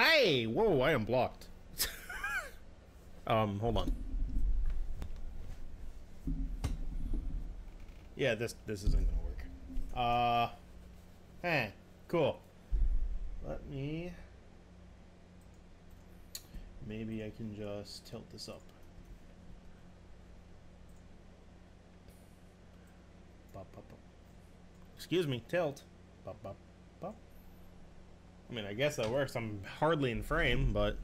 Hey! Whoa, I am blocked. Hold on. Yeah, this isn't gonna work. Hey, cool. Let me... Maybe I can just tilt this up. Bop, bop, bop. Excuse me, tilt. Bop, bop, bop. I mean, I guess that works. I'm hardly in frame, but...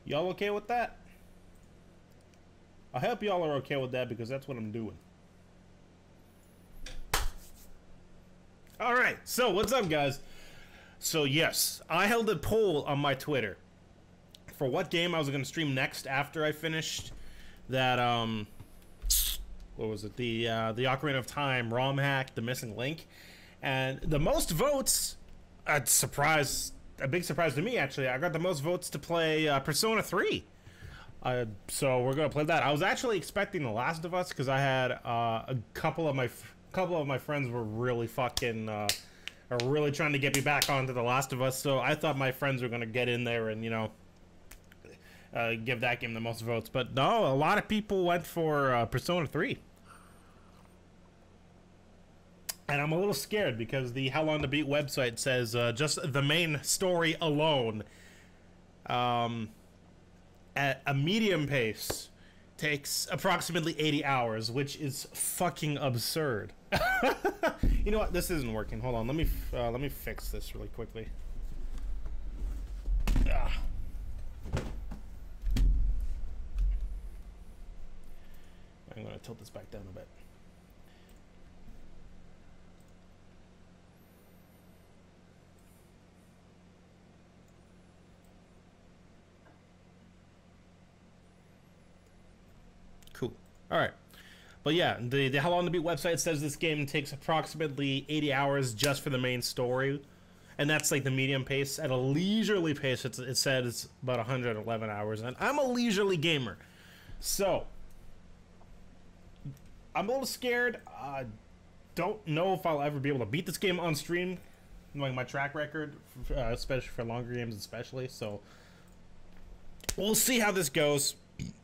Y'all okay with that? I hope y'all are okay with that because that's what I'm doing. Alright, so what's up, guys? So yes, I held a poll on my Twitter for what game I was going to stream next after I finished that, what was it? The Ocarina of Time ROM hack, The Missing Link. And the most votes, a big surprise to me, actually, I got the most votes to play Persona 3. So we're gonna play that. I was actually expecting The Last of Us because I had a couple of my friends were really fucking are really trying to get me back onto The Last of Us. So I thought my friends were gonna get in there and, you know, give that game the most votes. But no, a lot of people went for Persona 3. And I'm a little scared because the How Long to Beat website says just the main story alone at a medium pace takes approximately 80 hours, which is fucking absurd. You know what? This isn't working. Hold on. Let me fix this really quickly. I'm going to tilt this back down a bit. Cool. All right. But yeah, the How Long to Beat website says this game takes approximately 80 hours just for the main story. And that's like the medium pace. At a leisurely pace, it said it's about 111 hours. And I'm a leisurely gamer. So, I'm a little scared. I don't know if I'll ever be able to beat this game on stream. Knowing my track record, especially for longer games especially. So, we'll see how this goes.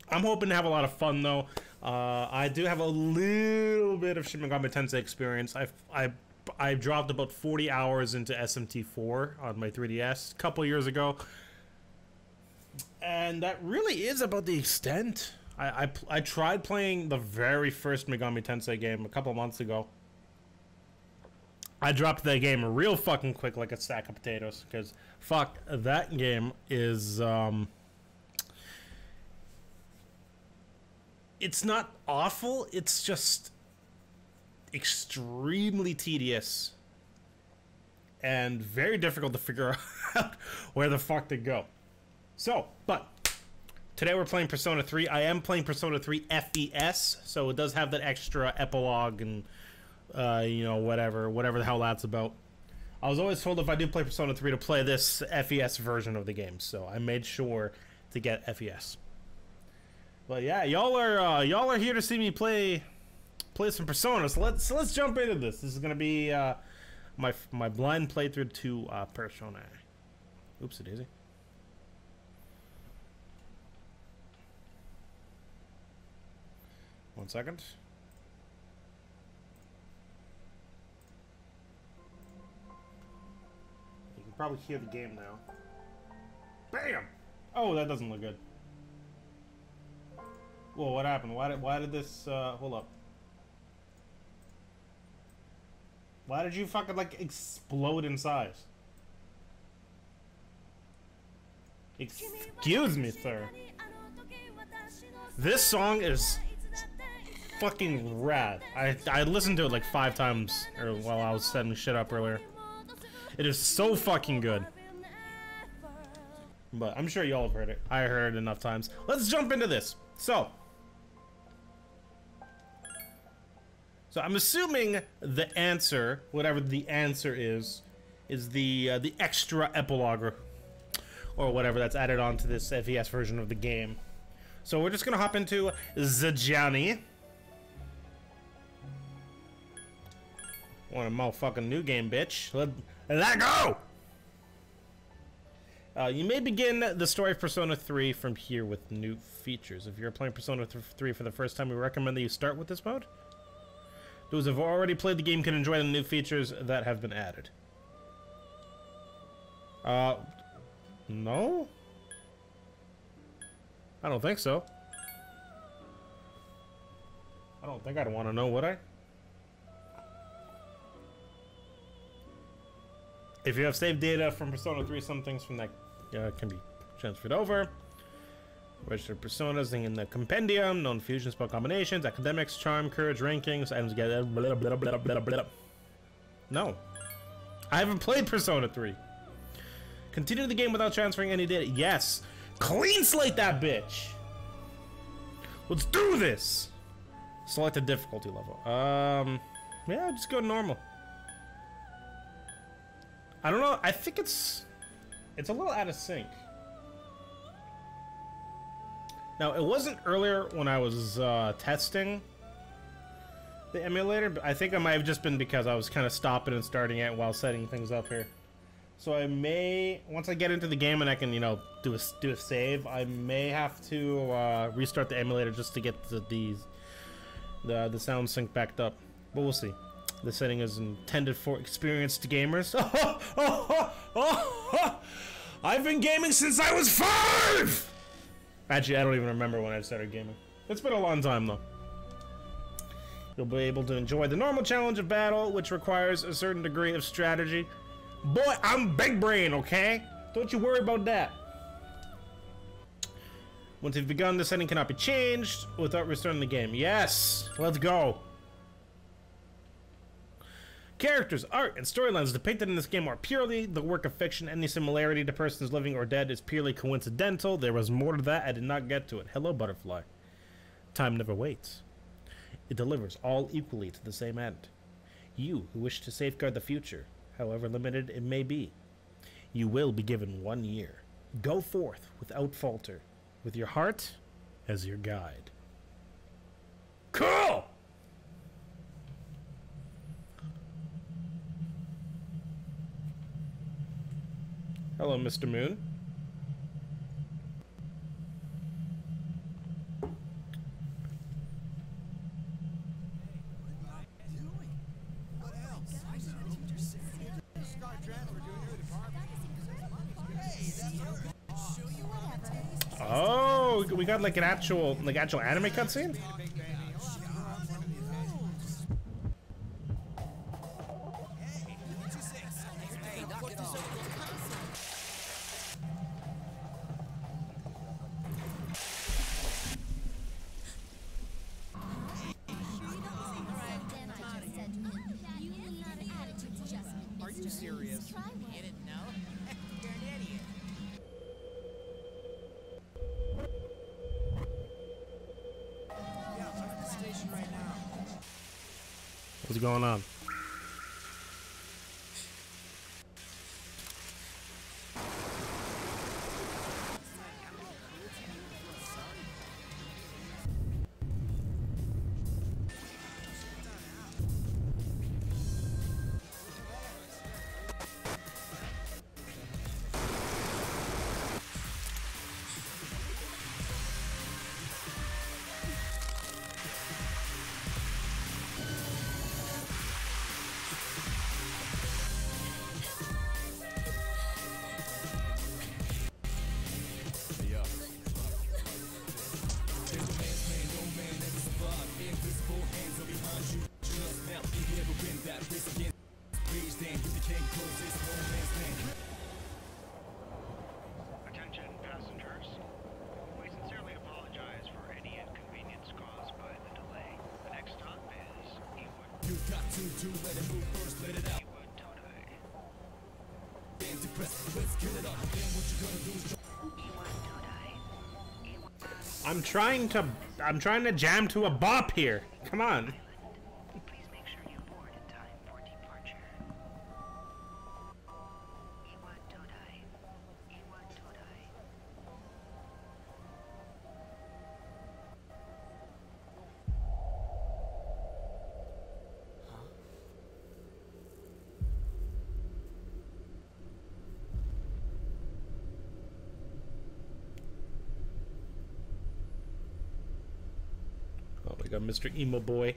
I'm hoping to have a lot of fun though. I do have a little bit of Shin Megami Tensei experience. I've dropped about 40 hours into SMT4 on my 3DS a couple years ago, and that really is about the extent. I tried playing the very first Megami Tensei game a couple months ago. I dropped that game real fucking quick like a sack of potatoes because fuck, that game is it's not awful, it's just extremely tedious and very difficult to figure out where the fuck to go. So, but today we're playing Persona 3. I am playing Persona 3 FES, so it does have that extra epilogue and you know, whatever the hell that's about. I was always told if I do play Persona 3 to play this FES version of the game, so I made sure to get FES. But yeah, y'all are here to see me play some Persona. So let's jump into this. This is gonna be my blind playthrough to Persona. Oopsie daisy. One second. You can probably hear the game now. Bam! Oh, that doesn't look good. Whoa, what happened? Why did this, hold up. Why did you fucking, like, explode in size? Excuse me, sir. This song is fucking rad. I listened to it like 5 times while I was setting shit up earlier. It is so fucking good. But I'm sure y'all have heard it. I heard it enough times. Let's jump into this. So I'm assuming the answer, whatever the answer is is the extra epilogue or whatever that's added on to this FES version of the game. So we're just gonna hop into Dreginy. Want a motherfucking new game, bitch. Let go! You may begin the story of Persona 3 from here with new features. If you're playing Persona 3 for the first time, we recommend that you start with this mode. Those who have already played the game can enjoy the new features that have been added. No? I don't think so. I don't think I'd want to know, would I? If you have saved data from Persona 3, some things from that can be transferred over. Registered personas in the compendium, known fusion spell combinations, academics, charm, courage, rankings, items together. Blah, blah, blah, blah, blah. No. I haven't played Persona 3. Continue the game without transferring any data. Yes. Clean slate that bitch. Let's do this. Select a difficulty level. Yeah, just go normal. I don't know. I think it's a little out of sync. Now, it wasn't earlier when I was testing the emulator, but I think it might have just been because I was kind of stopping and starting it while setting things up here. So I may, once I get into the game and I can, you know, do a save, I may have to restart the emulator just to get the sound sync backed up. But we'll see. The setting is intended for experienced gamers. I've been gaming since I was 5! Actually, I don't even remember when I started gaming. It's been a long time, though. You'll be able to enjoy the normal challenge of battle, which requires a certain degree of strategy. Boy, I'm big brain, okay? Don't you worry about that. Once you've begun, the setting cannot be changed without restarting the game. Yes! Let's go! Characters, art, and storylines depicted in this game are purely the work of fiction. Any similarity to persons living or dead is purely coincidental. There was more to that. I did not get to it. Hello, butterfly. Time never waits. It delivers all equally to the same end. You who wish to safeguard the future, however limited it may be, you will be given 1 year. Go forth without falter, with your heart as your guide. Cool! Hello, Mr. Moon. Oh, we got like an actual anime cutscene? What's going on? Attention passengers. We sincerely apologize for any inconvenience caused by the delay. The next stop is Ewood. You got to let it move first, let it out. Ewood Todai. Let's get it up. Then what you gonna do is Ewood Todai. I'm trying to jam to a bop here. Come on. Please make sure you board in time for departure. Like a Mr. Emo Boy.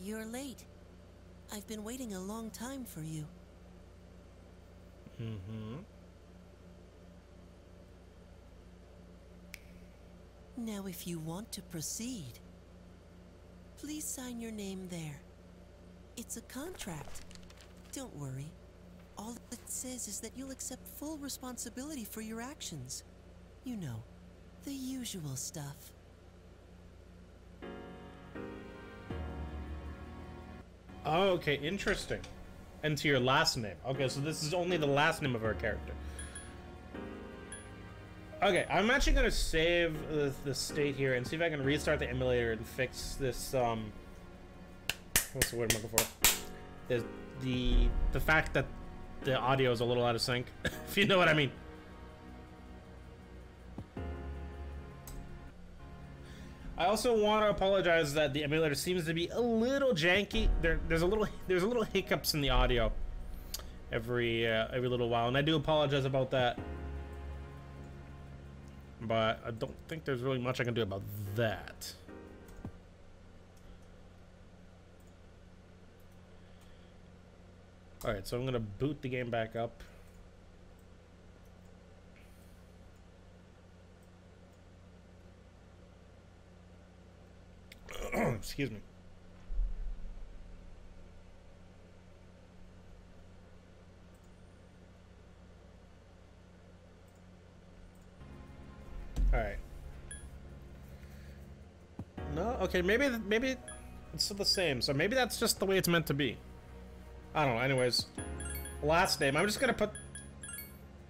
You're late. I've been waiting a long time for you. Mm-hmm. Now, if you want to proceed, please sign your name there. It's a contract. Don't worry. All it says is that you'll accept full responsibility for your actions. You know, the usual stuff. Oh, okay, interesting. And to your last name. Okay, so this is only the last name of our character. Okay, I'm actually gonna save the state here and see if I can restart the emulator and fix this, what's the word I'm looking for? The fact that the audio is a little out of sync, if you know what I mean. I also want to apologize that the emulator seems to be a little janky. There's a little hiccups in the audio every little while, and I do apologize about that. But I don't think there's really much I can do about that. All right, so I'm gonna boot the game back up. Excuse me. All right. No, okay, maybe it's still the same. So maybe that's just the way it's meant to be. I don't know. Anyways, last name. I'm just gonna put.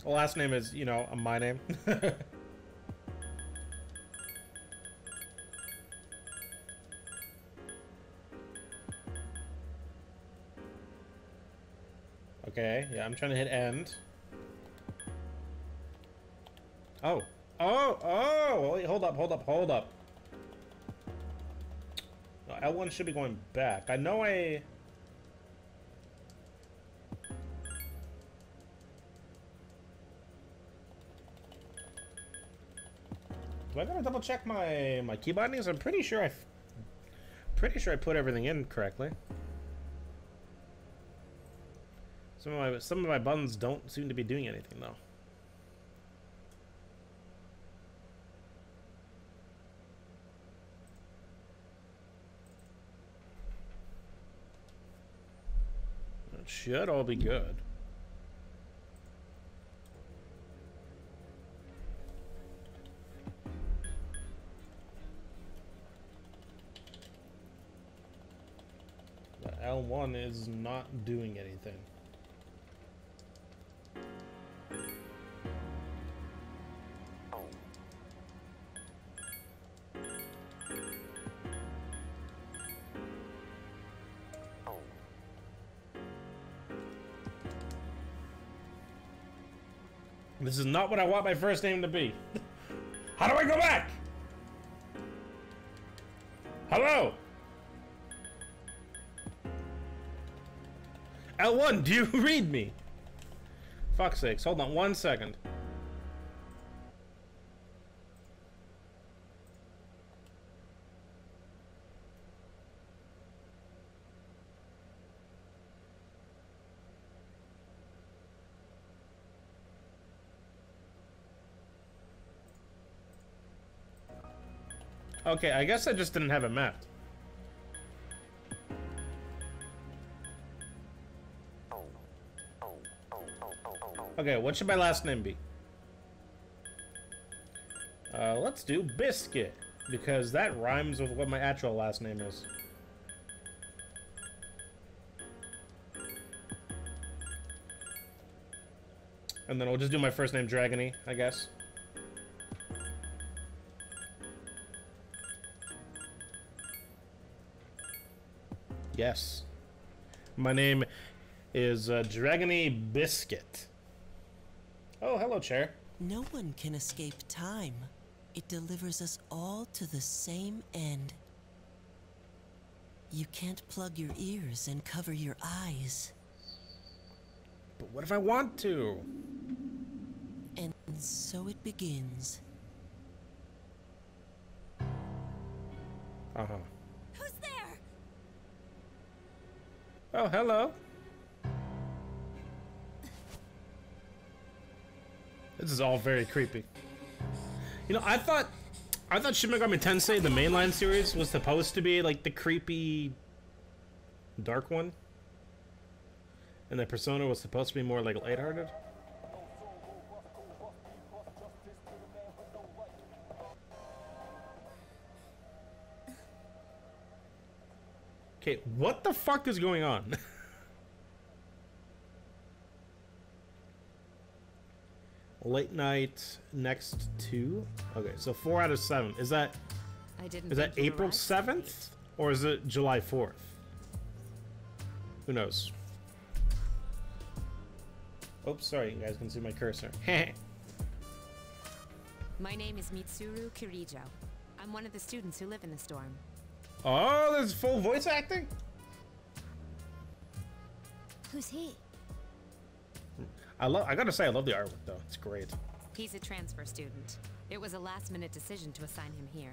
The last name is, you know, my name. Okay, yeah, I'm trying to hit end. Oh. Oh! Wait, hold up. No, L1 should be going back. I know I... Do I gotta double check my key bindings? I'm pretty sure I put everything in correctly. Some of my buttons don't seem to be doing anything though. It should all be good. But L1 is not doing anything. This is not what I want my first name to be. How do I go back? Hello? L1, do you read me? Fuck's sakes, hold on 1 second. Okay, I guess I just didn't have it mapped. Okay, what should my last name be? Let's do Biscuit. because that rhymes with what my actual last name is. And then I'll just do my first name, Dreginy, I guess. Yes. My name is Dreginy Biscuit. Oh, hello, chair. No one can escape time. It delivers us all to the same end. You can't plug your ears and cover your eyes. But what if I want to? And so it begins. Uh-huh. Who's there? Oh, hello. This is all very creepy. You know, I thought Shin Megami Tensei, the mainline series, was supposed to be like the creepy dark one. And the Persona was supposed to be more like lighthearted. Okay, what the fuck is going on? Late night next 2. Okay, so 4 out of 7. Is that April 7th or is it July 4th? Who knows? Oops, sorry, you guys can see my cursor. My name is Mitsuru Kirijo. I'm one of the students who live in the storm. Oh, there's full voice acting? Who's he? I gotta say, I love the artwork though. It's great. He's a transfer student. It was a last-minute decision to assign him here.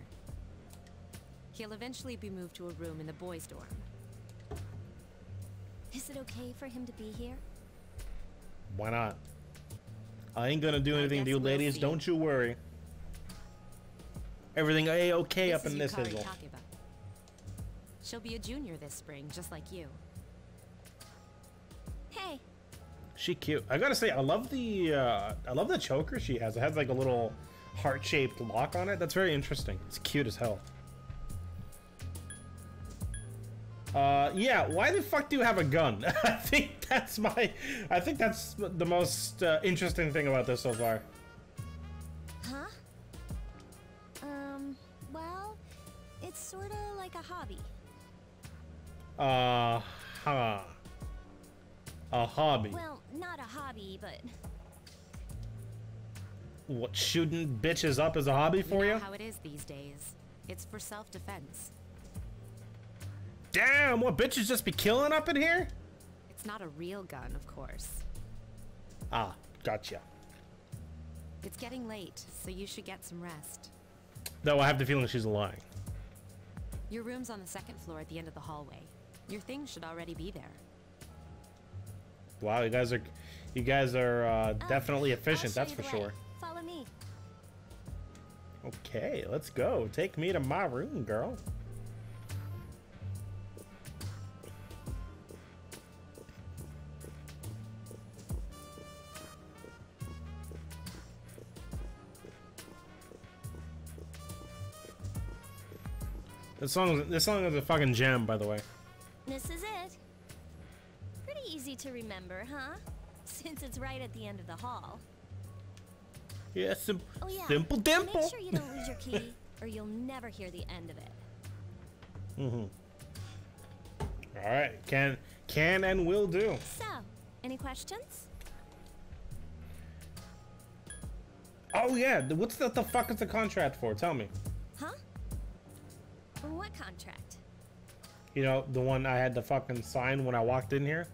He'll eventually be moved to a room in the boys' dorm. Is it okay for him to be here? Why not? I ain't gonna do anything to you we'll ladies, see. don't you worry. Everything A-okay up in this Yukari hizzle. Takeba. She'll be a junior this spring, just like you. Hey, She cute. I gotta say, I love the choker she has. It has like a little heart-shaped lock on it. That's very interesting. It's cute as hell. Yeah, why the fuck do you have a gun? I think that's the most interesting thing about this so far. huh? Well, it's sorta like a hobby. Huh. A hobby. Well, not a hobby, but What, shooting bitches up is a hobby for You you? know how it is these days. It's for self-defense. Damn, what bitches just be killing up in here? It's not a real gun, of course. Ah, gotcha. It's getting late, so you should get some rest. Though I have the feeling she's lying. Your room's on the second floor at the end of the hallway. Your things should already be there. Wow, you guys are definitely efficient, I'll that's show for you the way. sure. Follow me. Okay, let's go. Take me to my room, girl. This song is a fucking gem, by the way. This is it. Pretty easy to remember, huh? Since it's right at the end of the hall. Yeah, Oh yeah. simple dimple. Make sure you don't lose your key, or you'll never hear the end of it. All right, can and will do. So, any questions? Oh yeah, what's the fuck is the contract for? Tell me. Huh? What contract? You know, the one I had to fucking sign when I walked in here?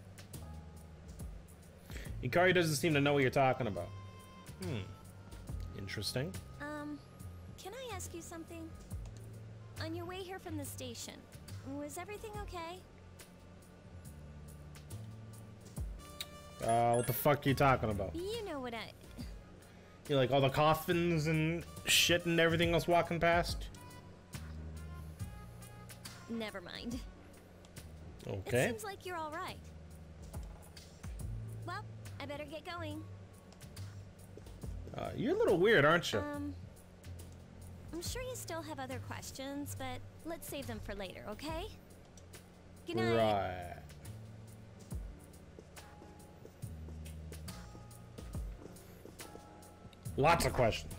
Ikari doesn't seem to know what you're talking about. Interesting. Can I ask you something? On your way here from the station, was everything okay? What the fuck are you talking about? You know what I... You like all the coffins and shit and everything else walking past? Never mind. Okay. It seems like you're all right. Well, I better get going. You're a little weird, aren't you? I'm sure you still have other questions, but let's save them for later, okay? Good night. Right. Lots of questions.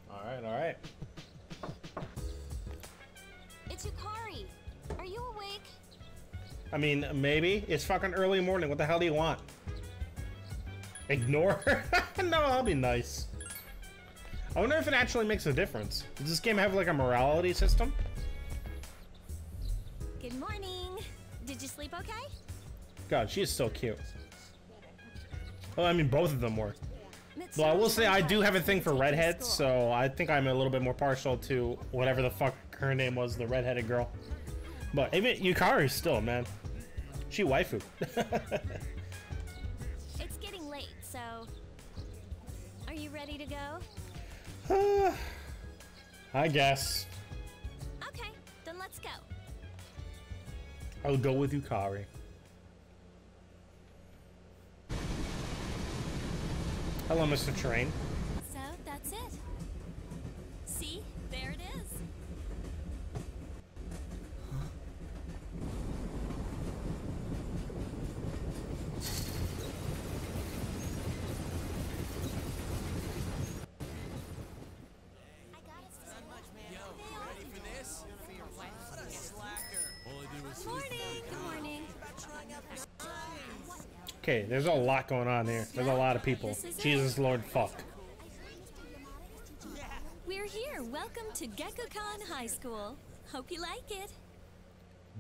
All right, all right. It's Yukari. Are you awake? I mean, maybe. It's fucking early morning. What the hell do you want? Ignore her? No, I'll be nice. I wonder if it actually makes a difference. Does this game have like a morality system? Good morning. Did you sleep okay? God, she is so cute. Well, I mean, both of them were. Mitsuru's Though I will say I friend do have a Alex thing is for taking redheads, school. so I think I'm a little bit more partial to whatever the fuck her name was, the redheaded girl. But even Yukari still, man. She waifu. It's getting late, so are you ready to go? I guess. Okay, then let's go. I'll go with Yukari. Hello, Mr. Train. So that's it. See, there it is. Morning. Good morning. Okay, there's a lot going on here. There's a lot of people. This is it. Jesus Lord fuck. We're here. Welcome to GeckoCon High School. Hope you like it.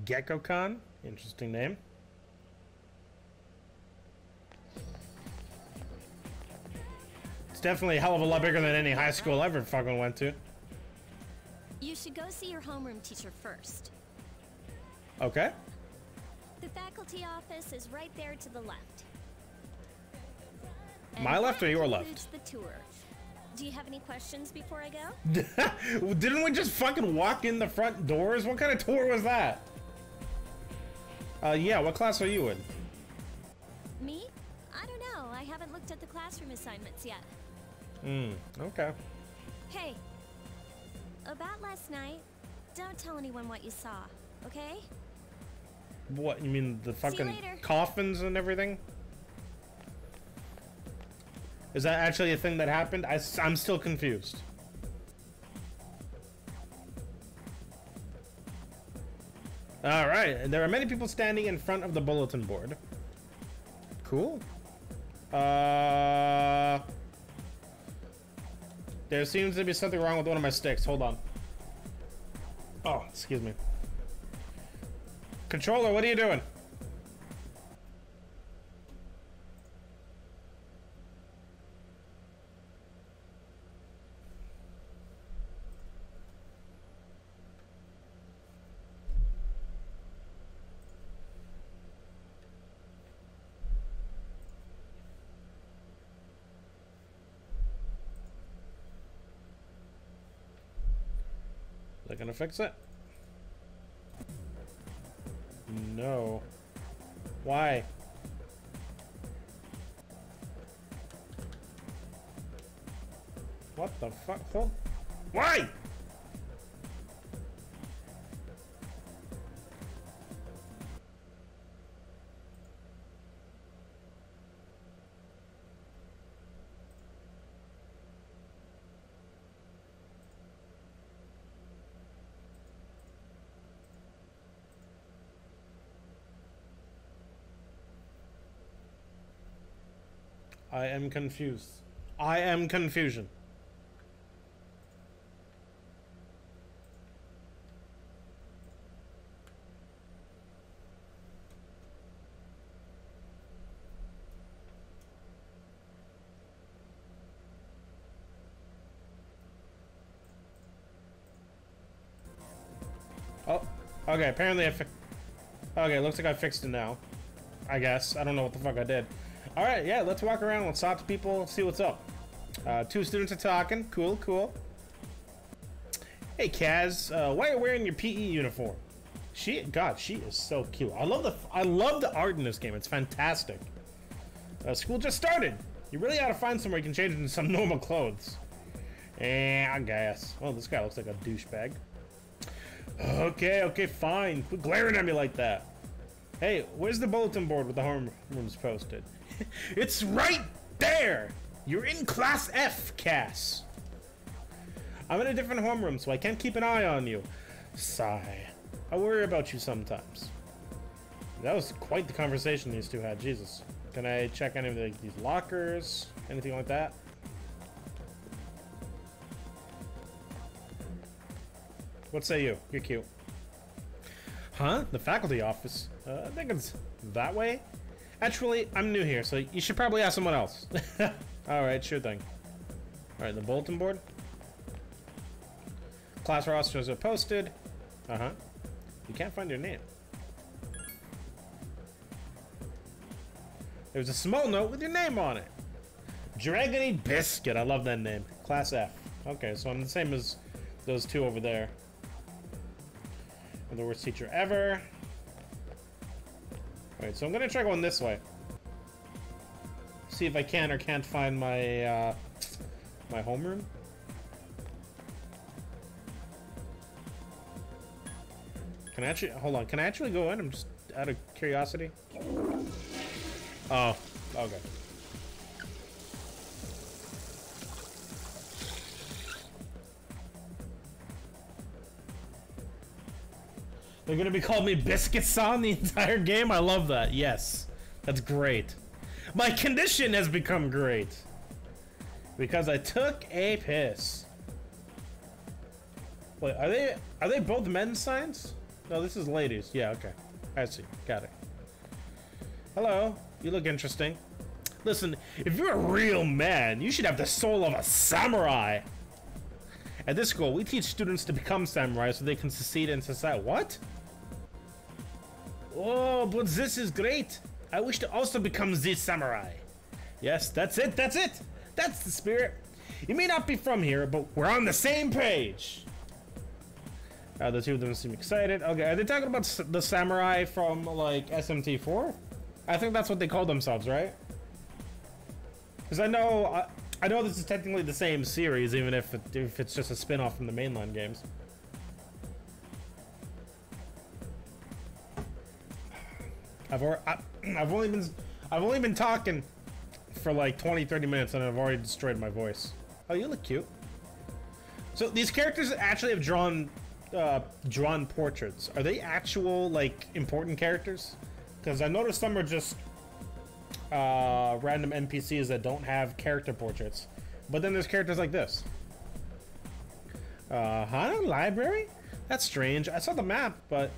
GeckoCon? Interesting name. It's definitely a hell of a lot bigger than any high school I ever fucking went to. You should go see your homeroom teacher first. Okay. The faculty office is right there to the left. My left or that your concludes left? the tour. Do you have any questions before I go? Didn't we just fucking walk in the front doors? What kind of tour was that? Yeah, what class are you in? Me? I don't know. I haven't looked at the classroom assignments yet. Okay. Hey, about last night, don't tell anyone what you saw, okay? What, you mean the fucking later. coffins and everything? Is that actually a thing that happened? I'm still confused. Alright, there are many people standing in front of the bulletin board. Cool. There seems to be something wrong with one of my sticks. Hold on. Oh, excuse me. Controller, what are you doing? They're gonna fix it? No. Why? What the fuck? Hold. Why? I am confused. I am confusion. Oh, okay, apparently okay, looks like I fixed it now. I guess. I don't know what the fuck I did. Alright, yeah, let's walk around, let's talk to people, see what's up. 2 students are talking. Cool, cool. Hey, Kaz, why are you wearing your PE uniform? God, she is so cute. I love the art in this game. It's fantastic. School just started. You really ought to find somewhere you can change into some normal clothes. I guess. Well, this guy looks like a douchebag. Okay, fine. Quit glaring at me like that. Hey, where's the bulletin board with the homerooms posted? It's right there! You're in Class F, Cass. I'm in a different homeroom, so I can't keep an eye on you. Sigh. I worry about you sometimes. That was quite the conversation these two had. Jesus. Can I check any of these lockers? Anything like that? What say you? You're cute. Huh? The faculty office? I think it's that way. Actually, I'm new here, so you should probably ask someone else. Alright, sure thing. Alright, the bulletin board. Class rosters are posted. Uh-huh. You can't find your name. There's a small note with your name on it. Dreginy Biscuit. I love that name. Class F. Okay, so I'm the same as those two over there. I'm the worst teacher ever. Alright, so I'm gonna try going this way. See if I can or can't find my my homeroom. Can I actually hold on? Can I actually go in? I'm just out of curiosity. Oh, okay. They're gonna be calling me Biscuit-san the entire game? I love that. Yes. That's great. My condition has become great. Because I took a piss. Wait, are they both men's signs? No, this is ladies. Yeah, okay. I see. Got it. Hello. You look interesting. Listen, if you're a real man, you should have the soul of a samurai. At this school, we teach students to become samurai so they can succeed in society. What? Oh, but this is great. I wish to also become the samurai. Yes, that's it, that's it. That's the spirit. You may not be from here, but we're on the same page. The two of them seem excited. Okay, are they talking about the samurai from, like, SMT4? I think that's what they call themselves, right? Because I know this is technically the same series, even if it's just a spin-off from the mainline games. I've only been talking for like 20-30 minutes and I've already destroyed my voice. Oh, you look cute. So these characters actually have drawn portraits. Are they actual, like, important characters? Because I noticed some are just random NPCs that don't have character portraits. But then there's characters like this. Huh? Library? That's strange. I saw the map, but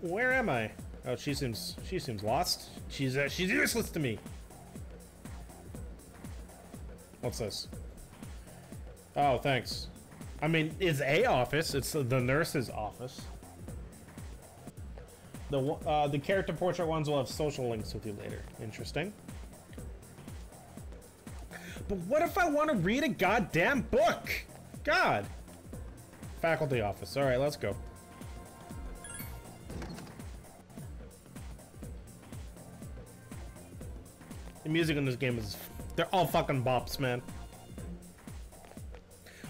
where am I? Oh, she seems lost. She's useless to me. What's this? Oh, thanks. I mean, it's a office. It's the nurse's office. The character portrait ones will have social links with you later. Interesting. But what if I want to read a goddamn book? God. Faculty office. All right, let's go. The music in this game is... They're all fucking bops, man.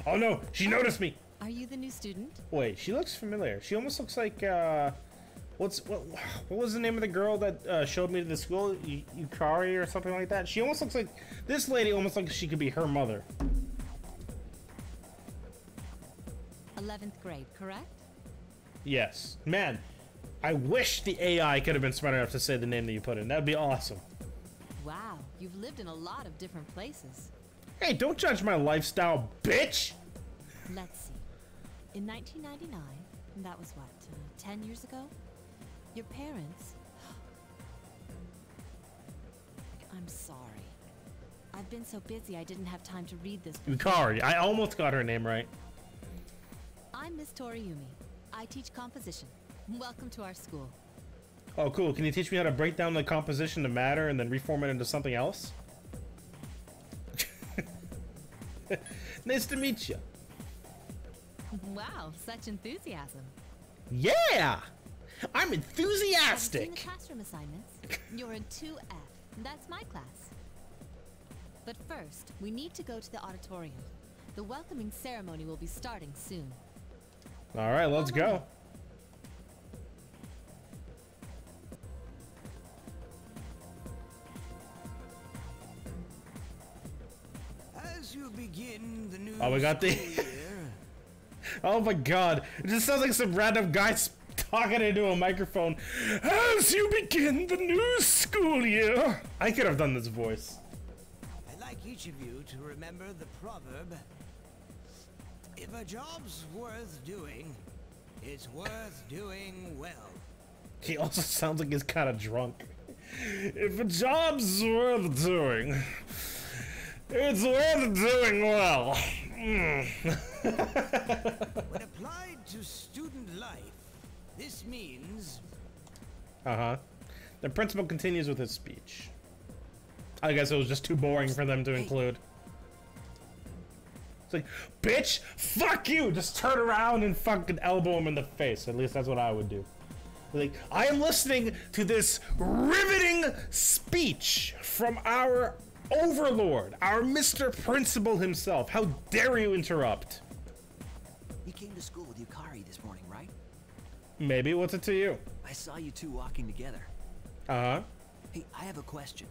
Oh no, she noticed me! Are you the new student? Wait, she looks familiar. She almost looks like, what was the name of the girl that showed me to the school? Yukari or something like that? She almost looks like... This lady almost like she could be her mother. 11th grade, correct? Yes. Man, I wish the AI could have been smart enough to say the name that you put in. That'd be awesome. Wow, you've lived in a lot of different places. Hey, don't judge my lifestyle, bitch! Let's see. In 1999, that was what, 10 years ago? Your parents... I'm sorry. I've been so busy I didn't have time to read this before. Yukari. I almost got her name right. I'm Miss Toriyumi. I teach composition. Welcome to our school. Oh, cool. Can you teach me how to break down the composition to matter and then reform it into something else? Nice to meet you. Wow, such enthusiasm. Yeah! I'm Have you seen the enthusiastic! classroom assignments? You're in 2F. That's my class. But first, we need to go to the auditorium. The welcoming ceremony will be starting soon. All right, let's go. As you begin the new Oh, we got the. school year, Oh my god. It just sounds like some random guy talking into a microphone. As you begin the new school year. I could have done this voice. I'd like each of you to remember the proverb: if a job's worth doing, it's worth doing well. He also sounds like he's kind of drunk. If a job's worth doing, it's worth doing well. When applied to student life, this means Uh-huh. The principal continues with his speech. I guess it was just too boring for them to include. It's like, bitch, fuck you! Just turn around and fucking elbow him in the face. At least that's what I would do. Like, I am listening to this riveting speech from our overlord, our Mr. Principal himself. How dare you interrupt? You came to school with Yukari this morning, right? Maybe. What's it to you? I saw you two walking together. Uh-huh. Hey, I have a question.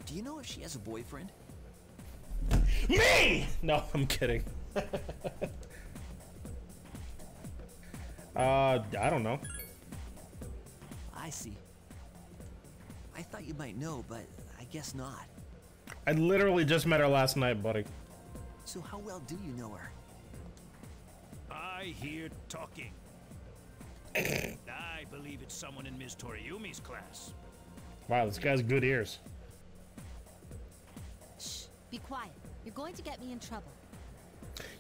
Do you know if she has a boyfriend? Me! No, I'm kidding. I don't know. I see. I thought you might know, but I guess not. I literally just met her last night, buddy. So how well do you know her? I hear talking. I believe it's someone in Ms. Toriumi's class. Wow, this guy's good ears. Shh, be quiet. You're going to get me in trouble.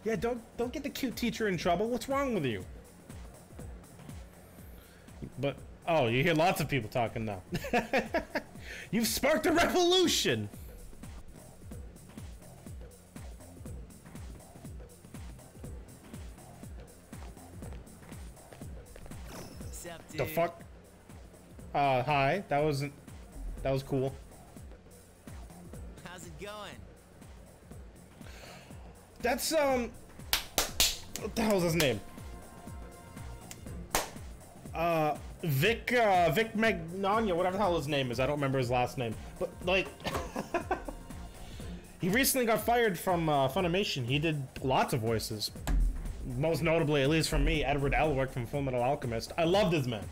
Yeah, don't get the cute teacher in trouble. What's wrong with you? But oh, you hear lots of people talking now. You've sparked a revolution. Sup, dude? The fuck? Hi. That was cool. How's it going? That's what the hell's his name? Vic Magnolia, whatever the hell his name is. I don't remember his last name. But like he recently got fired from Funimation. He did lots of voices. Most notably, at least from me, Edward Elric from Fullmetal Alchemist. I loved his man.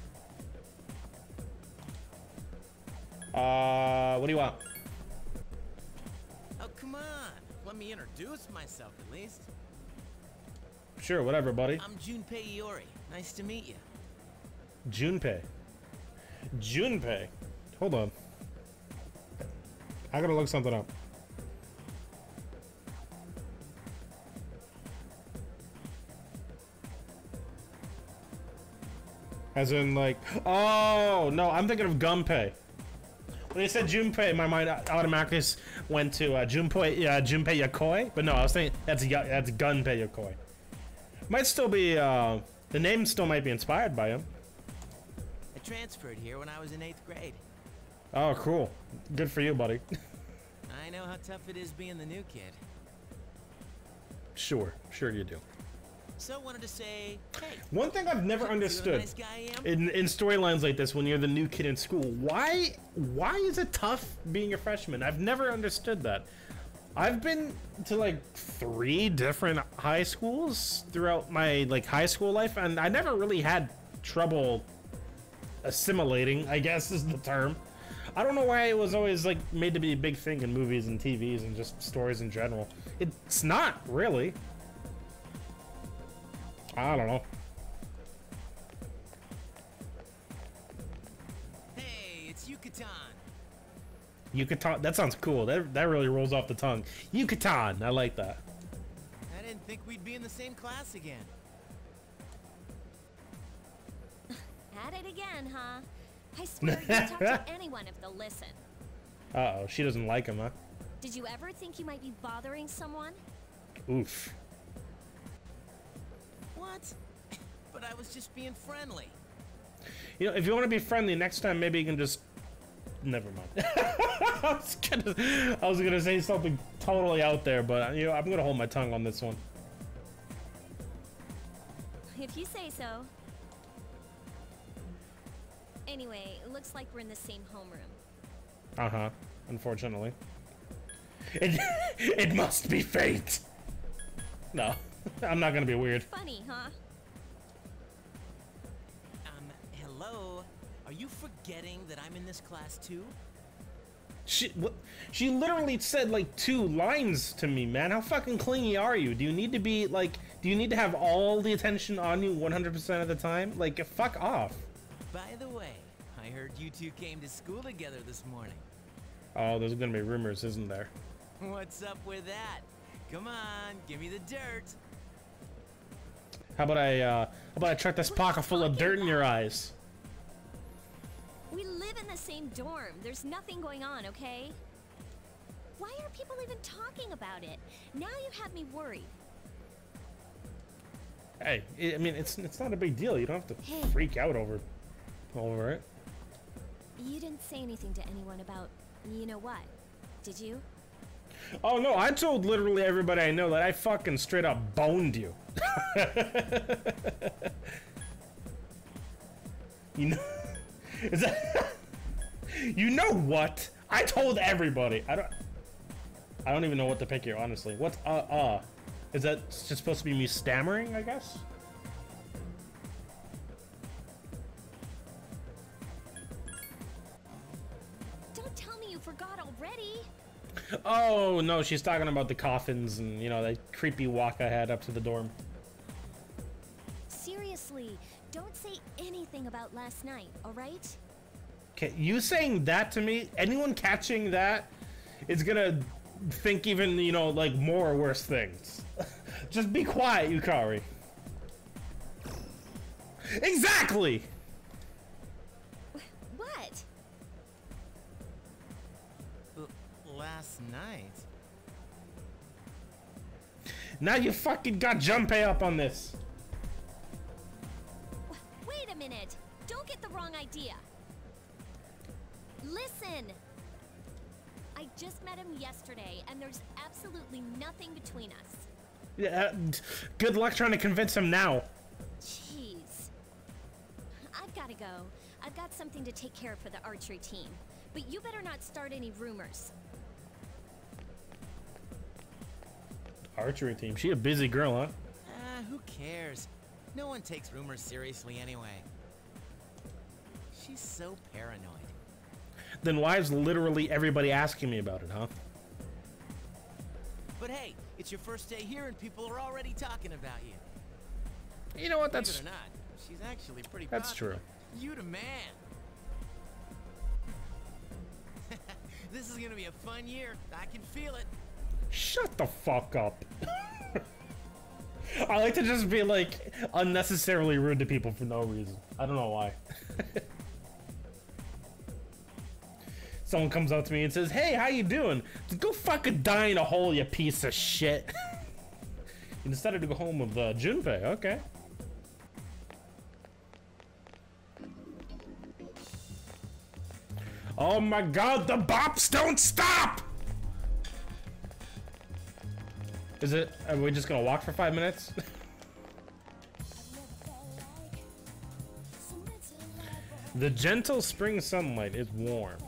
What do you want? Oh, come on. Let me introduce myself at least. Sure, whatever, buddy. I'm Junpei Iori. Nice to meet you. Junpei. Junpei. Hold on. I gotta look something up. As in, like, oh no, I'm thinking of Gunpei. When they said Junpei, my mind automatically went to Junpei Yokoi, but no, I was thinking that's Gunpei Yokoi. Might still be the name still might be inspired by him. I transferred here when I was in 8th grade. Oh, cool. Good for you, buddy. I know how tough it is being the new kid. Sure you do. So wanted to say, hey. One thing I've never understood nice guy I am? in storylines like this when you're the new kid in school, why is it tough being a freshman? I've never understood that. I've been to like 3 different high schools throughout my like high school life, and I never really had trouble assimilating, I guess is the term. I don't know why it was always like made to be a big thing in movies and TVs and just stories in general. It's not really. I don't know. Hey, it's Yucatan. Yucatan, that sounds cool. That really rolls off the tongue. Yucatan, I like that. I didn't think we'd be in the same class again. At it again, huh? I swear you talk to anyone if they'll listen. Uh-oh, she doesn't like him, huh? Did you ever think you might be bothering someone? Oof. What? But I was just being friendly. You know, if you want to be friendly, next time maybe you can just never mind. I was gonna say something totally out there, but you know, I'm gonna hold my tongue on this one. If you say so. Anyway, it looks like we're in the same homeroom. Uh-huh. Unfortunately. It must be fate. No, I'm not gonna be weird. Funny, huh? Hello? Are you forgetting that I'm in this class too? She literally said like 2 lines to me, man. How fucking clingy are you? Do you need to be like, do you need to have all the attention on you 100% of the time? Like, fuck off. By the way, I heard you two came to school together this morning. Oh, there's gonna be rumors, isn't there? What's up with that? Come on, give me the dirt. How about I chuck this pocket full of dirt in your eyes? We live in the same dorm. There's nothing going on, okay? Why are people even talking about it? Now you have me worried. Hey, I mean, it's not a big deal. You don't have to freak out over it. You didn't say anything to anyone about, you know what, did you? Oh no, I told literally everybody I know that I fucking straight up boned you. You know, is that? You know what? I told everybody. I don't even know what to pick here, honestly. What's Is that just supposed to be me stammering, I guess? Don't tell me you forgot already. Oh no, she's talking about the coffins and, you know, that creepy walk I had up to the dorm. Seriously, don't say anything about last night, alright? Okay, you saying that to me, anyone catching that is gonna think even, you know, like more or worse things. Just be quiet, Yukari. Exactly! What? Last night? Now you fucking got Junpei up on this. Wait a minute. Don't get the wrong idea. Listen. I just met him yesterday, and there's absolutely nothing between us. Yeah, good luck trying to convince him now. Jeez. I've gotta go. I've got something to take care of for the archery team. But you better not start any rumors. Archery team. She a busy girl, huh? Who cares? No one takes rumors seriously anyway. She's so paranoid. Then why is literally everybody asking me about it, huh? But hey, it's your first day here and people are already talking about you. You know what? Believe That's it or not, she's actually pretty That's popular. true. You the man. This is gonna be a fun year. I can feel it. Shut the fuck up. I like to just be like unnecessarily rude to people for no reason. I don't know why. Someone comes up to me and says, "Hey, how you doing?" Go fucking die in a hole, you piece of shit. You decided to go home with Junpei, okay. Oh my god, the bops don't stop! Is it, are we just gonna walk for 5 minutes? The gentle spring sunlight is warm.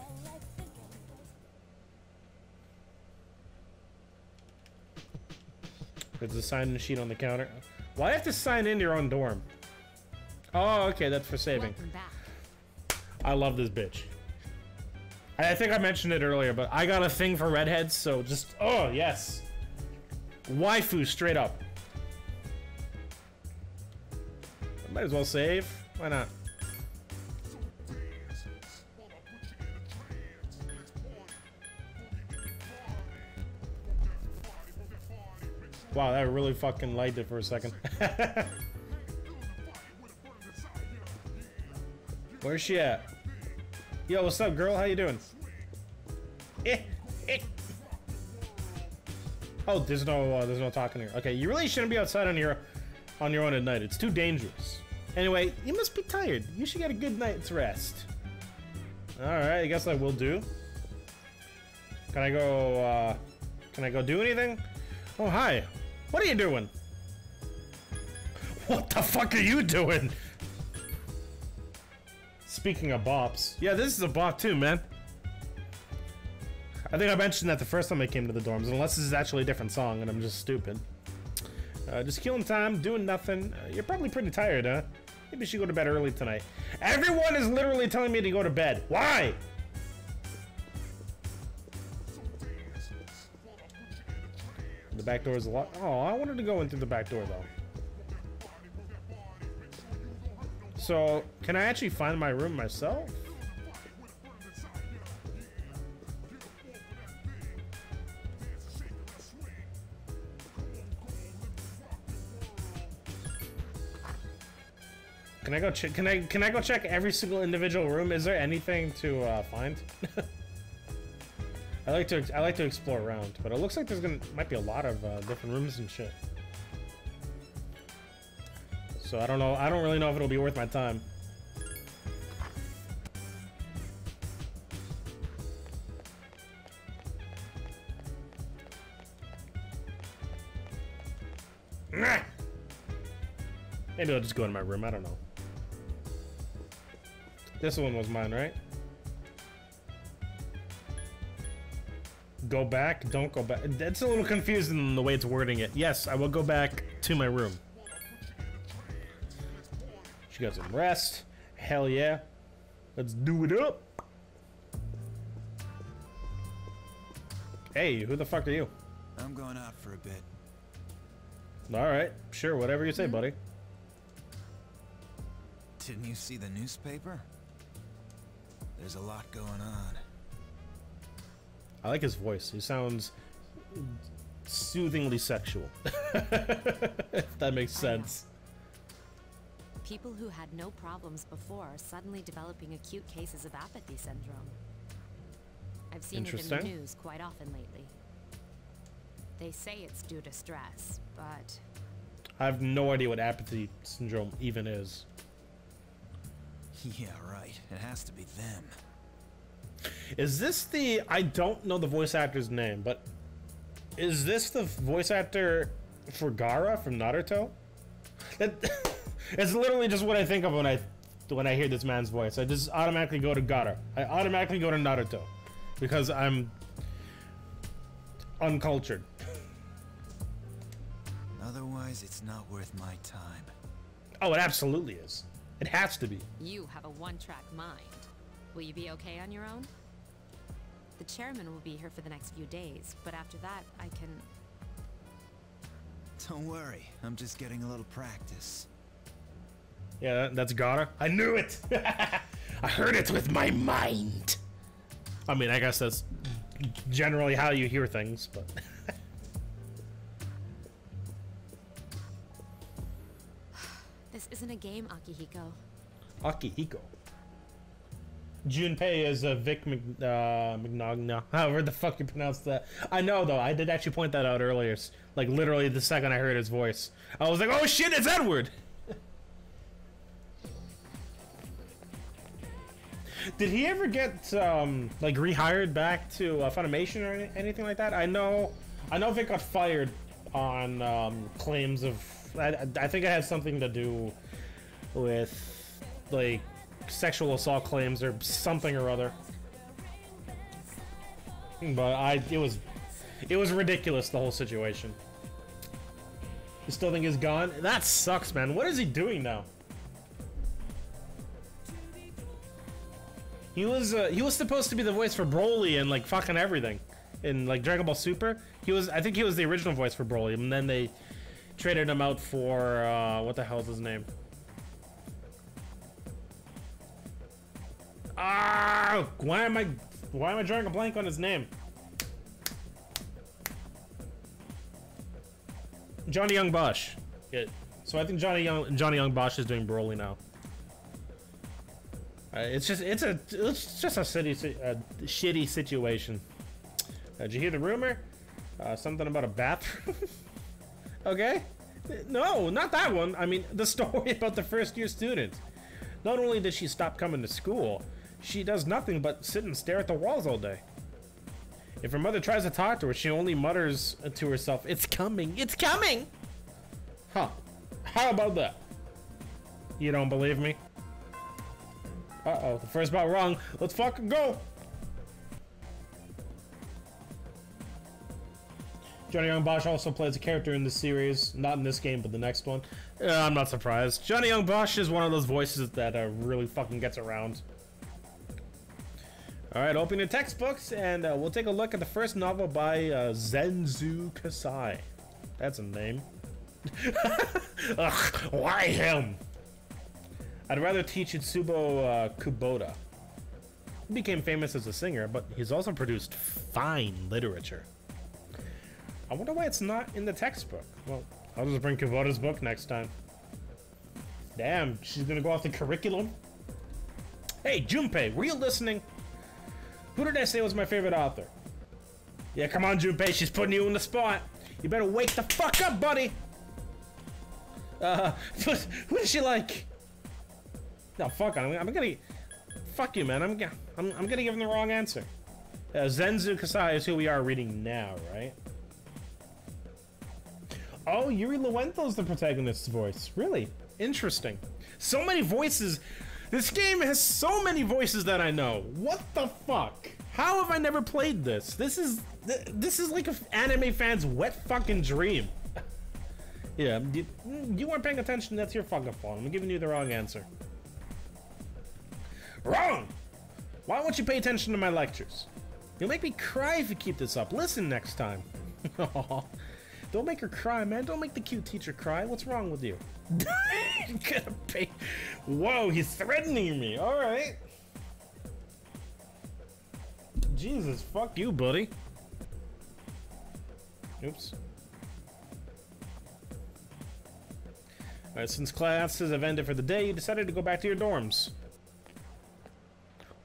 There's a sign-in sheet on the counter. Why do you have to sign in your own dorm? Oh, okay, that's for saving. Welcome back. I love this bitch. I think I mentioned it earlier, but I got a thing for redheads, so just, oh, yes. Waifu, straight up. Might as well save. Why not? Wow, that really fucking lighted it for a second. Where's she at? Yo, what's up, girl? How you doing? Oh, there's no talking here. Okay, you really shouldn't be outside on your own at night. It's too dangerous. Anyway, you must be tired. You should get a good night's rest. Alright, I guess I will do. Can I go do anything? Oh, hi. What are you doing? What the fuck are you doing? Speaking of bops. Yeah, this is a bop too, man. I think I mentioned that the first time I came to the dorms, unless this is actually a different song and I'm just stupid. Just killing time, doing nothing. You're probably pretty tired, huh? Maybe you should go to bed early tonight. Everyone is literally telling me to go to bed. Why? The back door is locked. Oh, I wanted to go in through the back door, though. So, can I actually find my room myself? Can I go check? Can I go check every single individual room? Is there anything to find? I like to explore around, but it looks like might be a lot of different rooms and shit. So I don't know. I don't really know if it'll be worth my time. Maybe I'll just go in my room. I don't know. This one was mine, right? Go back, don't go back. That's a little confusing in the way it's wording it. Yes, I will go back to my room. She got some rest. Hell yeah. Let's do it up. Hey, who the fuck are you? I'm going out for a bit. Alright, sure, whatever you say, buddy. Didn't you see the newspaper? There's a lot going on. I like his voice. He sounds soothingly sexual. If that makes sense. People who had no problems before are suddenly developing acute cases of apathy syndrome. I've seen it in the news quite often lately. They say it's due to stress, but... I have no idea what apathy syndrome even is. Yeah, right. It has to be them. Is this the... I don't know the voice actor's name, but... Is this the voice actor for Gaara from Naruto? It's literally just what I think of when I hear this man's voice. I just automatically go to Gaara. I automatically go to Naruto. Because I'm... uncultured. Otherwise, it's not worth my time. Oh, it absolutely is. It has to be. You have a one-track mind. Will you be okay on your own? The chairman will be here for the next few days, but after that, I can... Don't worry, I'm just getting a little practice. Yeah, that's Gaara. I knew it! I heard it with my mind! I mean, I guess that's generally how you hear things, but... This isn't a game, Akihiko. Akihiko. Junpei is Vic Mignogna. However the fuck you pronounce that. I know, though. I did actually point that out earlier. Like, literally the second I heard his voice. I was like, oh shit, it's Edward! Did he ever get, like, rehired back to Funimation or anything like that? I know Vic got fired on claims of... I think it had something to do with, like, sexual assault claims or something or other. But it was ridiculous, the whole situation. You still think he's gone? That sucks, man. What is he doing now? He was supposed to be the voice for Broly and like fucking everything in like Dragon Ball Super. I think he was the original voice for Broly, and then they traded him out for what the hell is his name? Ah! Why am I drawing a blank on his name? Johnny Young Bosch. Yeah. So I think Johnny Young Bosch is doing Broly now. It's just a shitty situation. Did you hear the rumor? Something about a bathroom. Okay. No, not that one. I mean, the story about the first-year student. Not only did she stop coming to school, She does nothing but sit and stare at the walls all day. If her mother tries to talk to her, she only mutters to herself, "It's coming, it's coming!" Huh. How about that? You don't believe me? Uh-oh, the first part wrong. Let's fucking go! Johnny Young Bosch also plays a character in this series. Not in this game, but the next one. I'm not surprised. Johnny Young Bosch is one of those voices that really fucking gets around. Alright, open your textbooks, and we'll take a look at the first novel by Zenzu Kasai. That's a name. Ugh, why him? I'd rather teach Itsubo Kubota. He became famous as a singer, but he's also produced fine literature. I wonder why it's not in the textbook. Well, I'll just bring Kubota's book next time. Damn, she's gonna go off the curriculum? Hey, Junpei, were you listening? Who did I say was my favorite author? Yeah, come on, Junpei, she's putting you in the spot. You better wake the fuck up, buddy. Who is she like? No, fuck it. I'm gonna. Fuck you, man. I'm gonna give him the wrong answer. Zenzu Kasai is who we are reading now, right? Oh, Yuri Luento's the protagonist's voice. Really? Interesting. So many voices. This game has so many voices that I know. What the fuck? How have I never played this? This is like an anime fan's wet fucking dream. Yeah, you weren't paying attention. That's your fucking fault. I'm giving you the wrong answer. Wrong! Why won't you pay attention to my lectures? You'll make me cry if you keep this up. Listen next time. Don't make her cry, man. Don't make the cute teacher cry. What's wrong with you? You're gonna pay. Whoa, he's threatening me. All right. Jesus, fuck you, buddy. Oops. All right, since classes have ended for the day, you decided to go back to your dorms.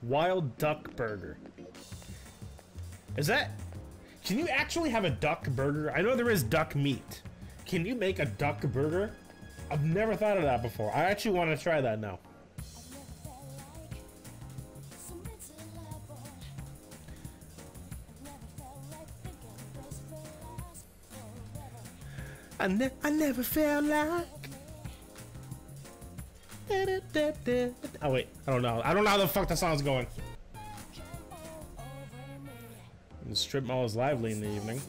Wild duck burger. Is that... Can you actually have a duck burger? I know there is duck meat. Can you make a duck burger? I've never thought of that before. I actually want to try that now. I never felt like... Oh wait, I don't know. I don't know how the fuck the song's going. The strip mall is lively in the evening.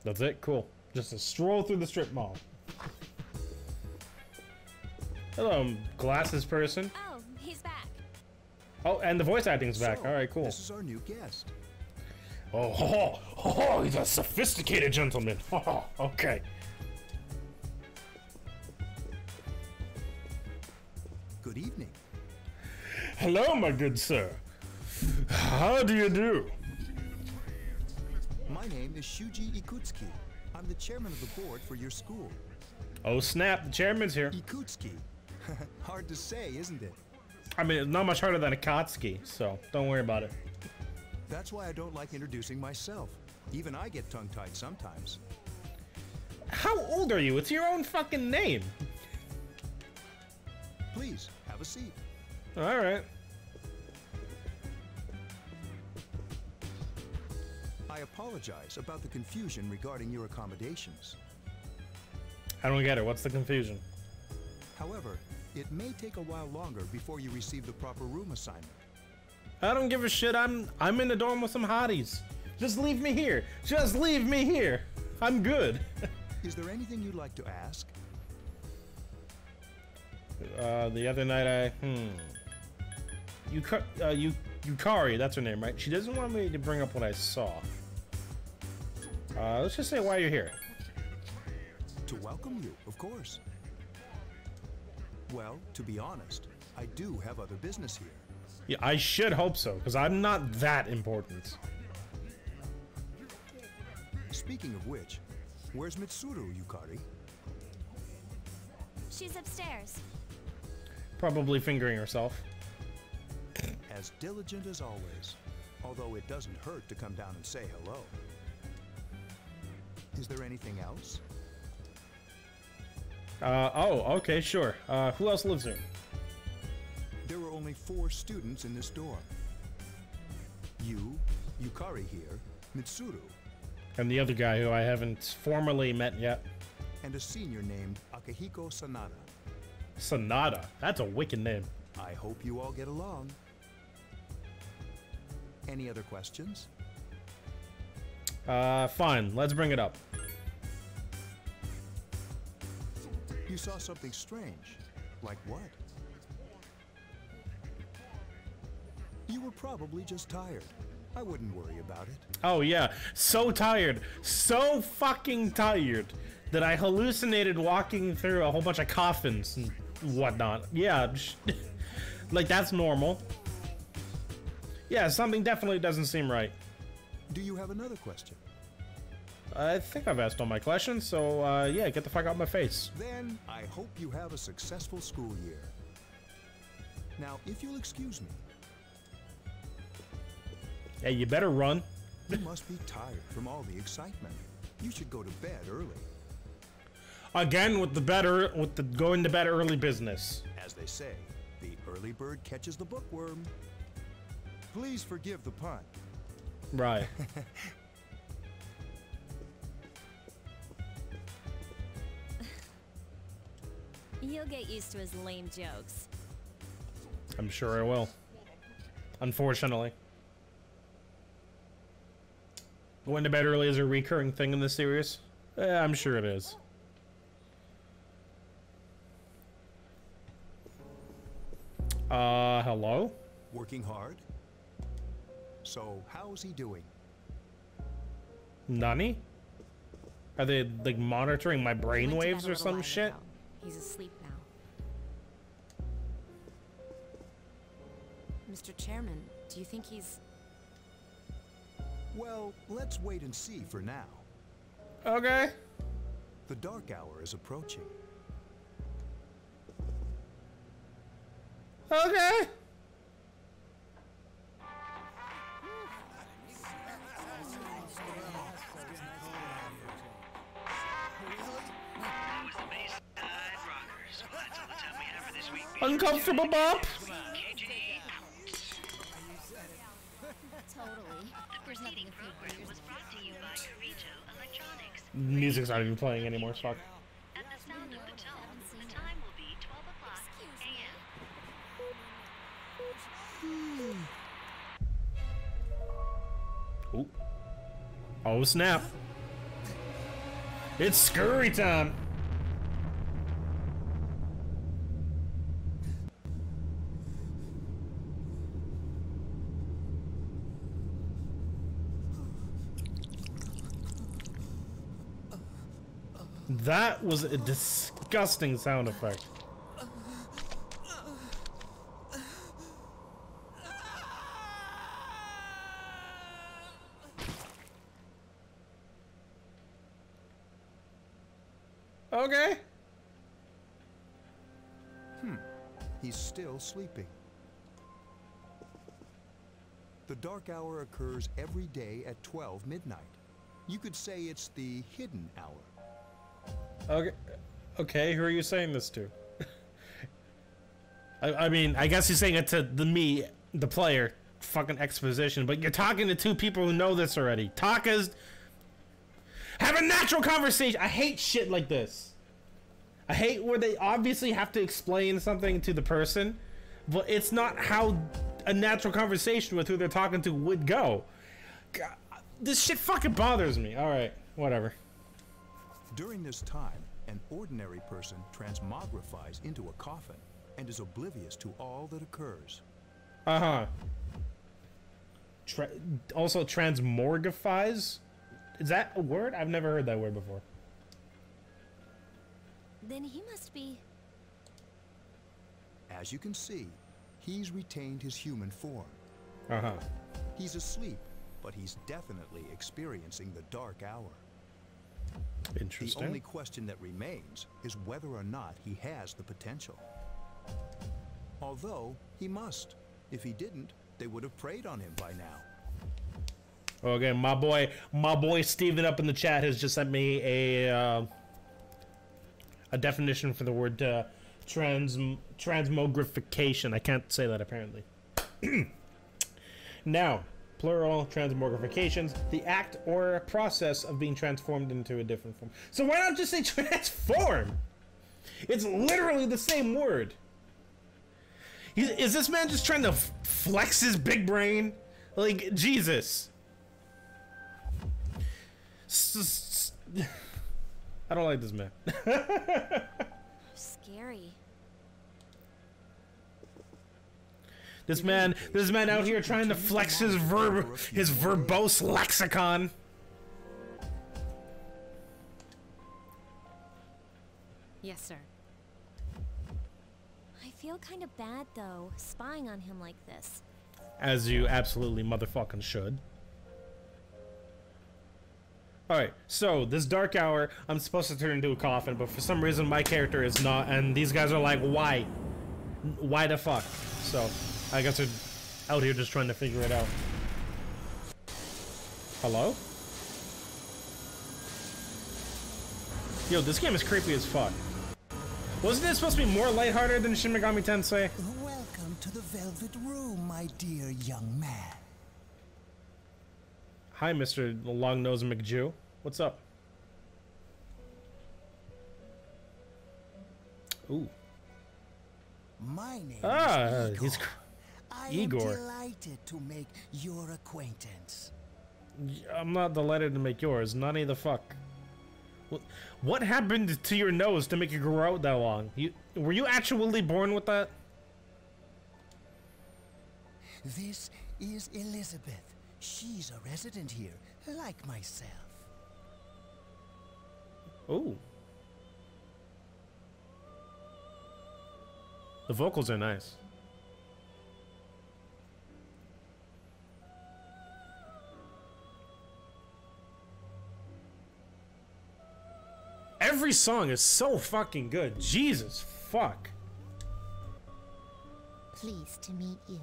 That's it? Cool. Just a stroll through the strip mall. Hello, glasses person. Oh, he's back. Oh, and the voice acting's back. So, alright, cool. This is our new guest. Oh, he's a sophisticated gentleman. Oh, okay. Good evening. Hello, my good sir. How do you do? My name is Shuji Ikutsuki. I'm the chairman of the board for your school. Oh snap, the chairman's here. Ikutsuki. Hard to say, isn't it? I mean, it's not much harder than Akatsuki, so don't worry about it. That's why I don't like introducing myself. Even I get tongue-tied sometimes. How old are you? It's your own fucking name. Please, have a seat. Alright. I apologize about the confusion regarding your accommodations. I don't get it. What's the confusion? However, it may take a while longer before you receive the proper room assignment. I don't give a shit. I'm in the dorm with some hotties. Just leave me here. Just leave me here. I'm good. Is there anything you'd like to ask? The other night Yukari, that's her name, right? She doesn't want me to bring up what I saw. Let's just say why you're here. To welcome you, of course. Well, to be honest, I do have other business here. Yeah, I should hope so, because I'm not that important. Speaking of which, where's Mitsuru, Yukari? She's upstairs. Probably fingering herself. As diligent as always, although it doesn't hurt to come down and say hello. Is there anything else? Oh, okay, sure. Who else lives here? There were only 4 students in this dorm. You, Yukari here, Mitsuru, And the other guy who I haven't formally met yet. and a senior named Akihiko Sanada. Sonata. That's a wicked name. I hope you all get along. Any other questions? Fine. Let's bring it up. You saw something strange. Like what? You were probably just tired. I wouldn't worry about it. Oh yeah, so tired, so fucking tired that I hallucinated walking through a whole bunch of coffins and whatnot. Yeah, like that's normal. Yeah, something definitely doesn't seem right. Do you have another question? I think I've asked all my questions, so yeah, get the fuck out of my face. Then I hope you have a successful school year. Now, if you'll excuse me, Yeah, you better run. you must be tired from all the excitement. You should go to bed early. Again with the going to bed early business. As they say, the early bird catches the bookworm. Please forgive the pun. Right. You'll get used to his lame jokes. I'm sure I will. Unfortunately. Going to bed early is a recurring thing in this series. I'm sure it is. Hello? Working hard? So, how's he doing? Nani? Are they, like, monitoring my We went to brain bed waves a or little some while shit? ago. He's asleep now. Mr. Chairman, do you think he's... Well, let's wait and see for now. Okay. The dark hour is approaching. Okay. Uncomfortable bump. Totally. There's nothing Music's not even playing anymore. Fuck. At the sound of the tone, the time will be 12 o'clock a.m. Ooh. Oh snap! It's scurry time. That was a disgusting sound effect. Okay. He's still sleeping. The dark hour occurs every day at 12 midnight. You could say it's the hidden hour. Okay. Okay, who are you saying this to? I mean, I guess you're saying it to me, the player. Fucking exposition, but you're talking to two people who know this already. Taka's... Have a natural conversation! I hate shit like this. I hate where they obviously have to explain something to the person, but it's not how a natural conversation with who they're talking to would go. God, this shit fucking bothers me. Alright, whatever. During this time, an ordinary person transmogrifies into a coffin and is oblivious to all that occurs. Uh-huh. Also transmorgifies? Is that a word? I've never heard that word before. Then he must be... As you can see, he's retained his human form. Uh-huh. He's asleep, but he's definitely experiencing the dark hour. Interesting. The only question that remains is whether or not he has the potential. Although, he must. If he didn't, they would have preyed on him by now. Okay, my boy Steven up in the chat has just sent me a definition for the word transmogrification. I can't say that apparently. Now, plural transmogrifications, the act or process of being transformed into a different form. So why not just say transform? It's literally the same word. Is this man just trying to flex his big brain? Like, Jesus. I don't like this man. Scary. This man out here trying to flex his verbose lexicon. Yes, sir. I feel kind of bad though, spying on him like this. As you absolutely motherfucking should. Alright, so this dark hour, I'm supposed to turn into a coffin, but for some reason my character is not, and these guys are like, why? Why the fuck? So, I guess they're out here just trying to figure it out. Hello? Yo, this game is creepy as fuck. Wasn't it supposed to be more lighthearted than Shin Megami Tensei? Welcome to the Velvet Room, my dear young man. Hi, Mr. Long-Nosed McJew. What's up? Ooh. My name is Igor. He's Igor. I am delighted to make your acquaintance. I'm not delighted to make yours. Nani the fuck. What happened to your nose to make it grow out that long? Were you actually born with that? This is Elizabeth. She's a resident here, like myself. Ooh. The vocals are nice. Every song is so fucking good. Jesus fuck. Pleased to meet you.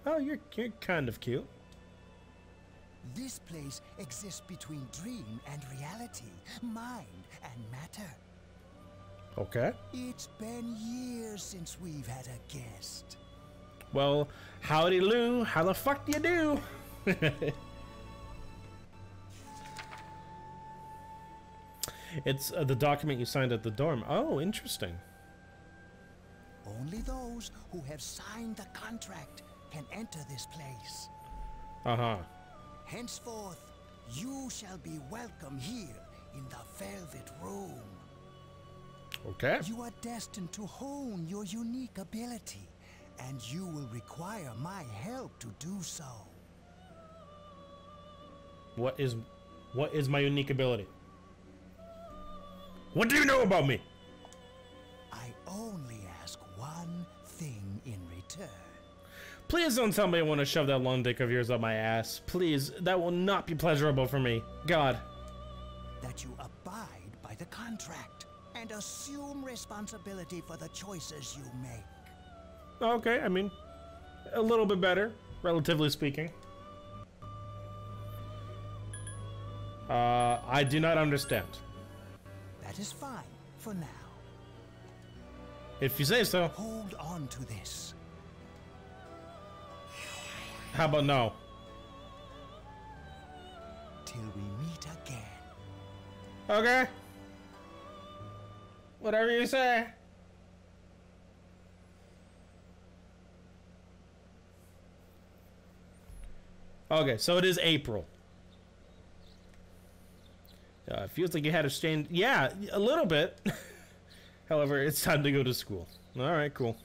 Oh, you're kind of cute. This place exists between dream and reality, mind and matter. Okay. It's been years since we've had a guest. Well, howdy Lou, how the fuck do you do? It's the document you signed at the dorm. Oh, interesting. Only those who have signed the contract can enter this place. Uh-huh. Henceforth, you shall be welcome here in the Velvet Room. Okay. You are destined to hone your unique ability, and you will require my help to do so. What is my unique ability? What do you know about me? I only ask one thing in return. Please don't tell me I want to shove that long dick of yours up my ass. Please, that will not be pleasurable for me. God. That you abide by the contract and assume responsibility for the choices you make. Okay, I mean, a little bit better, relatively speaking. I do not understand. That is fine for now. If you say so. Hold on to this. How about no? Till we meet again. Okay. Whatever you say. Okay, so it is April. It feels like you had a strange... Yeah, a little bit. However, it's time to go to school. Alright, cool.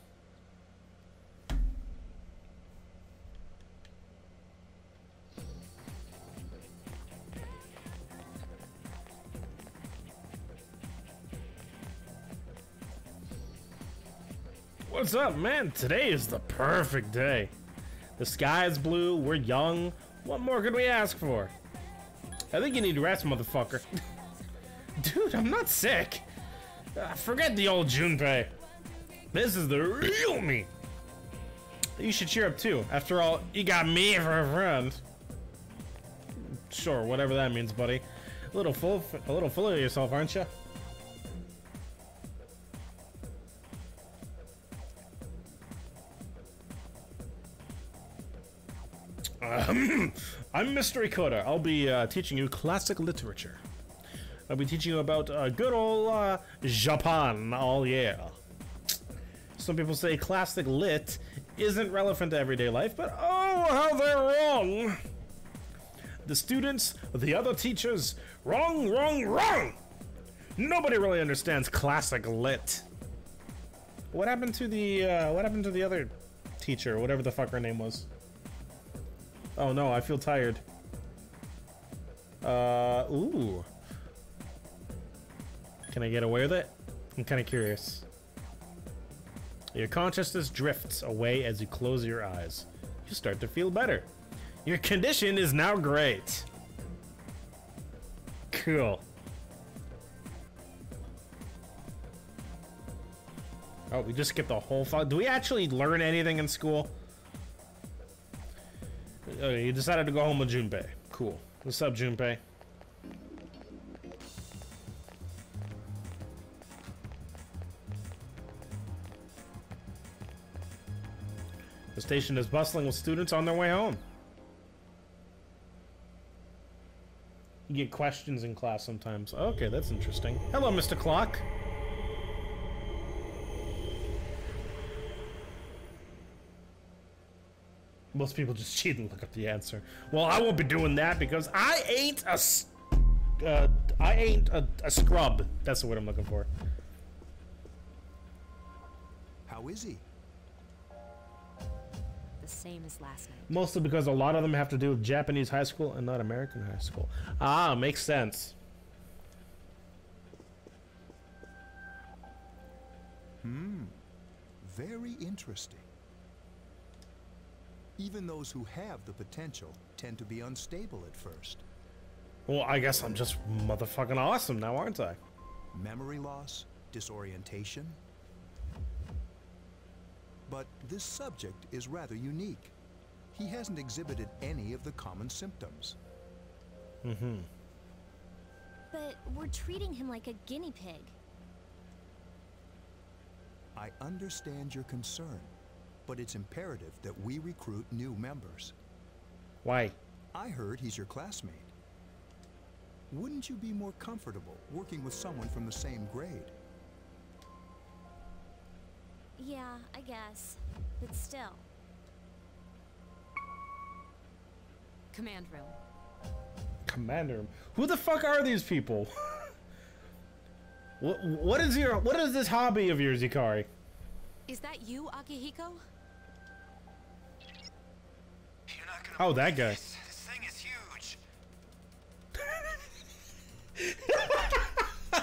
What's up, man? Today is the perfect day. The sky is blue, we're young. What more could we ask for? I think you need rest, motherfucker. Dude, I'm not sick. Forget the old Junpei. This is the real me. You should cheer up too. After all, you got me for a friend. Sure, whatever that means, buddy. A little full of yourself, aren't you? I'm Mr. Ikoda. I'll be teaching you classic literature. I'll be teaching you about good old Japan. Oh yeah. Some people say classic lit isn't relevant to everyday life, but oh, how they're wrong. The students, the other teachers, wrong, wrong, wrong. Nobody really understands classic lit. What happened to the other teacher, whatever the fuck her name was? Oh no, I feel tired. Ooh. Can I get away with it? I'm kind of curious. Your consciousness drifts away as you close your eyes. You start to feel better. Your condition is now great. Cool. Oh, we just skipped the whole file. Do we actually learn anything in school? Oh, you decided to go home with Junpei. Cool. What's up, Junpei? The station is bustling with students on their way home. You get questions in class sometimes. Okay, that's interesting. Hello, Mr. Clock. Most people just cheat and look up the answer. Well, I won't be doing that because I ain't a scrub. That's the word I'm looking for. How is he? The same as last night. Mostly because a lot of them have to do with Japanese high school and not American high school. Ah, makes sense. Very interesting. Even those who have the potential tend to be unstable at first. Well, I guess I'm just motherfucking awesome now, aren't I? Memory loss, disorientation. But this subject is rather unique. He hasn't exhibited any of the common symptoms. But we're treating him like a guinea pig. I understand your concern, but it's imperative that we recruit new members. Why? I heard he's your classmate. Wouldn't you be more comfortable working with someone from the same grade? Yeah, I guess. But still. Command room. Command room. Who the fuck are these people? What is this hobby of yours, Ikari? Is that you, Akihiko? Oh, that guy. This thing is huge.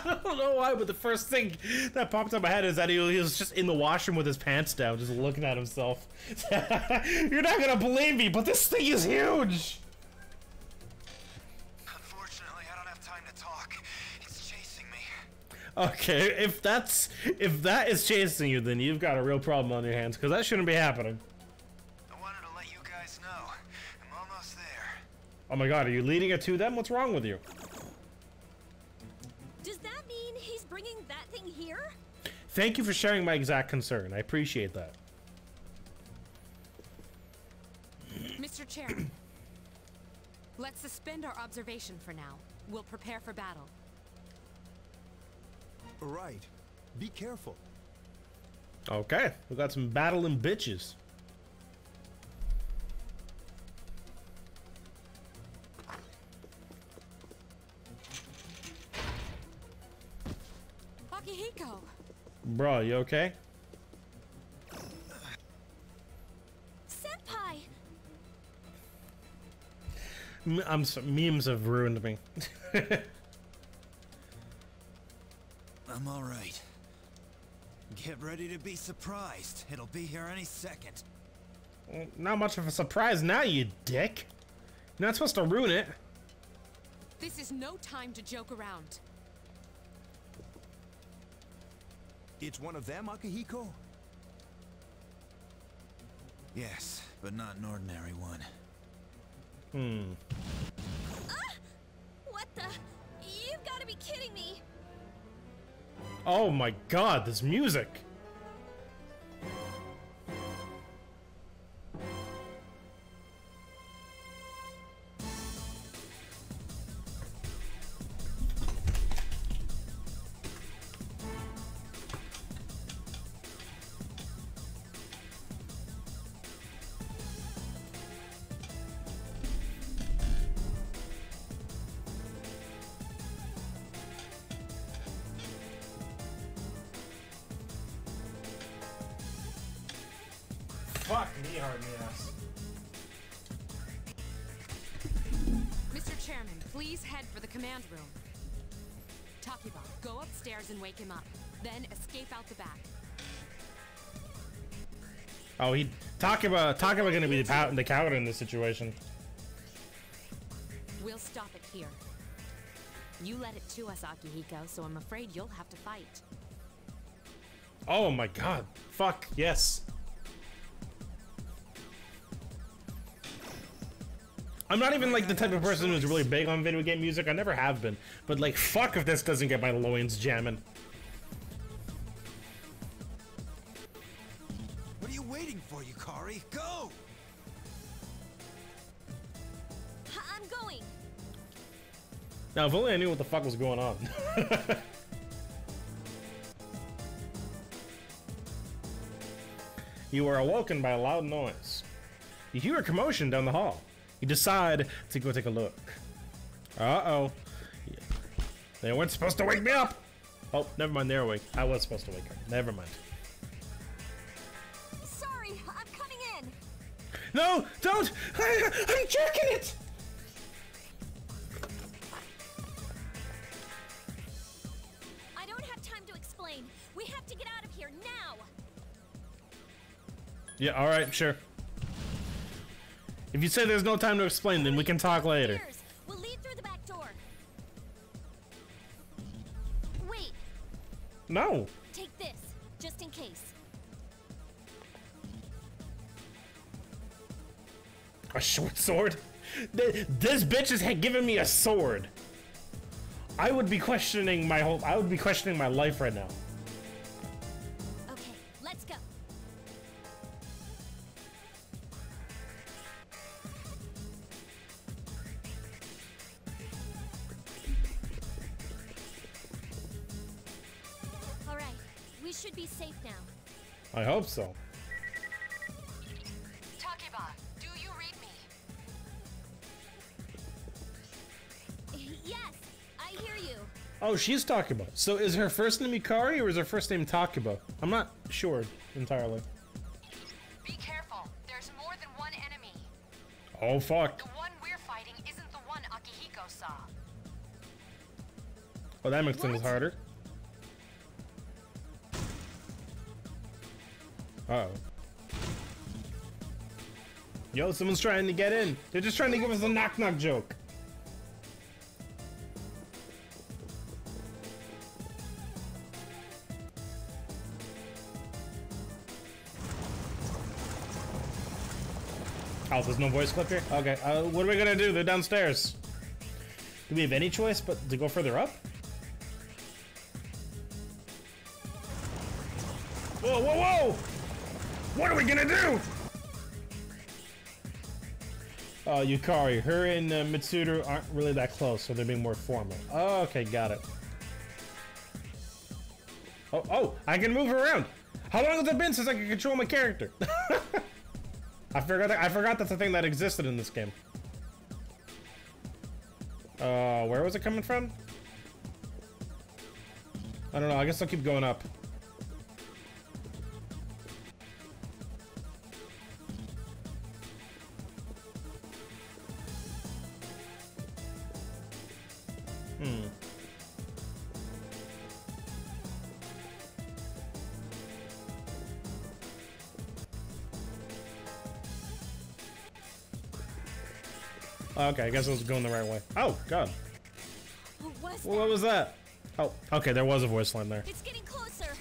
I don't know why, but the first thing that popped up my head is that he was just in the washroom with his pants down, just looking at himself. You're not gonna believe me, but this thing is huge. Unfortunately, I don't have time to talk. It's chasing me. Okay, if that is chasing you, then you've got a real problem on your hands, because that shouldn't be happening. I wanted to let you guys know. I'm almost there. Oh my god, are you leading it to them? What's wrong with you? Does that mean he's bringing that thing here? Thank you for sharing my exact concern. I appreciate that. Mr. Chair, let's suspend our observation for now. We'll prepare for battle. Right. Be careful. Okay, we got some battling bitches. Akihiko! Bro, you okay? Senpai! Memes have ruined me. I'm all right. Get ready to be surprised. It'll be here any second. Well, not much of a surprise now, you dick. You're not supposed to ruin it. This is no time to joke around. It's one of them, Akihiko? Yes, but not an ordinary one. What the? You've got to be kidding me! Oh my god, this music. Fuck me hard in the ass. Mr. Chairman, please head for the command room. Takiba, go upstairs and wake him up. Then escape out the back. Oh, Takiba gonna be the coward in this situation. We'll stop it here. You led it to us, Akihiko, so I'm afraid you'll have to fight. Oh my god. Fuck, yes. I'm not even like the type of person who's really big on video game music. I never have been. But like, fuck if this doesn't get my loins jamming. What are you waiting for, Yukari? Go! I'm going. Now, if only I knew what the fuck was going on. You are awoken by a loud noise. You hear a commotion down the hall. You decide to go take a look. Uh-oh. They weren't supposed to wake me up! Oh, never mind, they're awake. I was supposed to wake her. Never mind. Sorry, I'm coming in. No! Don't! I'm jerking it! I don't have time to explain. We have to get out of here now. Yeah, alright, sure. If you say there's no time to explain, then we can talk later. We'll lead through the back door. Wait. No. Take this, just in case. A short sword? This bitch is giving me a sword. I would be questioning my life right now. Okay, let's go. All right, we should be safe now. I hope so. Takiba, do you read me? Yes, I hear you. Oh, she's Takiba. So is her first name Ikari or is her first name Takiba? I'm not sure entirely. Be careful. There's more than one enemy. Oh, fuck. The one we're fighting isn't the one Akihiko saw. Oh, that makes things harder. Uh-oh. Yo, someone's trying to get in. They're just trying to give us a knock-knock joke. Oh, there's no voice clip here? Okay, what are we gonna do? They're downstairs. Do we have any choice but to go further up? Whoa, whoa, whoa! What are we gonna do? Yukari, her and Mitsuru aren't really that close, so they're being more formal. Oh, okay, got it. Oh, I can move around! How long has it been since I can control my character? I forgot that's a thing that existed in this game. Where was it coming from? I don't know, I guess I'll keep going up. Okay, I guess I was going the right way. Oh, God. What was that? Oh, okay, there was a voice line there. It's getting closer.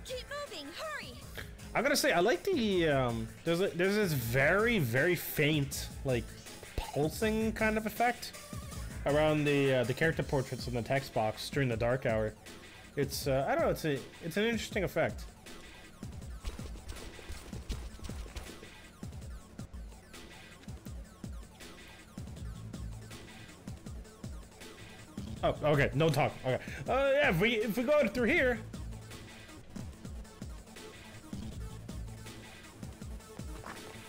Keep moving, hurry. I gotta say, I like the, there's this very, very faint, like, pulsing kind of effect around the character portraits in the text box during the dark hour. It's, I don't know, it's an interesting effect. Oh, okay, no talk. Okay. Yeah, if we go through here.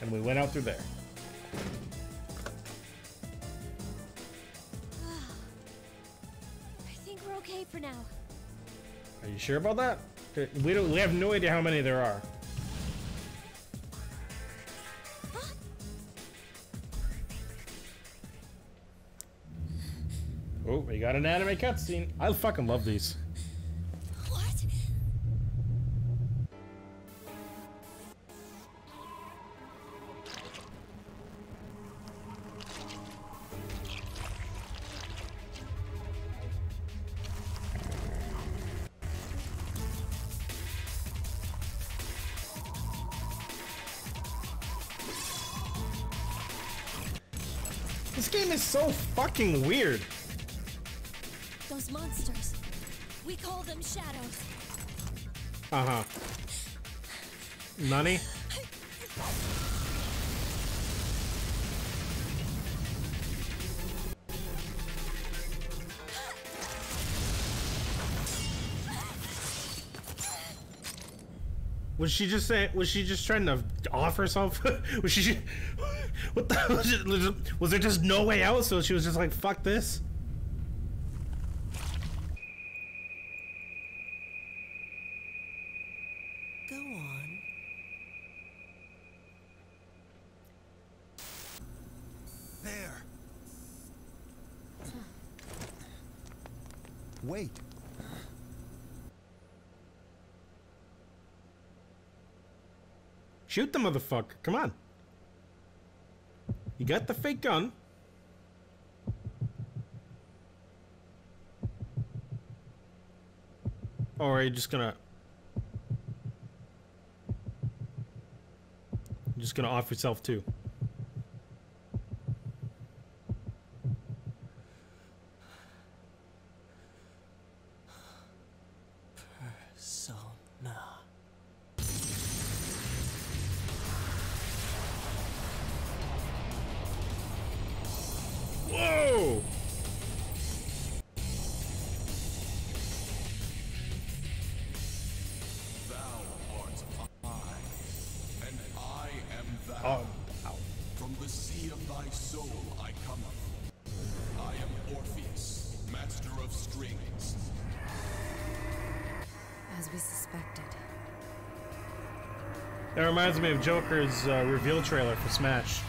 And we went out through there. I think we're okay for now. Are you sure about that? We have no idea how many there are. Oh, we got an anime cutscene. I fucking love these. What? This game is so fucking weird. Those monsters. We call them shadows. Uh-huh. Nani? Was she just saying? Was she just trying to off herself? Was she? What the? Was there just no way out? So she was just like, "Fuck this." Go on. There. Wait. Shoot the motherfucker! Come on. You got the fake gun. Or are you just gonna off yourself too? Persona. Whoa! Thou art I, and I am thou. Oh, ow. From the sea of thy soul I cometh. I am Orpheus, master of strings. As we suspected. That reminds me of Joker's reveal trailer for Smash.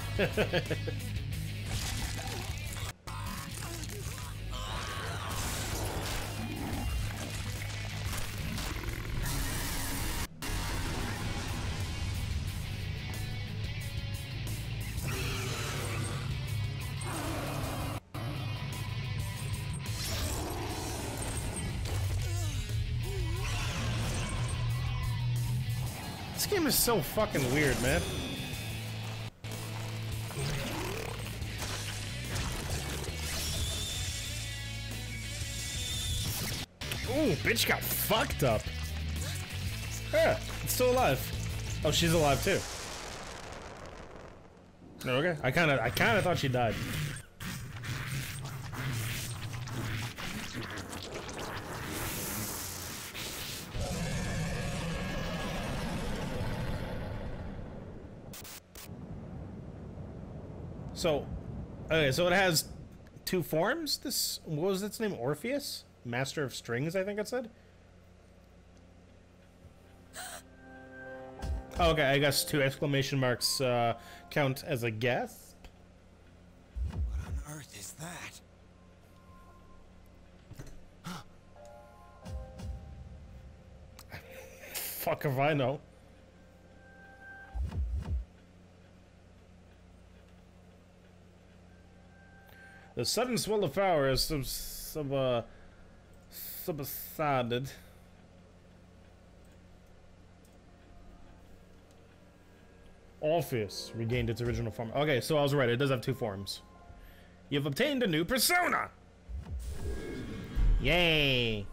This game is so fucking weird, man. Ooh, bitch got fucked up. Yeah, it's still alive. Oh, she's alive too. Okay, I kind of thought she died. So, okay, so it has two forms. This, what was its name? Orpheus? Master of Strings, I think it said. Oh, okay, I guess two exclamation marks count as a guess. What on earth is that? Fuck if I know. The sudden swell of power is subsided. Orpheus regained its original form. Okay, so I was right. It does have two forms. You've obtained a new persona. Yay!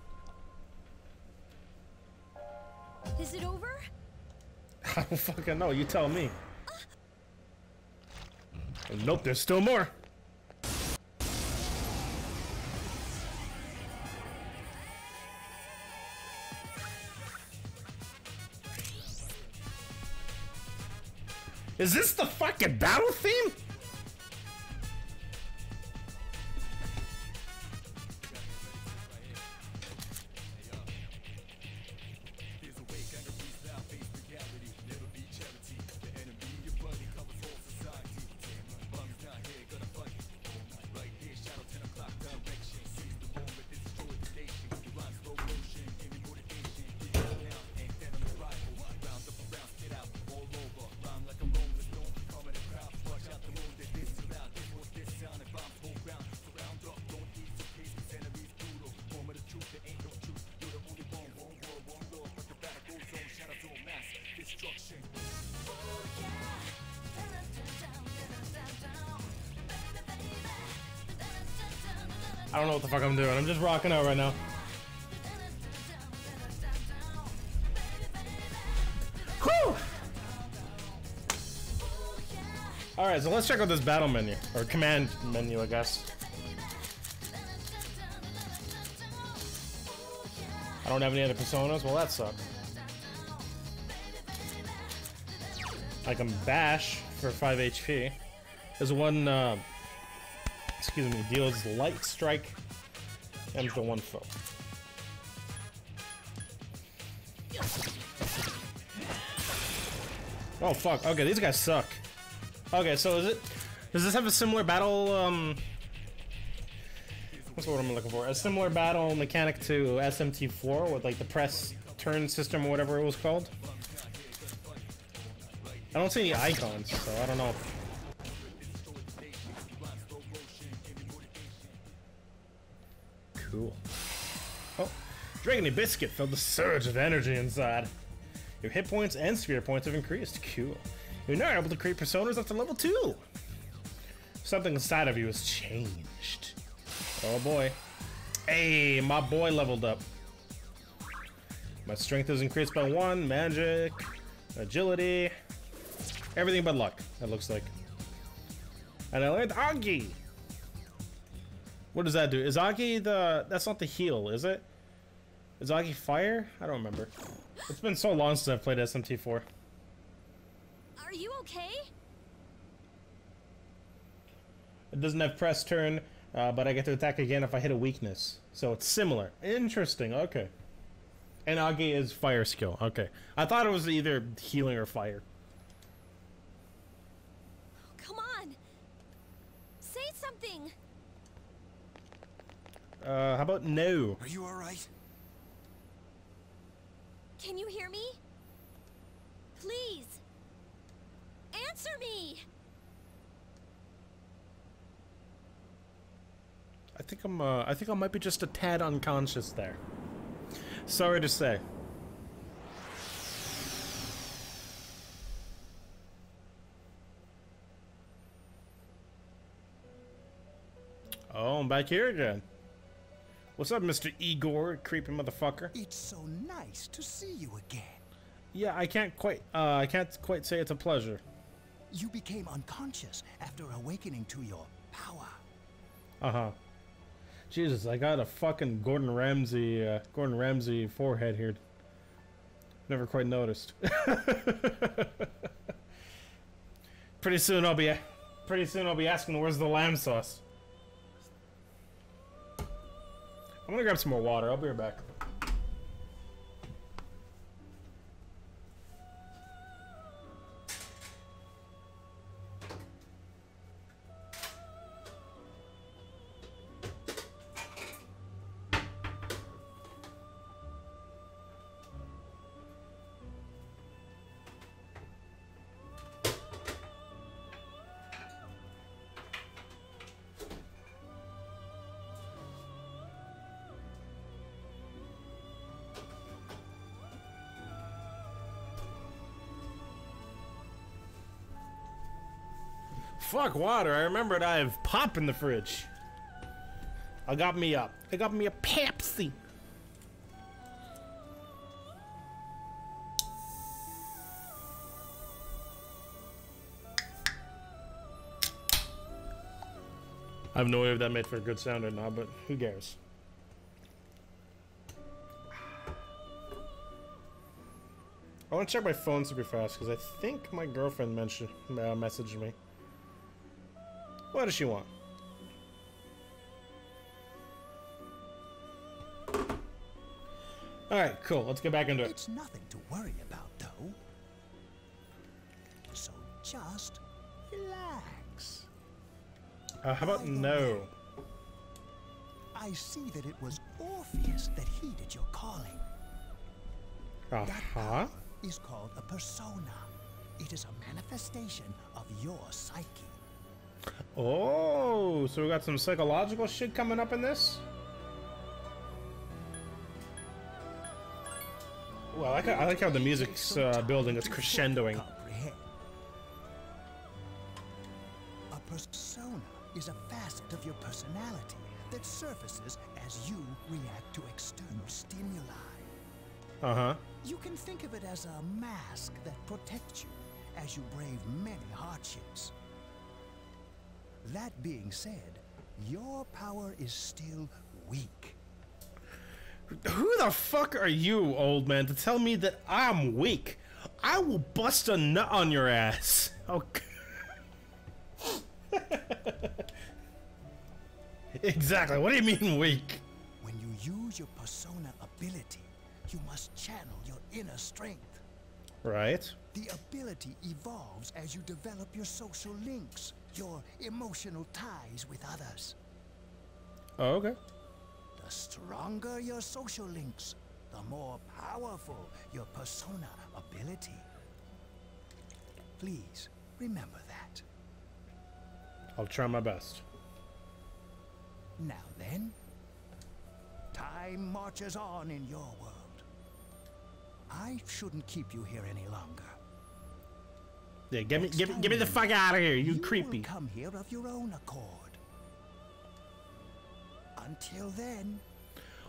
Is it over? I don't fucking know. You tell me. Nope, there's still more. Is this the fucking battle theme? I don't know what the fuck I'm doing. I'm just rocking out right now. Whew! Alright, so let's check out this battle menu. Or command menu, I guess. I don't have any other personas? Well, that sucks. I can bash for 5 HP. There's one, excuse me, deals light strike and to one foe. Oh fuck, okay, these guys suck. Okay, so does this have a similar battle, what's the word I'm looking for? A similar battle mechanic to SMT4 with like the press turn system or whatever it was called? I don't see any icons, so I don't know. Cool. Oh, Dreginy Biscuit felt the surge of energy inside. Your hit points and spirit points have increased. Cool. You're now able to create personas up to level 2. Something inside of you has changed. Oh boy. Hey, my boy leveled up. My strength is increased by 1, magic, agility, everything but luck, it looks like. And I learned Agi! What does that do? Is Agi that's not the heal, is it? Is Agi fire? I don't remember. It's been so long since I've played SMT4. Are you okay? It doesn't have press turn, but I get to attack again if I hit a weakness. So it's similar. Interesting, okay. And Agi is fire skill, okay. I thought it was either healing or fire. Come on. Say something. How about no? Are you alright? Can you hear me? Please. Answer me. I think I might be just a tad unconscious there. Sorry to say. Oh, I'm back here again. What's up, Mr. Igor, creepy motherfucker? It's so nice to see you again. Yeah, I can't quite say it's a pleasure. You became unconscious after awakening to your power. Uh-huh. Jesus, I got a fucking Gordon Ramsay forehead here. Never quite noticed. Pretty soon I'll be asking where's the lamb sauce. I'm gonna grab some more water. I'll be right back. Fuck water. I remembered I have pop in the fridge. I got me a Pepsi. I have no idea if that made for a good sound or not, but who cares? I want to check my phone super fast because I think my girlfriend messaged me. What does she want? Alright, cool. Let's get back into it. It's nothing to worry about, though. So just relax. How about no? I see that it was Orpheus that heeded your calling. That power is called a persona. It is a manifestation of your psyche. Oh, so we got some psychological shit coming up in this? Well, I like how the music's building. It's crescendoing. A persona is a facet of your personality that surfaces as you react to external stimuli. Uh-huh. You can think of it as a mask that protects you as you brave many hardships. That being said, your power is still weak. Who the fuck are you, old man, to tell me that I'm weak? I will bust a nut on your ass. Okay. Exactly. What do you mean weak? When you use your persona ability, you must channel your inner strength. Right. The ability evolves as you develop your social links, your emotional ties with others. Oh, okay. The stronger your social links, the more powerful your persona ability. Please remember that. I'll try my best. Now then, time marches on in your world. I shouldn't keep you here any longer. Yeah, get me the fuck out of here, you creepy. Will come here of your own accord. Until then.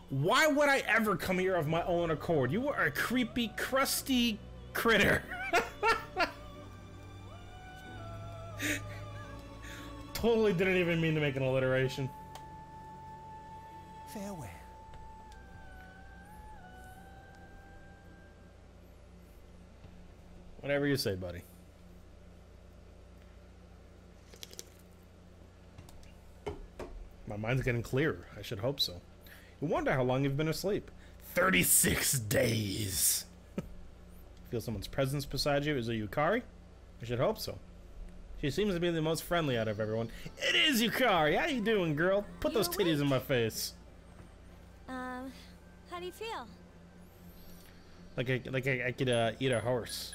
Why would I ever come here of my own accord? You are a creepy, crusty critter. Totally didn't even mean to make an alliteration. Farewell. Whatever you say, buddy. My mind's getting clearer. I should hope so. You wonder how long you've been asleep. 36 days. Feel someone's presence beside you. Is it Yukari? I should hope so. She seems to be the most friendly out of everyone. It is Yukari. How you doing, girl? Put those titties in my face. How do you feel? Like I could eat a horse.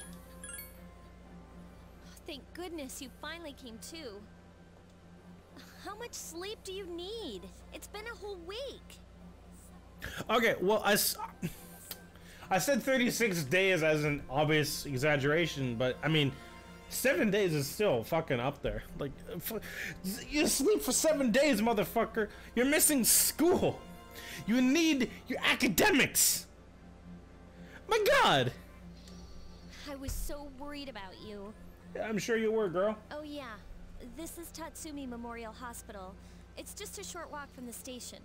Thank goodness you finally came to. How much sleep do you need? It's been a whole week. Okay, well, I said 36 days as an obvious exaggeration, but I mean, 7 days is still fucking up there. Like, you sleep for 7 days, motherfucker. You're missing school. You need your academics. My God. I was so worried about you. I'm sure you were, girl. Oh yeah, this is Tatsumi Memorial Hospital. It's just a short walk from the station.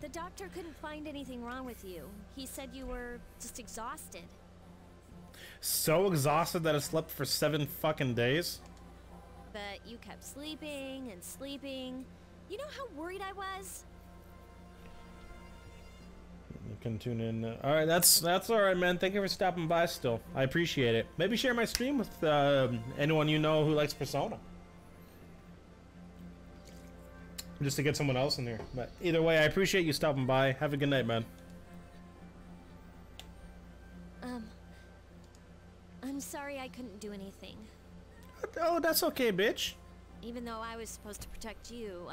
The doctor couldn't find anything wrong with you. He said you were just exhausted. So exhausted that I slept for 7 fucking days? But you kept sleeping and sleeping. You know how worried I was? You can tune in. Alright, that's alright, man. Thank you for stopping by still. I appreciate it. Maybe share my stream with anyone you know who likes Persona. Just to get someone else in here. But either way, I appreciate you stopping by. Have a good night, man. I'm sorry I couldn't do anything. Oh, that's okay, bitch. Even though I was supposed to protect you,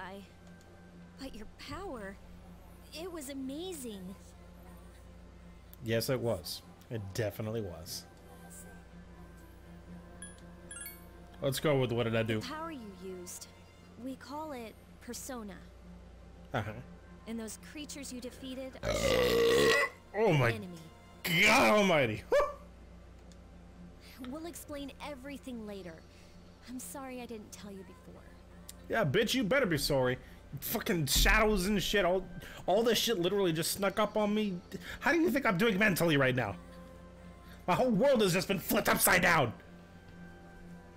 But your power... It was amazing. Yes, it was. It definitely was. Let's go with what did I do? The power you used. We call it Persona. Uh-huh. And those creatures you defeated are oh my enemy. God almighty. We'll explain everything later. I'm sorry I didn't tell you before. Yeah, bitch, you better be sorry. Fucking shadows and shit. All this shit literally just snuck up on me. How do you think I'm doing mentally right now? My whole world has just been flipped upside down.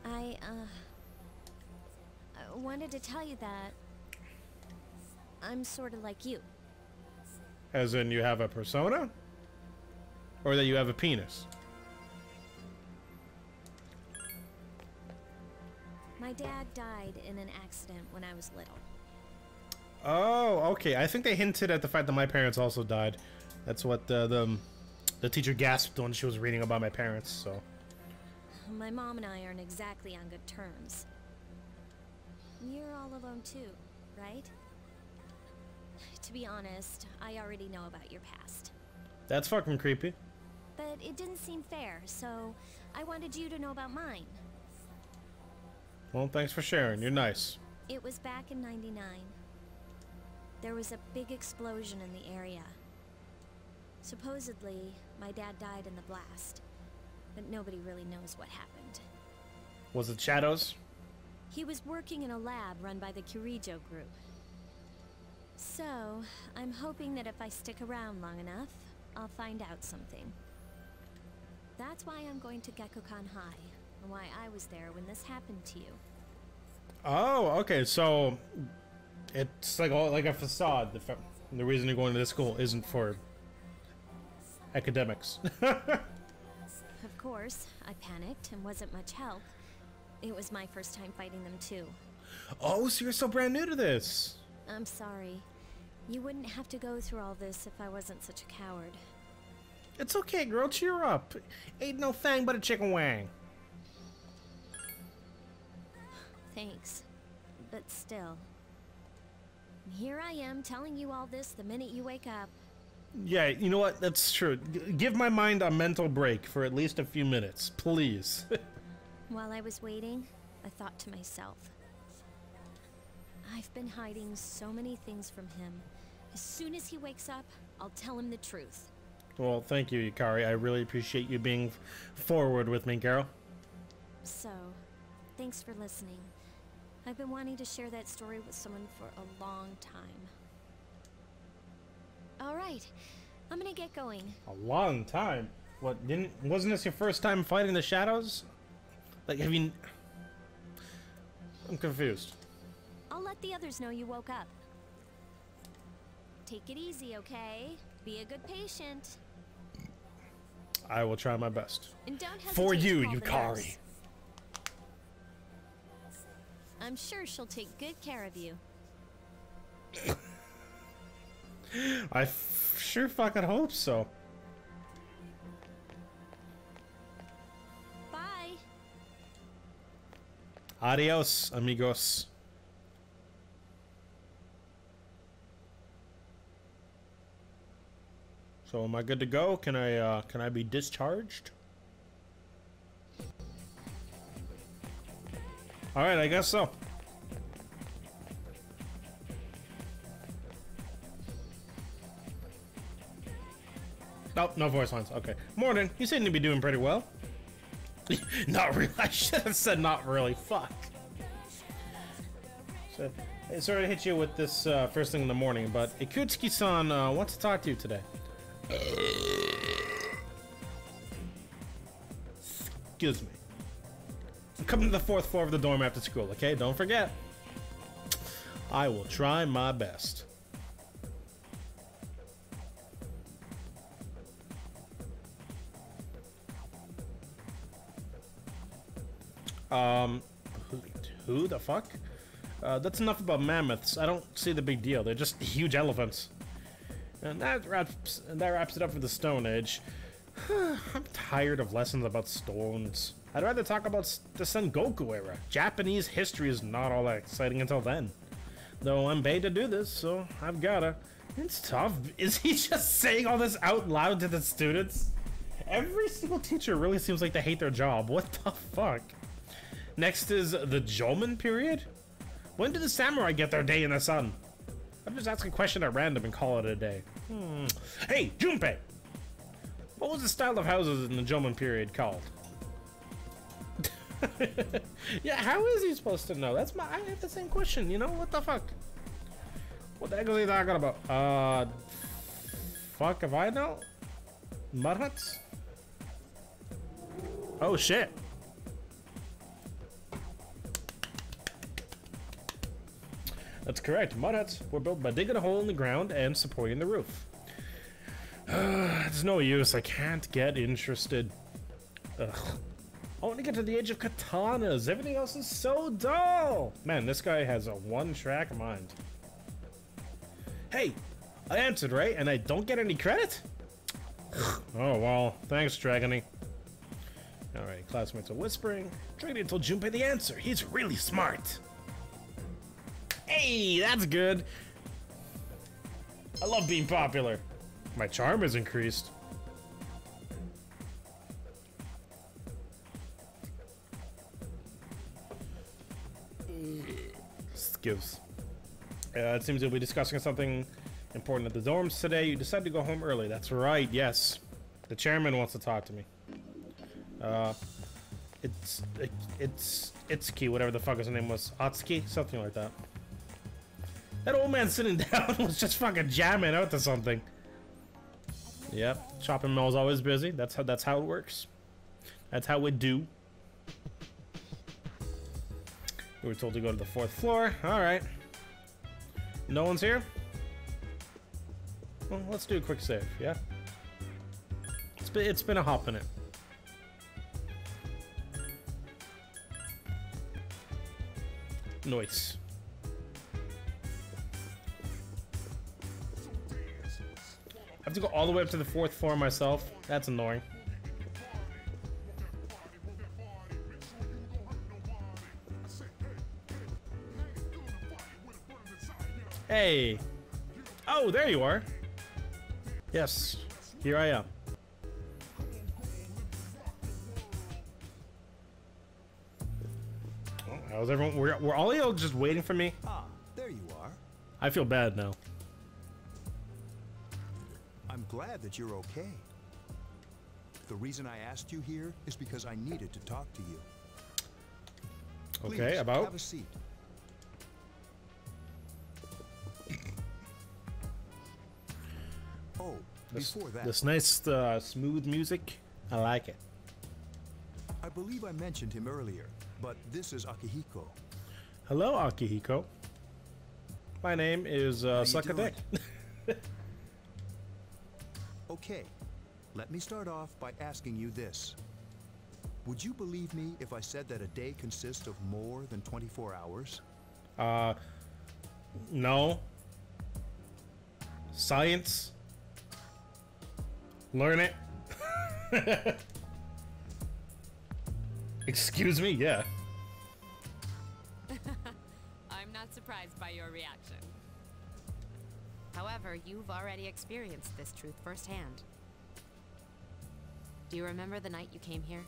I wanted to tell you that I'm sort of like you. As in you have a persona? Or that you have a penis? My dad died in an accident when I was little. Oh, okay. I think they hinted at the fact that my parents also died. That's what the teacher gasped when she was reading about my parents, so. My mom and I aren't exactly on good terms. You're all alone too, right? To be honest, I already know about your past. That's fucking creepy. But it didn't seem fair, so I wanted you to know about mine. Well, thanks for sharing. You're nice. It was back in '99. There was a big explosion in the area. Supposedly, my dad died in the blast, but nobody really knows what happened. Was it shadows? He was working in a lab run by the Kirijo group. So, I'm hoping that if I stick around long enough, I'll find out something. That's why I'm going to Gekkoukan High, and why I was there when this happened to you. Oh, okay, so it's like a facade. The reason you're going to this school isn't for academics. Of course, I panicked and wasn't much help. It was my first time fighting them too. Oh, so you're so brand new to this. I'm sorry. You wouldn't have to go through all this if I wasn't such a coward. It's okay, girl. Cheer up. Ain't no thing but a chicken wing. Thanks. But still. Here I am telling you all this the minute you wake up. Yeah, you know what? That's true. Give my mind a mental break for at least a few minutes, please. While I was waiting, I thought to myself, I've been hiding so many things from him. As soon as he wakes up, I'll tell him the truth. Well, thank you, Yukari. I really appreciate you being forward with me, girl. So, thanks for listening. I've been wanting to share that story with someone for a long time. Alright, I'm gonna get going. A long time? What, wasn't this your first time fighting the shadows? Like, have you... I'm confused. I'll let the others know you woke up. Take it easy, okay? Be a good patient. I will try my best. And don't hesitate for you, to call the Yukari. nurse. I'm sure she'll take good care of you. I sure fucking hope so. Bye. Adios, amigos. So am I good to go? Can I be discharged? All right, I guess so. Nope, no voice lines. Okay. Morning. You seem to be doing pretty well. Not really. I should have said not really. Fuck. So, hey, sorry to hit you with this first thing in the morning, but Ikutsuki-san wants to talk to you today. Excuse me. I'm coming to the 4th floor of the dorm after school, okay? Don't forget. I will try my best. Who the fuck? That's enough about mammoths. I don't see the big deal. They're just huge elephants. And that wraps it up for the Stone Age. I'm tired of lessons about stones. I'd rather talk about the Sengoku era. Japanese history is not all that exciting until then. Though I'm paid to do this, so I've gotta. It's tough. Is he just saying all this out loud to the students? Every single teacher really seems like they hate their job. What the fuck? Next is the Jomon period? When do the samurai get their day in the sun? I'm just asking a question at random and call it a day. Hey, Junpei! What was the style of houses in the Jomon period called? Yeah, how is he supposed to know? I have the same question, you know? What the fuck? What the heck is he talking about? Fuck if I know? Mud huts? Oh shit. That's correct. Mud huts were built by digging a hole in the ground and supporting the roof. It's no use. I can't get interested. Ugh. I want to get to the age of katanas. Everything else is so dull. Man, this guy has a one-track mind. Hey, I answered, right? And I don't get any credit? Oh, well, thanks, Dreginy. Alright, classmates are whispering. Dreginy told Junpei the answer. He's really smart. Hey, that's good. I love being popular. My charm is increased. Skills. It seems you'll be discussing something important at the dorms today. You decided to go home early. That's right, yes. The chairman wants to talk to me. It's key, whatever the fuck his name was. Atsuki? Something like that. That old man sitting down was just fucking jamming out to something. Yep, shopping mall's always busy. That's how it works. That's how we do. We were told to go to the 4th floor. Alright. No one's here? Well, let's do a quick save, yeah? It's been a hop in it. Nice. I have to go all the way up to the 4th floor myself. That's annoying. Hey. Oh, there you are. Yes, here I am. Oh, how's everyone? Were all y'all just waiting for me? Ah, there you are. I feel bad now. I'm glad that you're okay. The reason I asked you here is because I needed to talk to you. Okay, Please, about? Have a seat. Oh, before that, This nice, smooth music. I like it. I believe I mentioned him earlier, but this is Akihiko. Hello, Akihiko. My name is Suck a Dick. Okay, let me start off by asking you this. Would you believe me if I said that a day consists of more than 24 hours? No. Science. Learn it. Excuse me, yeah. I'm not surprised by your reaction. However, you've already experienced this truth firsthand. Do you remember the night you came here?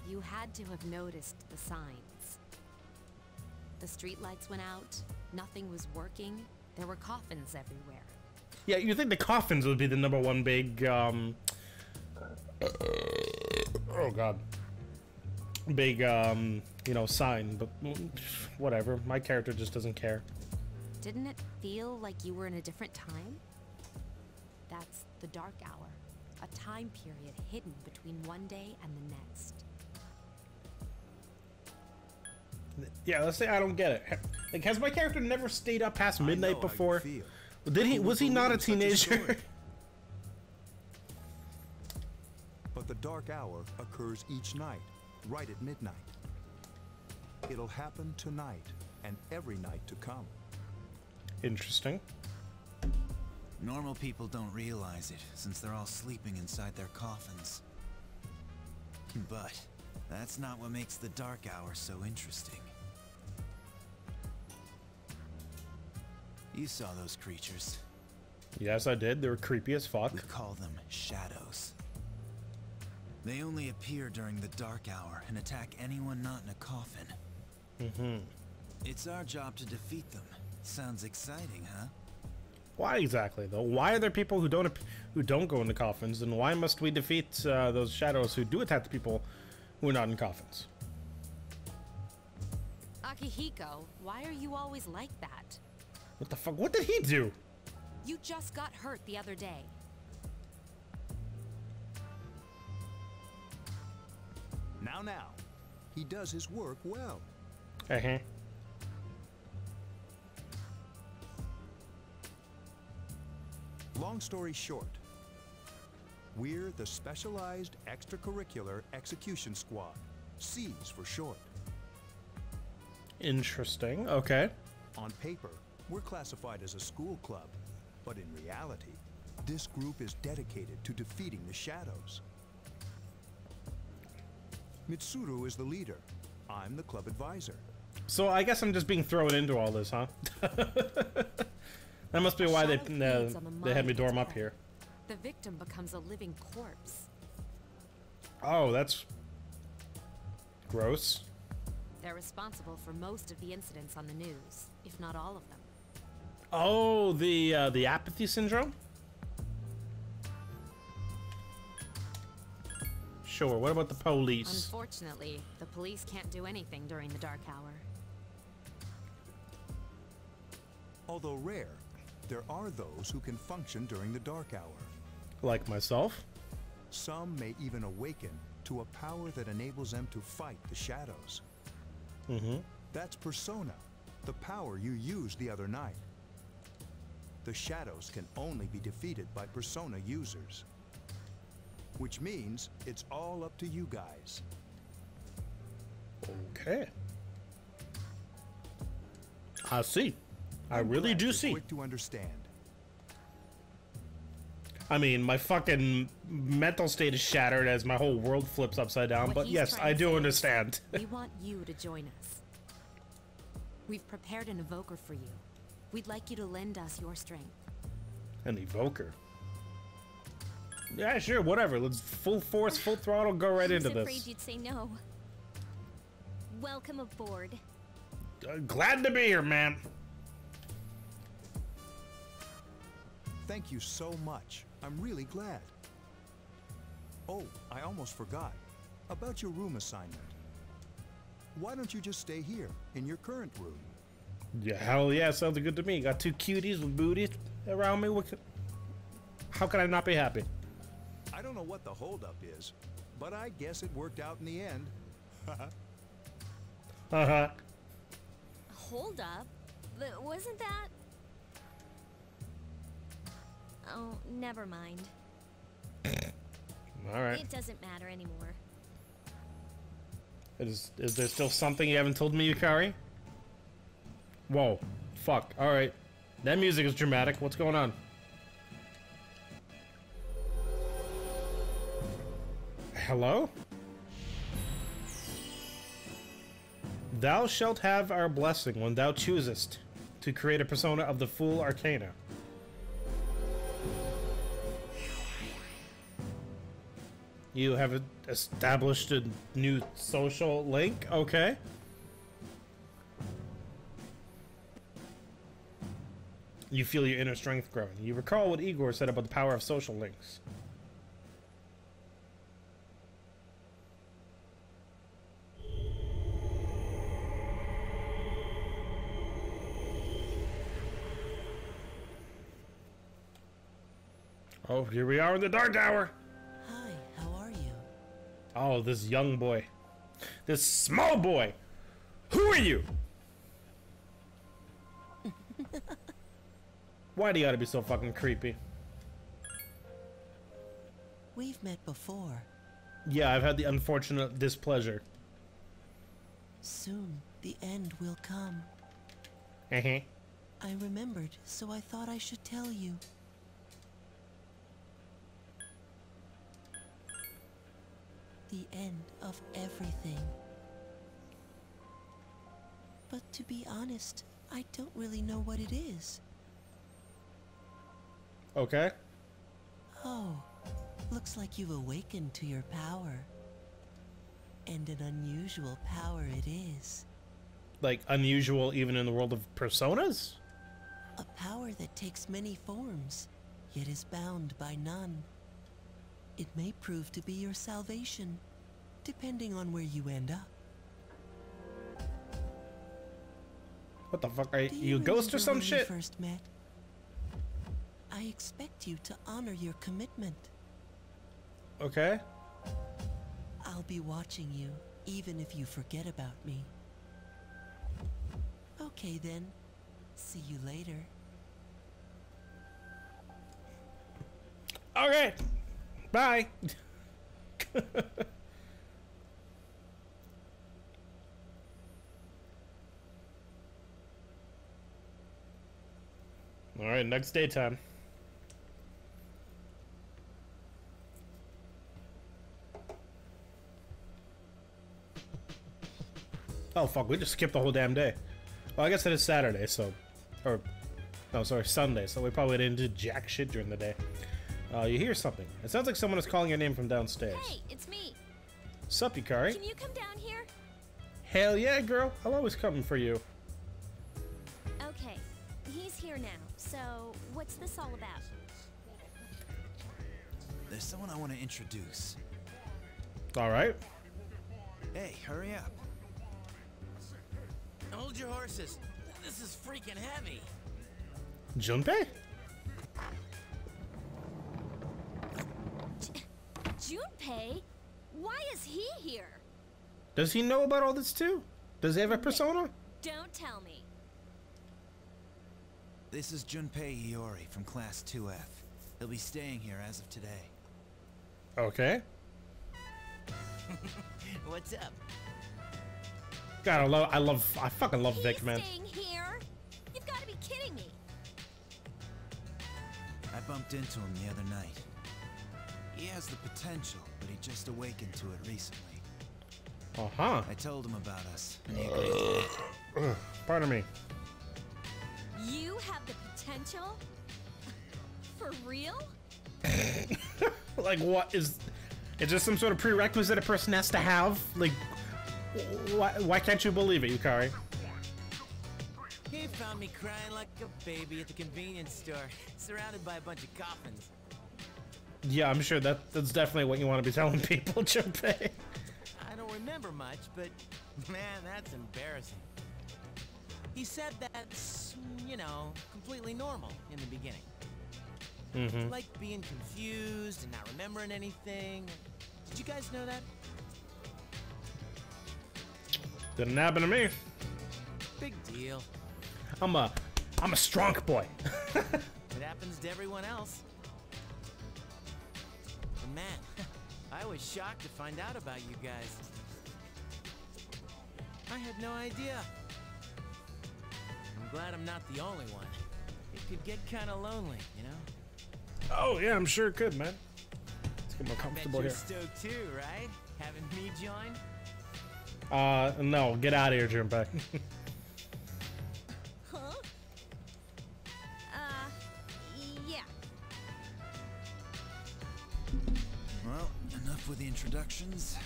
You had to have noticed the signs. The streetlights went out, nothing was working, there were coffins everywhere. Yeah, you think the coffins would be the #1 big, oh god. Big, you know, sign, but whatever. My character just doesn't care. Didn't it feel like you were in a different time? That's the dark hour, a time period hidden between one day and the next. Yeah, let's say I don't get it. Like, has my character never stayed up past midnight before? Did he? Was he not a teenager? But the dark hour occurs each night, right at midnight. It'll happen tonight and every night to come. Interesting. Normal people don't realize it, since they're all sleeping inside their coffins. But that's not what makes the dark hour so interesting. You saw those creatures. Yes, I did. They were creepy as fuck. We call them shadows. They only appear during the dark hour and attack anyone not in a coffin. Mm-hmm. It's our job to defeat them. Sounds exciting, huh? Why exactly, though? Why are there people who don't go into coffins, and why must we defeat those shadows who do attack the people who are not in coffins? Akihiko, why are you always like that? What the fuck? What did he do? You just got hurt the other day. Now. He does his work well. Uh-huh. Long story short, we're the Specialized Extracurricular Execution Squad, SEAS for short. Interesting. Okay. On paper, we're classified as a school club, but in reality, this group is dedicated to defeating the shadows. Mitsuru is the leader. I'm the club advisor. So I guess I'm just being thrown into all this, huh? That must be why they had me dorm up here. The victim becomes a living corpse. Oh, that's gross. They're responsible for most of the incidents on the news, if not all of them. Oh, the apathy syndrome? Sure, what about the police? Unfortunately, the police can't do anything during the dark hour. Although rare, there are those who can function during the dark hour. Like myself? Some may even awaken to a power that enables them to fight the shadows. Mm-hmm. That's Persona, the power you used the other night. The shadows can only be defeated by Persona users. Which means it's all up to you guys. Okay. I see. I really do see. Quick to understand. I mean, my fucking mental state is shattered as my whole world flips upside down, but yes, I do understand. We want you to join us. We've prepared an evoker for you. We'd like you to lend us your strength. An evoker? Yeah, sure, whatever. Let's full force, full throttle, go right into this. I was afraid you'd say no. Welcome aboard. Glad to be here, man. Thank you so much. I'm really glad. Oh, I almost forgot. About your room assignment. Why don't you just stay here, in your current room? Yeah, hell yeah, sounds good to me. Got two cuties with booties around me. How can I not be happy? I don't know what the holdup is, but I guess it worked out in the end. Uh-huh. Hold up? Wasn't that... Oh, never mind. Alright. It doesn't matter anymore. Is there still something you haven't told me, Yukari? Whoa. Fuck. Alright. That music is dramatic. What's going on? Hello? Thou shalt have our blessing when thou choosest to create a persona of the Fool Arcana. You have established a new social link? Okay. You feel your inner strength growing. You recall what Igor said about the power of social links. Oh, here we are in the dark hour. Hi, how are you? Oh, this young boy. This small boy. Who are you? Why do you gotta be so fucking creepy? We've met before. Yeah, I've had the unfortunate displeasure. Soon, the end will come. Uh-huh. I remembered, so I thought I should tell you. The end of everything. But to be honest, I don't really know what it is. Okay. Oh, looks like you've awakened to your power. And an unusual power it is. Like, unusual even in the world of personas? A power that takes many forms, yet is bound by none. It may prove to be your salvation, depending on where you end up. What the fuck? Are you a ghost or some shit? When we first met? I expect you to honor your commitment. Okay. I'll be watching you, even if you forget about me. Okay then. See you later. Okay. Bye. All right, next daytime. Oh fuck, we just skipped the whole damn day. Well, I guess it is Saturday, so... Or... No, sorry, Sunday. So we probably didn't do jack shit during the day. You hear something. It sounds like someone is calling your name from downstairs. Hey, it's me. Sup, Yukari? Can you come down here? Hell yeah, girl. I'll always come for you. Okay, he's here now. So, what's this all about? There's someone I want to introduce. All right. Hey, hurry up. Hold your horses. This is freaking heavy. Junpei? Junpei? Why is he here? Does he know about all this too? Does he have a persona? Don't tell me. This is Junpei Iori from Class 2F. He'll be staying here as of today. Okay. What's up? God, I fucking love Vic, man. Staying here? You've got to be kidding me. I bumped into him the other night. He has the potential, but he just awakened to it recently. Uh-huh. I told him about us, and he agreed to it. Pardon me. You have the potential? For real? Like, what is there some sort of prerequisite a person has to have? Like, why can't you believe it, Yukari? He found me crying like a baby at the convenience store, surrounded by a bunch of coffins. Yeah, I'm sure that's definitely what you want to be telling people, Junpei. I don't remember much, but man, that's embarrassing. He said that's, you know, completely normal in the beginning. Mm-hmm. Like being confused and not remembering anything. Did you guys know that? Didn't happen to me. Big deal. I'm a strong boy. It happens to everyone else. And man, I was shocked to find out about you guys. I had no idea. I'm glad I'm not the only one. It could get kind of lonely, you know? Oh yeah, I'm sure it could, man. Let's get more comfortable Bet here. you're stoked too, right? Having me join? No, get out of here, Junpei. Huh? Yeah. Well, enough with the introductions.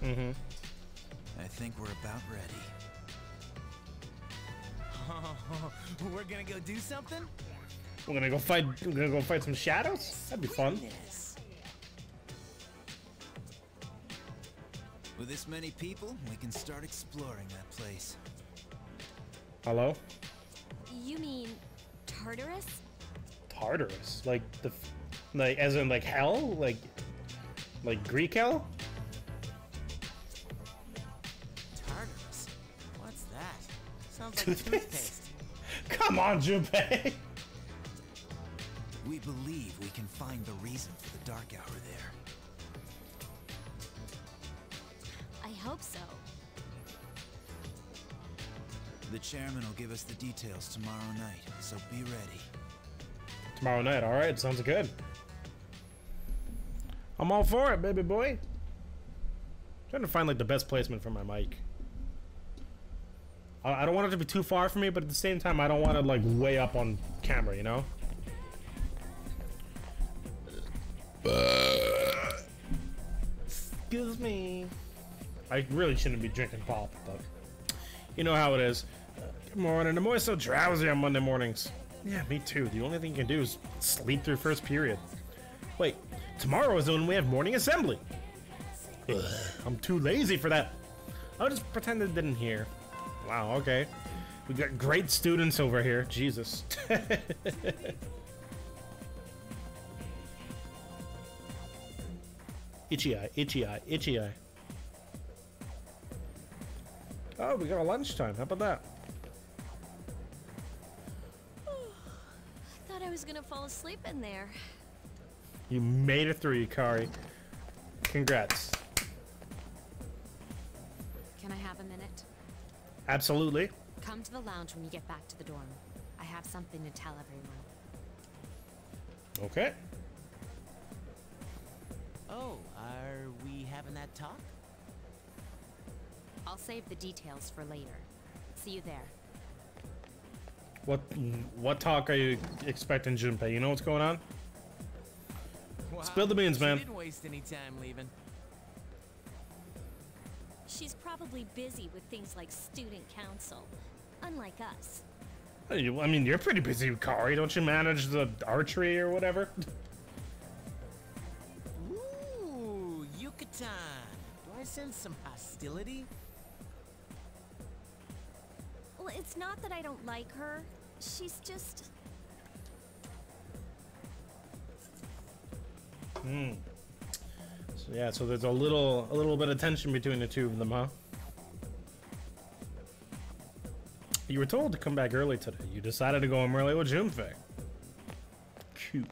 Mm-hmm. I think we're about ready. Oh, we're gonna go do something? We're gonna go fight some shadows? That'd be fun. Yes. With this many people, we can start exploring that place. Hello? You mean Tartarus? Tartarus? Like as in like hell? Like Greek hell? Tartarus? What's that? Sounds like Toothpaste? toothpaste. Come on, Junpei. We believe we can find the reason for the dark hour there. I hope so. The chairman will give us the details tomorrow night, so be ready. Tomorrow night, alright, sounds good. I'm all for it, baby boy. Trying to find like the best placement for my mic. I don't want it to be too far from me, but at the same time I don't want it like way up on camera, you know? Excuse me. I really shouldn't be drinking pop, but you know how it is. Good morning. I'm always so drowsy on Monday mornings. Yeah, me too. The only thing you can do is sleep through first period. Wait, tomorrow is when we have morning assembly. Ugh, I'm too lazy for that. I'll just pretend I didn't hear. Wow, okay. We got great students over here. Jesus. Itchy eye, itchy eye, itchy eye. Oh, we got a lunchtime. How about that? Thought I was gonna fall asleep in there. You made it through, Yukari. Congrats. Can I have a minute? Absolutely. Come to the lounge when you get back to the dorm. I have something to tell everyone. Okay. Oh, are we having that talk? I'll save the details for later. See you there. What talk are you expecting, Junpei? You know what's going on? Wow, Spill the beans, man. She didn't waste any time leaving. She's probably busy with things like student council, unlike us. I mean, you're pretty busy, Kari. Don't you manage the archery or whatever? Ooh, Yucatan. Do I sense some hostility? Well, it's not that I don't like her. She's just... So yeah, so there's a little bit of tension between the two of them, huh? You were told to come back early today. You decided to go home early with Junpei. Cute.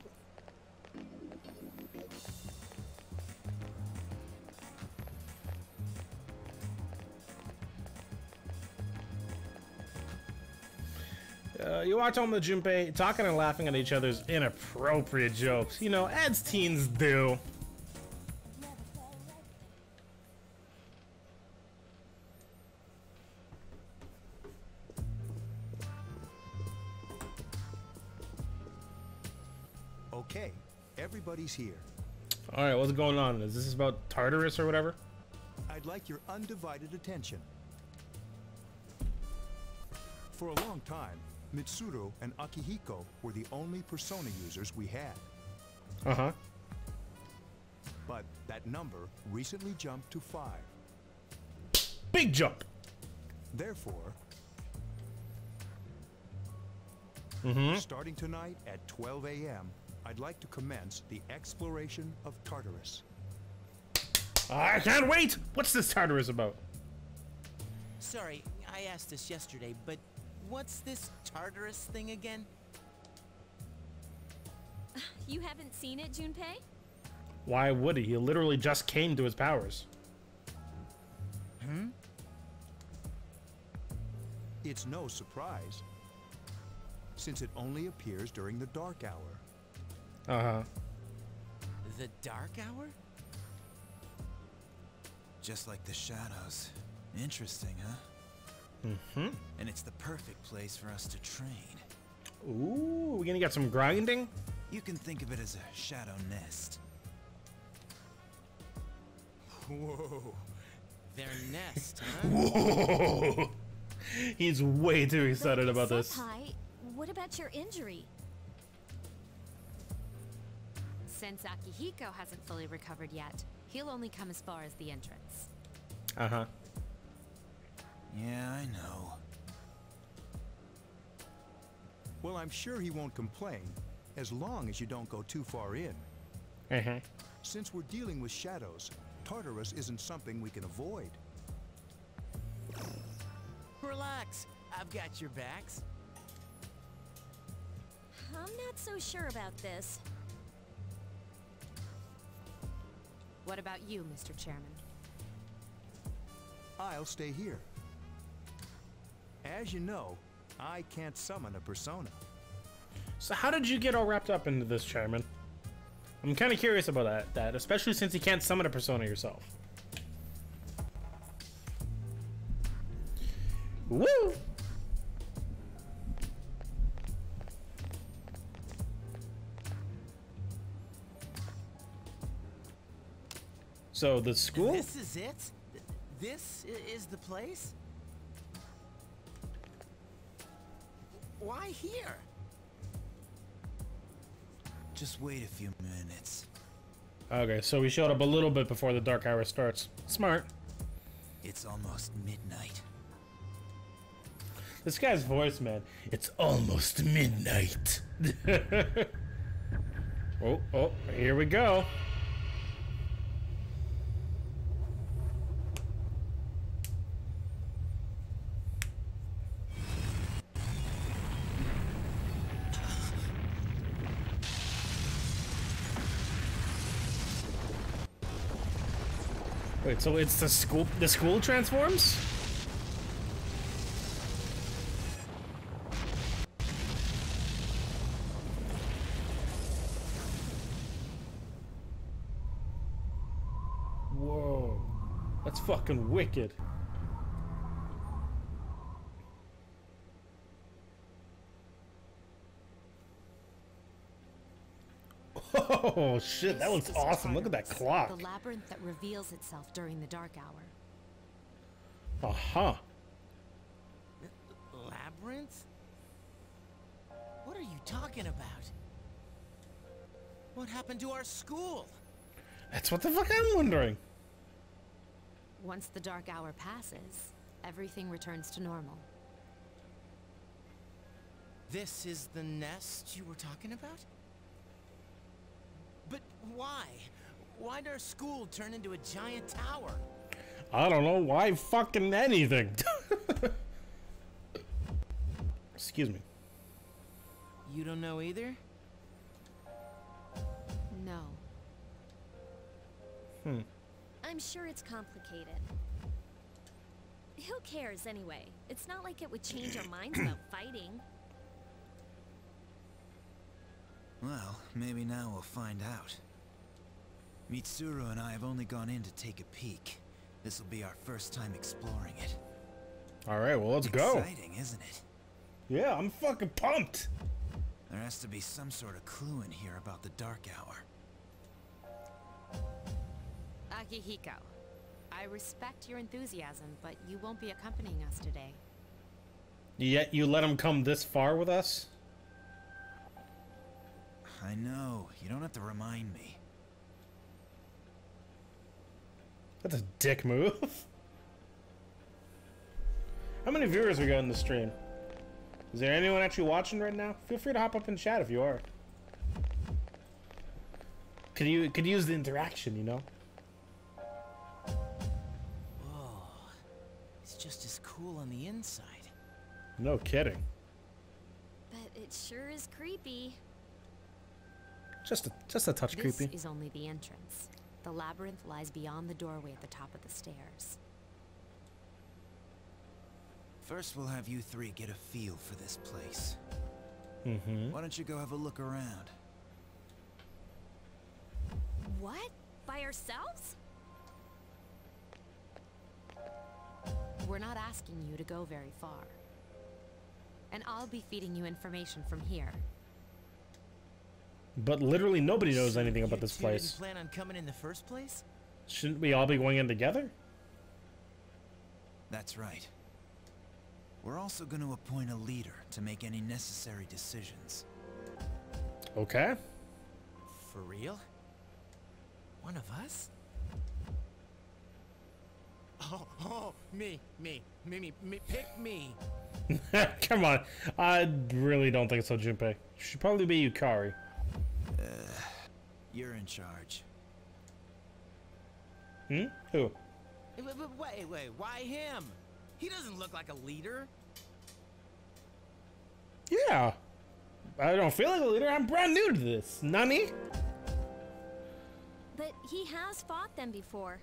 You watch home with Junpei talking and laughing at each other's inappropriate jokes. You know, as teens do. Okay, everybody's here. Alright, what's going on? Is this about Tartarus or whatever? I'd like your undivided attention. For a long time, Mitsuru and Akihiko were the only persona users we had. Uh-huh. But that number recently jumped to 5. Big jump! Therefore, starting tonight at 12 a.m., I'd like to commence the exploration of Tartarus. I can't wait! What's this Tartarus about? Sorry, I asked this yesterday, but what's this Tartarus thing again? You haven't seen it, Junpei? Why would he? He literally just came to his powers. It's no surprise, since it only appears during the dark hour. Uh-huh. The dark hour? Just like the shadows. Interesting, huh? And it's the perfect place for us to train. Ooh, we gonna get some grinding? You can think of it as a shadow nest. Whoa. Their nest, huh? Whoa! He's way too excited about this. Senpai, what about your injury? Since Akihiko hasn't fully recovered yet, he'll only come as far as the entrance. Uh-huh. Yeah, I know. Well, I'm sure he won't complain, as long as you don't go too far in. Uh-huh. Since we're dealing with shadows, Tartarus isn't something we can avoid. Relax, I've got your backs. I'm not so sure about this. What about you, Mr. Chairman? I'll stay here. As you know, I can't summon a persona. So how did you get all wrapped up into this, Chairman? I'm kind of curious about that, especially since you can't summon a persona yourself. Woo! So the school? This is it? This is the place? Why here? Just wait a few minutes. Okay, so we showed up a little bit before the dark hour starts. Smart. It's almost midnight. This guy's voice, man. It's almost midnight. Oh, here we go. Wait, so it's the school transforms? Whoa. That's fucking wicked. Oh shit, that looks awesome. Look at that clock. The labyrinth that reveals itself during the dark hour. Uh-huh. Labyrinth? What are you talking about? What happened to our school? That's what the fuck I'm wondering. Once the dark hour passes, everything returns to normal. This is the nest you were talking about? But why? Why'd our school turn into a giant tower? I don't know. Why fucking anything? Excuse me. You don't know either? No. I'm sure it's complicated. Who cares anyway? It's not like it would change our minds about fighting. Well, maybe now we'll find out. Mitsuru and I have only gone in to take a peek. This will be our first time exploring it. Alright, well, let's go. Exciting, isn't it? Yeah, I'm fucking pumped. There has to be some sort of clue in here about the dark hour. Akihiko, I respect your enthusiasm, but you won't be accompanying us today. Yet you let him come this far with us? I know. You don't have to remind me. That's a dick move. How many viewers we got in the stream? Is there anyone actually watching right now? Feel free to hop up in chat if you are. Could use the interaction, you know? Whoa. It's just as cool on the inside. No kidding. But it sure is creepy. Just a touch creepy. This is only the entrance. The labyrinth lies beyond the doorway at the top of the stairs. First, we'll have you three get a feel for this place. Mm-hmm. Why don't you go have a look around? What? By ourselves? We're not asking you to go very far. And I'll be feeding you information from here. But literally nobody knows anything about this place. Didn't plan on coming in the first place? Shouldn't we all be going in together? That's right. We're also going to appoint a leader to make any necessary decisions. Okay. For real? One of us? Oh, me, pick me. Come on. I really don't think so, Junpei. Should probably be Yukari. You're in charge. Hmm? Who? Wait, why him? He doesn't look like a leader. Yeah. I don't feel like a leader. I'm brand new to this. Nani? But he has fought them before.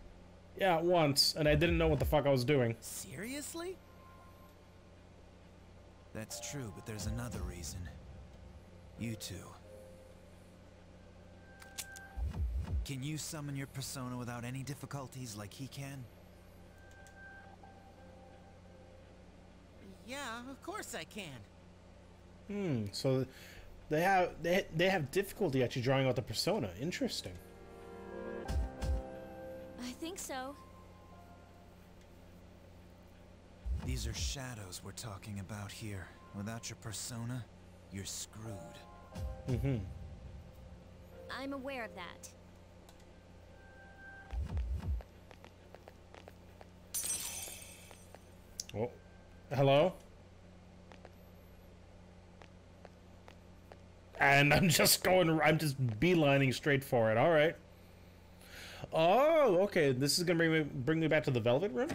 Yeah, once, and I didn't know what the fuck I was doing. Seriously? That's true, but there's another reason. You two. Can you summon your persona without any difficulties like he can? Yeah, of course I can. So they have difficulty actually drawing out the persona. Interesting. I think so. These are shadows we're talking about here. Without your persona, you're screwed. Mm-hmm. I'm aware of that. Oh, hello? And I'm just beelining straight for it. All right. Oh, okay. This is gonna bring me back to the Velvet Room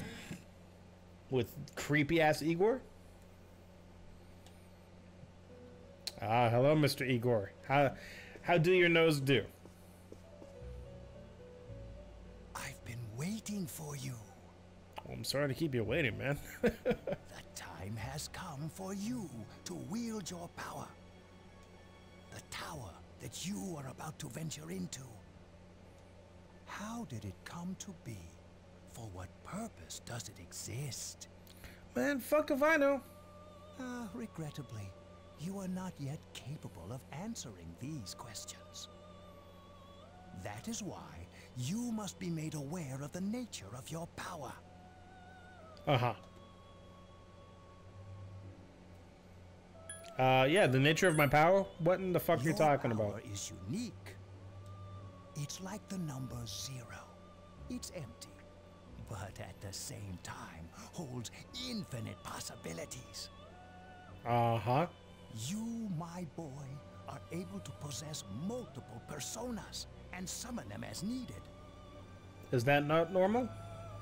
with creepy ass Igor. Ah, hello, Mr. Igor. How do your nose do? I've been waiting for you. Well, I'm sorry to keep you waiting, man. The time has come for you to wield your power. The tower that you are about to venture into. How did it come to be? For what purpose does it exist? Man, fuck if I know. Regrettably, you are not yet capable of answering these questions. That is why you must be made aware of the nature of your power. Yeah, the nature of my power? What in the fuck are you talking about? Your power is unique. It's like the number 0. It's empty, but at the same time holds infinite possibilities. You, my boy, are able to possess multiple personas and summon them as needed. Is that not normal?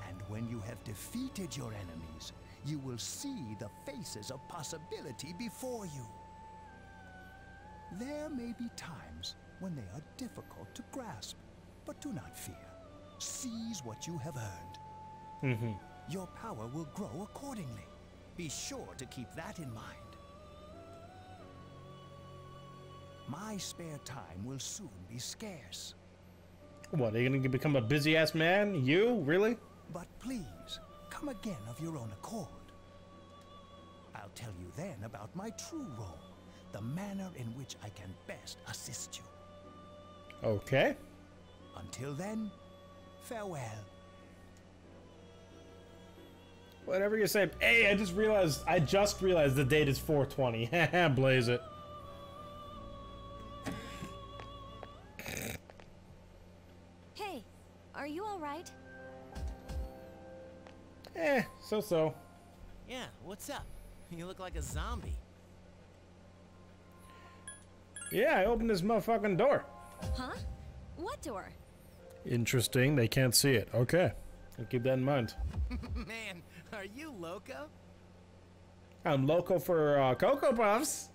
And when you have defeated your enemies, you will see the faces of possibility before you. There may be times when they are difficult to grasp, but do not fear. Seize what you have earned. Your power will grow accordingly. Be sure to keep that in mind. My spare time will soon be scarce. What, are you gonna become a busy-ass man? You? Really? But please, come again of your own accord. I'll tell you then about my true role, the manner in which I can best assist you. Okay. Until then, farewell. Whatever you say. Hey, I just realized the date is 4/20. Haha, blaze it. Hey, are you all right? So. Yeah, what's up? You look like a zombie. Yeah, I opened this motherfucking door. Huh? What door? Interesting, they can't see it. Okay, I'll keep that in mind. Man, are you loco? I'm loco for Cocoa Puffs.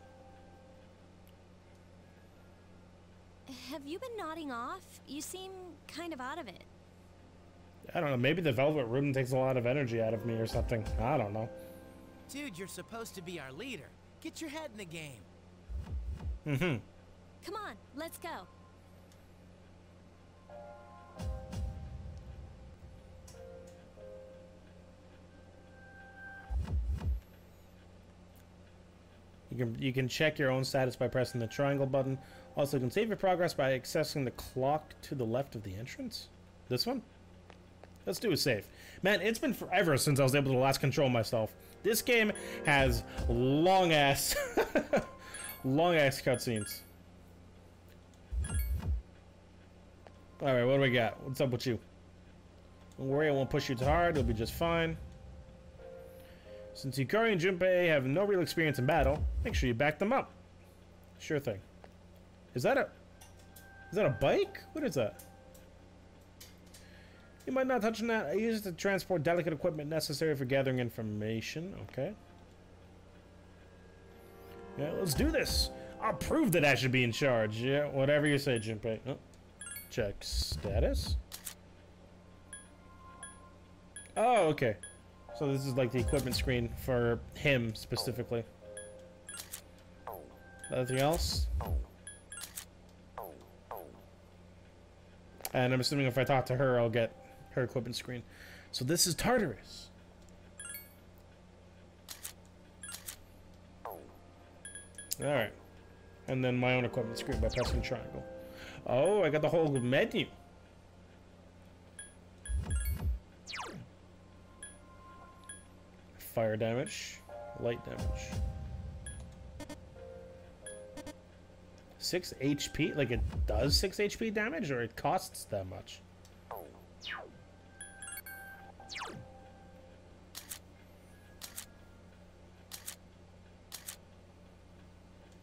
Have you been nodding off? You seem kind of out of it. I don't know, maybe the Velvet Room takes a lot of energy out of me or something. I don't know. Dude, you're supposed to be our leader. Get your head in the game. Come on, let's go. You can check your own status by pressing the triangle button. Also, you can save your progress by accessing the clock to the left of the entrance. This one? Let's do a save. Man, it's been forever since I was able to last control myself. This game has long-ass long-ass cutscenes. Alright, what do we got? What's up with you? Don't worry, I won't push you too hard. It'll be just fine. Since Yukari and Junpei have no real experience in battle, make sure you back them up. Sure thing. Is that a bike? What is that? You might not touch on that. I use it to transport delicate equipment necessary for gathering information. Okay. Yeah, let's do this. I'll prove that I should be in charge. Yeah, whatever you say, Junpei. Oh. Check status. Oh, okay. So this is like the equipment screen for him specifically. Anything else? And I'm assuming if I talk to her, I'll get her equipment screen. So this is Tartarus. Alright. And then my own equipment screen by pressing triangle. Oh, I got the whole menu. Fire damage, light damage. 6 HP? Like it does 6 HP damage, or it costs that much?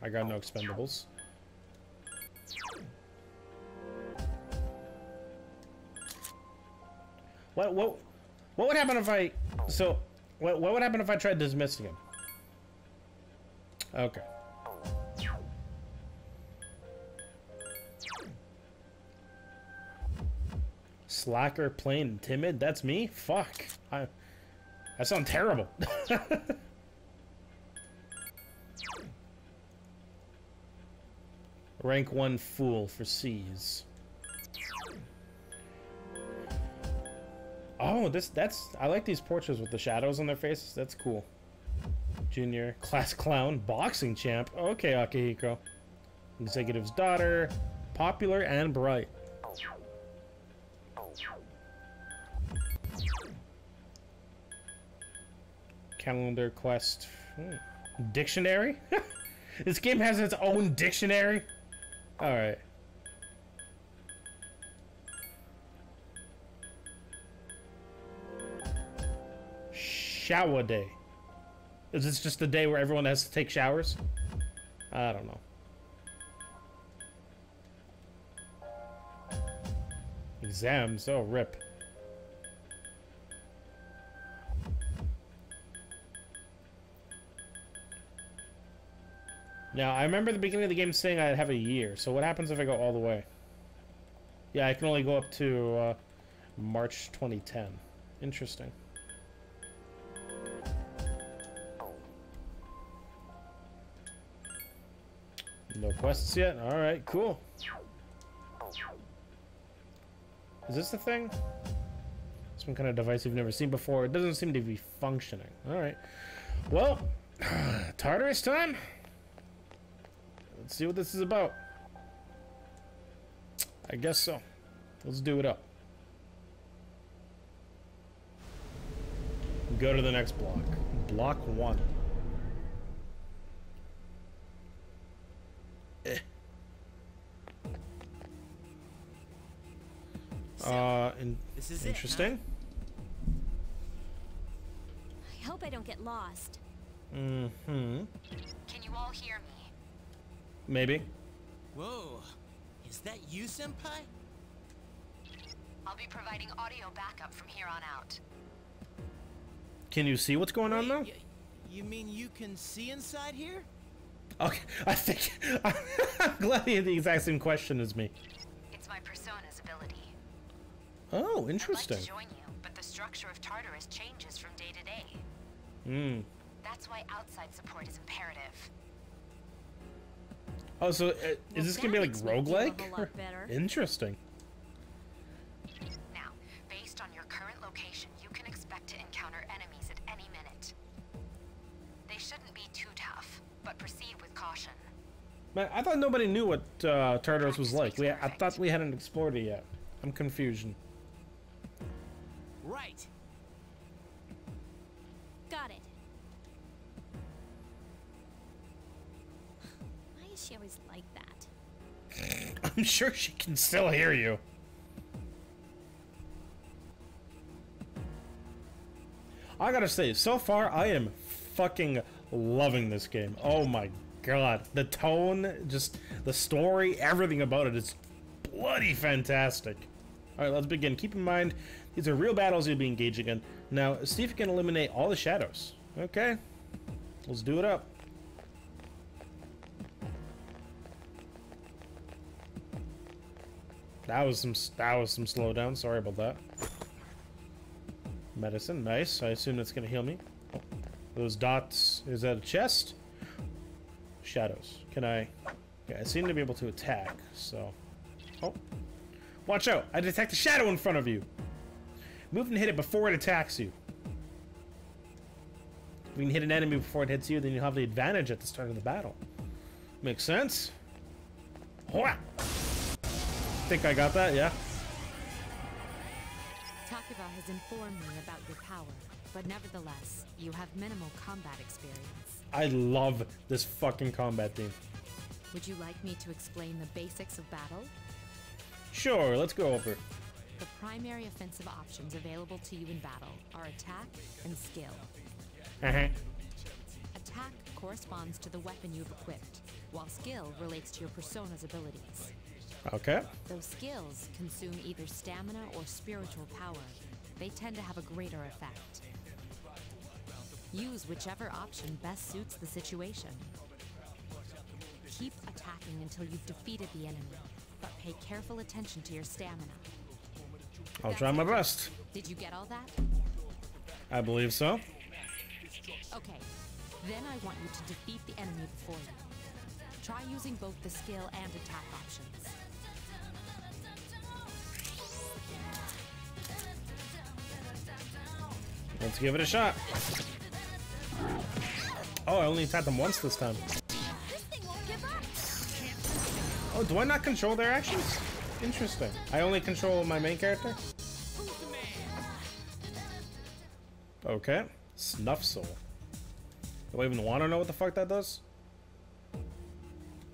I got no expendables. What would happen if I... So, what would happen if I tried dismissing him? Okay. Slacker, plain, and timid? That's me? Fuck. I sound terrible. Rank 1 fool for C's. Oh, I like these portraits with the shadows on their faces. That's cool. Junior, class clown, boxing champ. Okay, Akihiko. Executive's daughter, popular and bright. Calendar quest. Dictionary? This game has its own dictionary? Alright. Shower day. Is this just the day where everyone has to take showers? I don't know. Exams? Oh, rip. Now, I remember the beginning of the game saying I'd have a year, so what happens if I go all the way? Yeah, I can only go up to March 2010. Interesting. No quests yet? Alright, cool. Is this the thing? Some kind of device you've never seen before. It doesn't seem to be functioning. Alright. Well, Tartarus time? Let's see what this is about. I guess so. Let's do it up. Go to the next block. Block 1. This is interesting. It, I hope I don't get lost. Mm-hmm. Can you all hear me? Maybe. Whoa. Is that you, Senpai? I'll be providing audio backup from here on out. Can you see what's going on, though? You mean you can see inside here? Okay, I think... I'm glad you had the exact same question as me. It's my persona's ability. Oh, interesting. I'd like to join you, but the structure of Tartarus changes from day to day. Hmm. That's why outside support is imperative. Oh, so is this gonna be like roguelike? Interesting. Now, based on your current location, you can expect to encounter enemies at any minute. They shouldn't be too tough, but proceed with caution. Man, I thought nobody knew what Tartarus was like. I thought we hadn't explored it yet. I'm confused. Right. Got it. Why is she always like that? I'm sure she can still hear you. I gotta say, so far I am fucking loving this game. Oh my god. The tone, just the story, everything about it is bloody fantastic. Alright, let's begin. Keep in mind, these are real battles you'll be engaging in. Now, see if you can eliminate all the shadows. Okay? Let's do it up. That was some slowdown. Sorry about that. Medicine, nice. I assume that's gonna heal me. Oh, those dots, is that a chest? Shadows. Can I... Yeah, I seem to be able to attack, so... Oh. Watch out! I detect a shadow in front of you! Move and hit it before it attacks you. If you can hit an enemy before it hits you, then you'll have the advantage at the start of the battle. Makes sense? Hoa! Think I got that, yeah? Takuba has informed me about your power, but nevertheless, you have minimal combat experience. I love this fucking combat theme. Would you like me to explain the basics of battle? Sure, let's go over it. The primary offensive options available to you in battle are attack and skill. Attack corresponds to the weapon you've equipped, while skill relates to your persona's abilities. Okay. Those skills consume either stamina or spiritual power. They tend to have a greater effect. Use whichever option best suits the situation. Keep attacking until you've defeated the enemy, but pay careful attention to your stamina. I'll try my best. Did you get all that? I believe so. Okay, then I want you to defeat the enemy before you. Try using both the skill and attack options. Let's give it a shot. Oh, I only attacked them once this time. This thing won't give up. Oh, do I not control their actions? Interesting. I only control my main character? Okay. Snuff Soul. Do I even want to know what the fuck that does?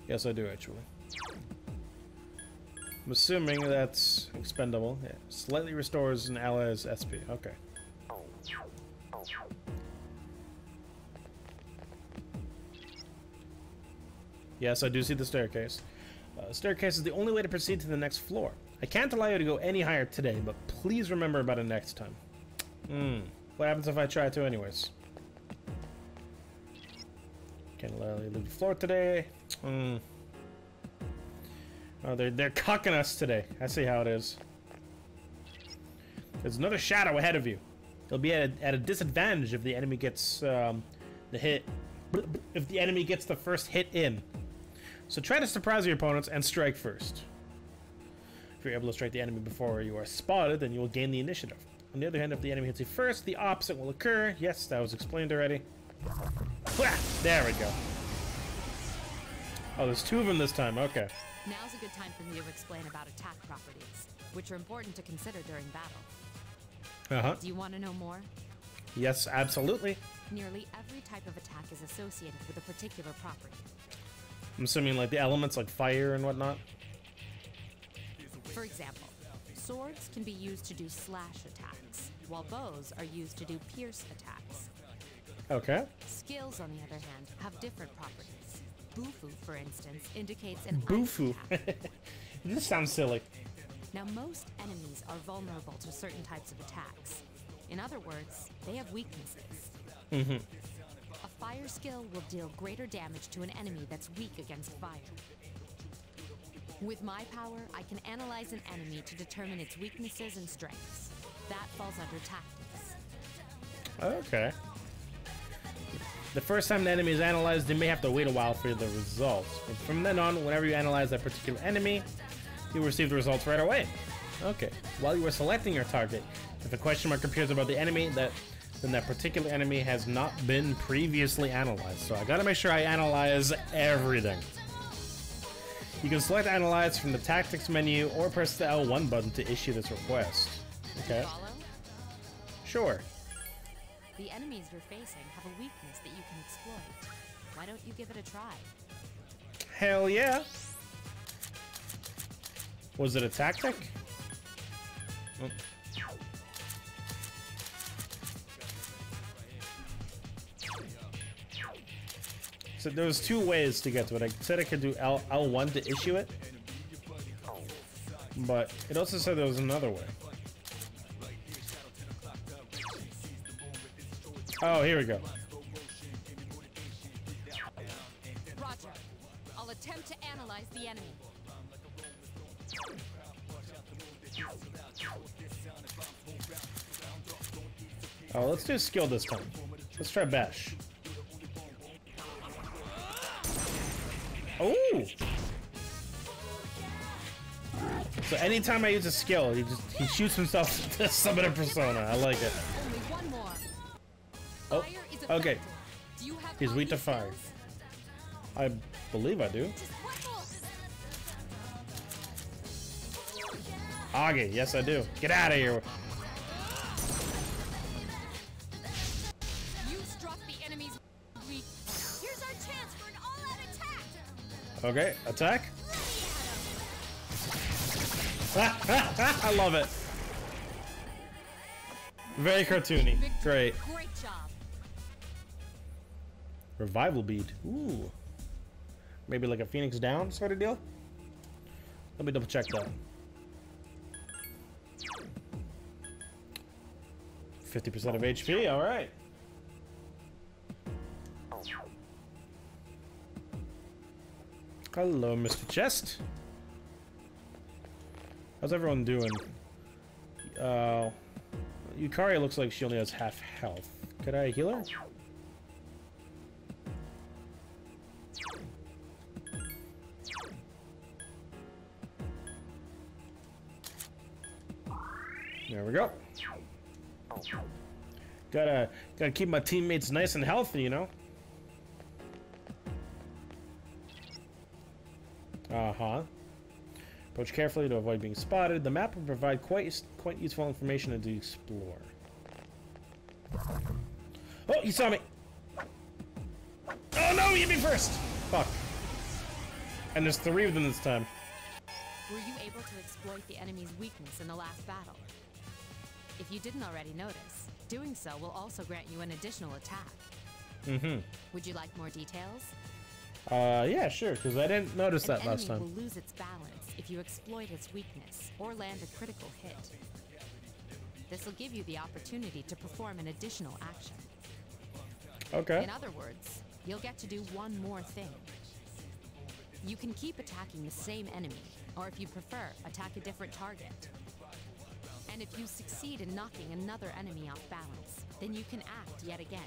Yes, I do, actually. I'm assuming that's expendable. Yeah. Slightly restores an ally's SP. Okay. Yes, I do see the staircase. Staircase is the only way to proceed to the next floor. I can't allow you to go any higher today, but please remember about it next time. What happens if I try to anyways? Can't allow you to leave the floor today. Oh, they're cucking us today. I see how it is. There's another shadow ahead of you. You'll be at a disadvantage if the enemy gets the hit. If the enemy gets the first hit in. So try to surprise your opponents and strike first. If you're able to strike the enemy before you are spotted, then you will gain the initiative. On the other hand, if the enemy hits you first, the opposite will occur. Yes, that was explained already. There we go. Oh, there's two of them this time. Okay. Now's a good time for me to explain about attack properties, which are important to consider during battle. Do you want to know more? Yes, absolutely. Nearly every type of attack is associated with a particular property. I'm assuming like the elements like fire and whatnot. For example, swords can be used to do slash attacks, while bows are used to do pierce attacks. Okay. Skills, on the other hand, have different properties. Bufu, for instance, indicates an Bufu. This sounds silly. Now, most enemies are vulnerable to certain types of attacks. In other words, they have weaknesses. A fire skill will deal greater damage to an enemy that's weak against fire. With my power, I can analyze an enemy to determine its weaknesses and strengths. That falls under tactics. Okay. The first time the enemy is analyzed, you may have to wait a while for the results. But from then on, whenever you analyze that particular enemy, you'll receive the results right away. Okay. While you are selecting your target, if a question mark appears about the enemy, then that particular enemy has not been previously analyzed. So I gotta make sure I analyze everything. You can select Analyze from the Tactics menu or press the L1 button to issue this request. Okay. Follow? Sure. The enemies you're facing have a weakness that you can exploit. Why don't you give it a try? Hell yeah. Was it a tactic? Oh. So there was two ways to get to it. I said I could do L1 to issue it, but it also said there was another way. Oh, here we go. Roger. I'll attempt to analyze the enemy. Oh, let's do skill this time. Let's try bash. Oh! So anytime I use a skill, he shoots himself to summon a persona. I like it. Only one more. Oh, okay. He's weak to fire. I believe I do. Agi, yes I do. Get out of here. You struck the enemy's weak. Here's our chance for an all-out attack. Okay, attack. I love it. Very cartoony. Great. Great job. Revival bead. Ooh. Maybe like a Phoenix Down sort of deal? Let me double check that. 50% of HP, alright. Hello, Mr. Chest. How's everyone doing? Yukari looks like she only has half health. Could I heal her? There we go. Gotta keep my teammates nice and healthy, you know? Uh-huh. Approach carefully to avoid being spotted. The map will provide quite useful information to explore. Oh, he saw me! Oh no, you hit me first! Fuck. And there's 3 of them this time. Were you able to exploit the enemy's weakness in the last battle? If you didn't already notice, doing so will also grant you an additional attack. Mm-hmm. Would you like more details? Yeah, sure, because I didn't notice that last time. An enemy will lose its balance if you exploit its weakness or land a critical hit. This will give you the opportunity to perform an additional action. Okay. In other words, you'll get to do one more thing. You can keep attacking the same enemy, or if you prefer, attack a different target. And if you succeed in knocking another enemy off balance, then you can act yet again.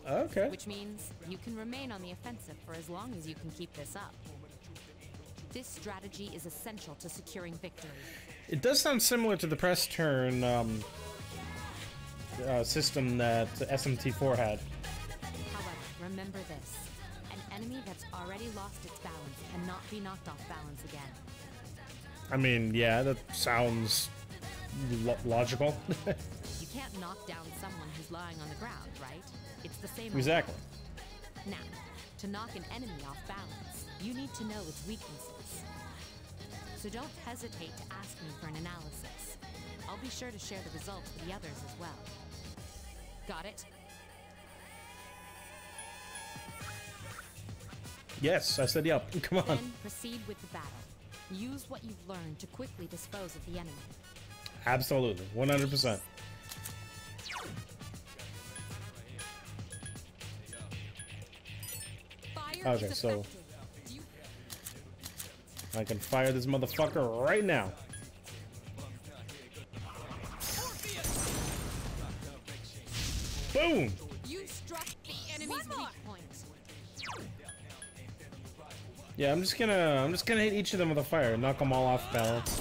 Okay. Which means you can remain on the offensive for as long as you can keep this up. This strategy is essential to securing victory. It does sound similar to the press turn system that SMT4 had. However, remember this. An enemy that's already lost its balance cannot be knocked off balance again. I mean, yeah, that sounds logical. You can't knock down someone who's lying on the ground, right? It's the same. Exactly. Now, to knock an enemy off balance, you need to know its weaknesses. So don't hesitate to ask me for an analysis. I'll be sure to share the results with the others as well. Got it? Yes, I said yep. Come on. Then proceed with the battle. Use what you've learned to quickly dispose of the enemy. Absolutely, 100%. Okay, so I can fire this motherfucker right now. Boom! You struck the enemy's weak point. Yeah, I'm just gonna hit each of them with a fire, knock them all off balance,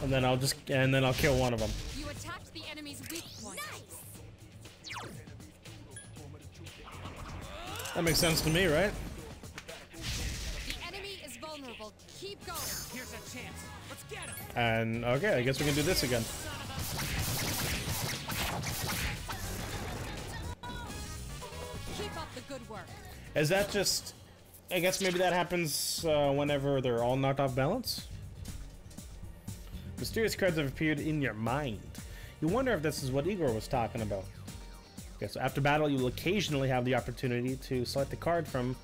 and then I'll kill one of them. You attacked the enemy's weak point. Nice. That makes sense to me, right? The enemy is vulnerable. Keep going. Here's a chance. Let's get him. And okay, I guess we can do this again. Keep up the good work. Is that just? I guess maybe that happens whenever they're all knocked off balance. Mysterious cards have appeared in your mind. You wonder if this is what Igor was talking about. Okay, so after battle, you will occasionally have the opportunity to select a card from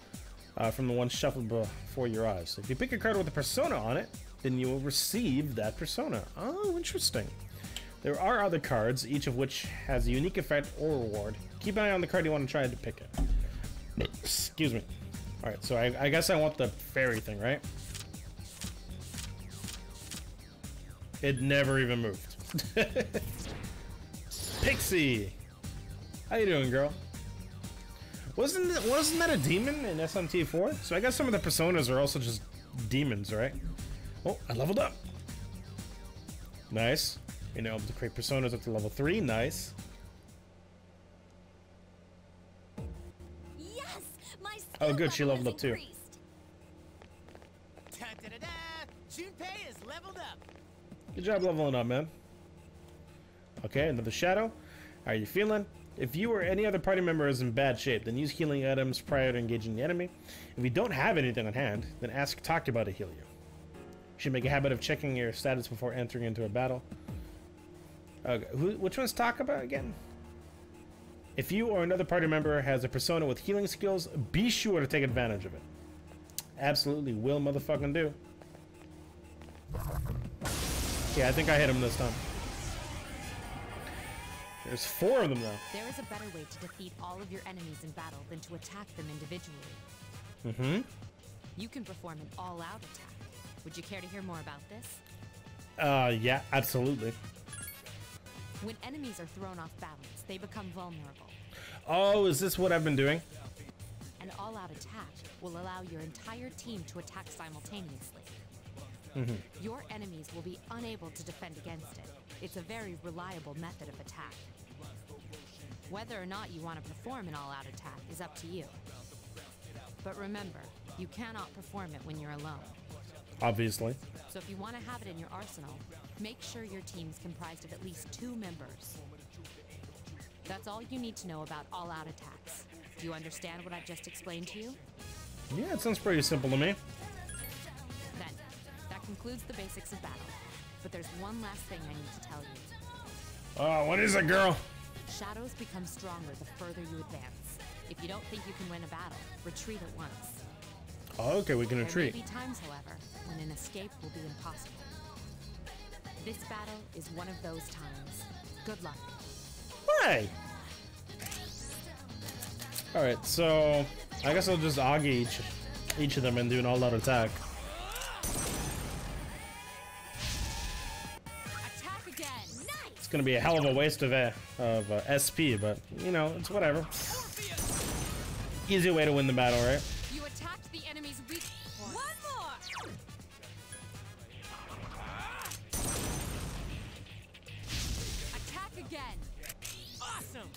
the one shuffled before your eyes. If you pick a card with a persona on it, then you will receive that persona. Oh, interesting. There are other cards, each of which has a unique effect or reward. Keep an eye on the card you want to try to pick it. Excuse me. Alright, so I guess I want the fairy thing, right? It never even moved. Pixie! How you doing, girl? Wasn't that a demon in SMT4? So I guess some of the personas are also just demons, right? Oh, I leveled up. Nice. You're now able to create personas up to level 3. Nice. Yes, my Oh, good. She leveled up too. Junpei is leveled up. Good job leveling up, man. Okay, another shadow. How are you feeling? If you or any other party member is in bad shape, then use healing items prior to engaging the enemy. If you don't have anything on hand, then ask Takuba to heal you. You should make a habit of checking your status before entering into a battle. Okay, which one's Takuba again? If you or another party member has a persona with healing skills, be sure to take advantage of it. Absolutely will motherfucking do. Yeah, I think I hit him this time. There's 4 of them though. There is a better way to defeat all of your enemies in battle than to attack them individually. Mm-hmm. You can perform an all-out attack. Would you care to hear more about this? Yeah, absolutely. When enemies are thrown off balance, they become vulnerable. Oh, is this what I've been doing? An all-out attack will allow your entire team to attack simultaneously. Mm-hmm. Your enemies will be unable to defend against it. It's a very reliable method of attack. Whether or not you want to perform an all-out attack is up to you. But remember, you cannot perform it when you're alone. Obviously. So if you want to have it in your arsenal, make sure your team's comprised of at least 2 members. That's all you need to know about all-out attacks. Do you understand what I just explained to you? Yeah, it sounds pretty simple to me. Then, that concludes the basics of battle. But there's one last thing I need to tell you. Oh, what is it, girl? Shadows become stronger the further you advance. If you don't think you can win a battle, retreat at once. Oh, okay, we can retreat. There may be times, however, when an escape will be impossible. This battle is one of those times. Good luck. Hey! Alright, so I guess I'll just Augie each of them and do an all-out attack. Attack again. Nice. It's gonna be a hell of a waste of SP, but you know, it's whatever. Easy way to win the battle, right? You attacked the enemy's weak point. One more. Attack again. Awesome.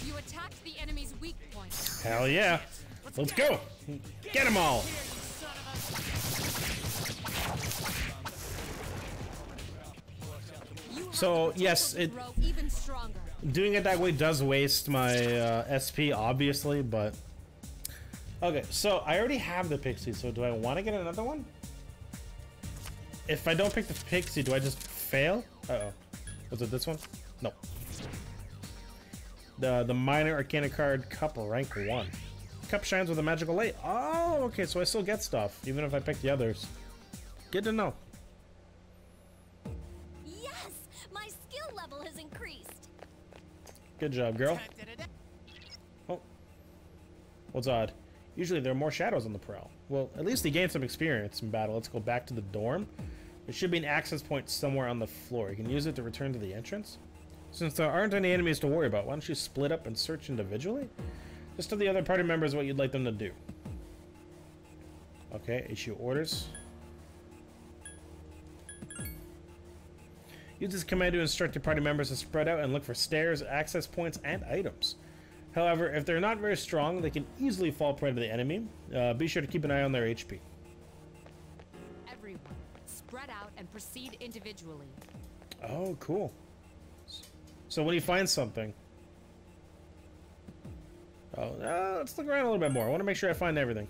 You attacked the enemy's weak point. Hell yeah. Let's go. Get them all. So yes, doing it that way does waste my SP, obviously, but okay. So I already have the pixie. So do I want to get another one? If I don't pick the pixie, do I just fail? Uh-oh. Was it this one? No. The minor arcana card cup, rank 1. Cup shines with a magical light. Oh, okay. So I still get stuff even if I pick the others. Good to know. Good job, girl. Oh. What's odd? Usually there are more shadows on the prowl. Well, at least he gained some experience in battle. Let's go back to the dorm. There should be an access point somewhere on the floor. You can use it to return to the entrance. Since there aren't any enemies to worry about, why don't you split up and search individually? Just tell the other party members what you'd like them to do. Okay, issue orders. Use this command to instruct your party members to spread out and look for stairs, access points, and items. However, if they're not very strong, they can easily fall prey to the enemy. Be sure to keep an eye on their HP. Everyone, spread out and proceed individually. Oh, cool. So when you find something... Oh, let's look around a little bit more. I want to make sure I find everything.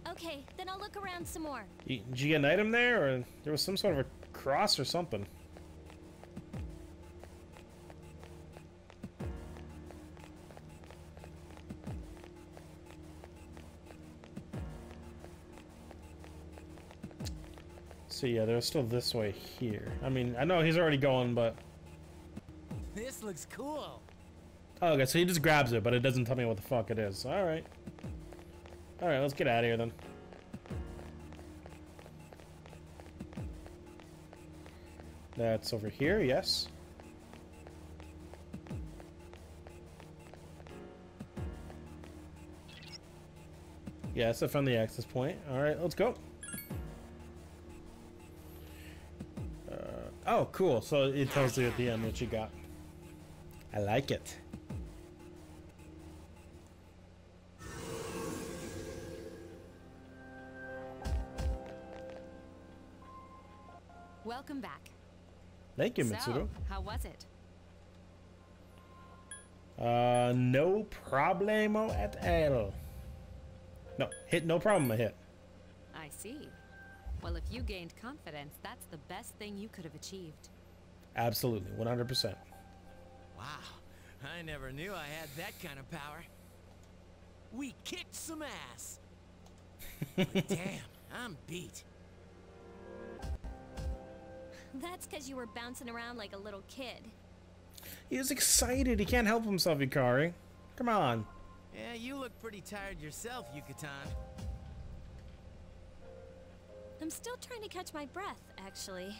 Okay, then I'll look around some more. Did you get an item there, or there was some sort of a cross or something? So yeah, they're still this way here. I mean, I know he's already going, but... This looks cool. Oh, okay, so he just grabs it, but it doesn't tell me what the fuck it is. Alright. Alright, let's get out of here then. That's over here, yes. Yes, I found the access point. Alright, let's go. Oh, cool. So it tells you at the end what you got. I like it. Welcome back. Thank you, Mitsuru. So, how was it? No problemo at all. No problem, I hit. I see. Well, if you gained confidence, that's the best thing you could have achieved. Absolutely, 100%. Wow, I never knew I had that kind of power. We kicked some ass. But damn, I'm beat. That's because you were bouncing around like a little kid. He was excited. He can't help himself, Yukari. Come on. Yeah, you look pretty tired yourself, Yucatan. I'm still trying to catch my breath, actually.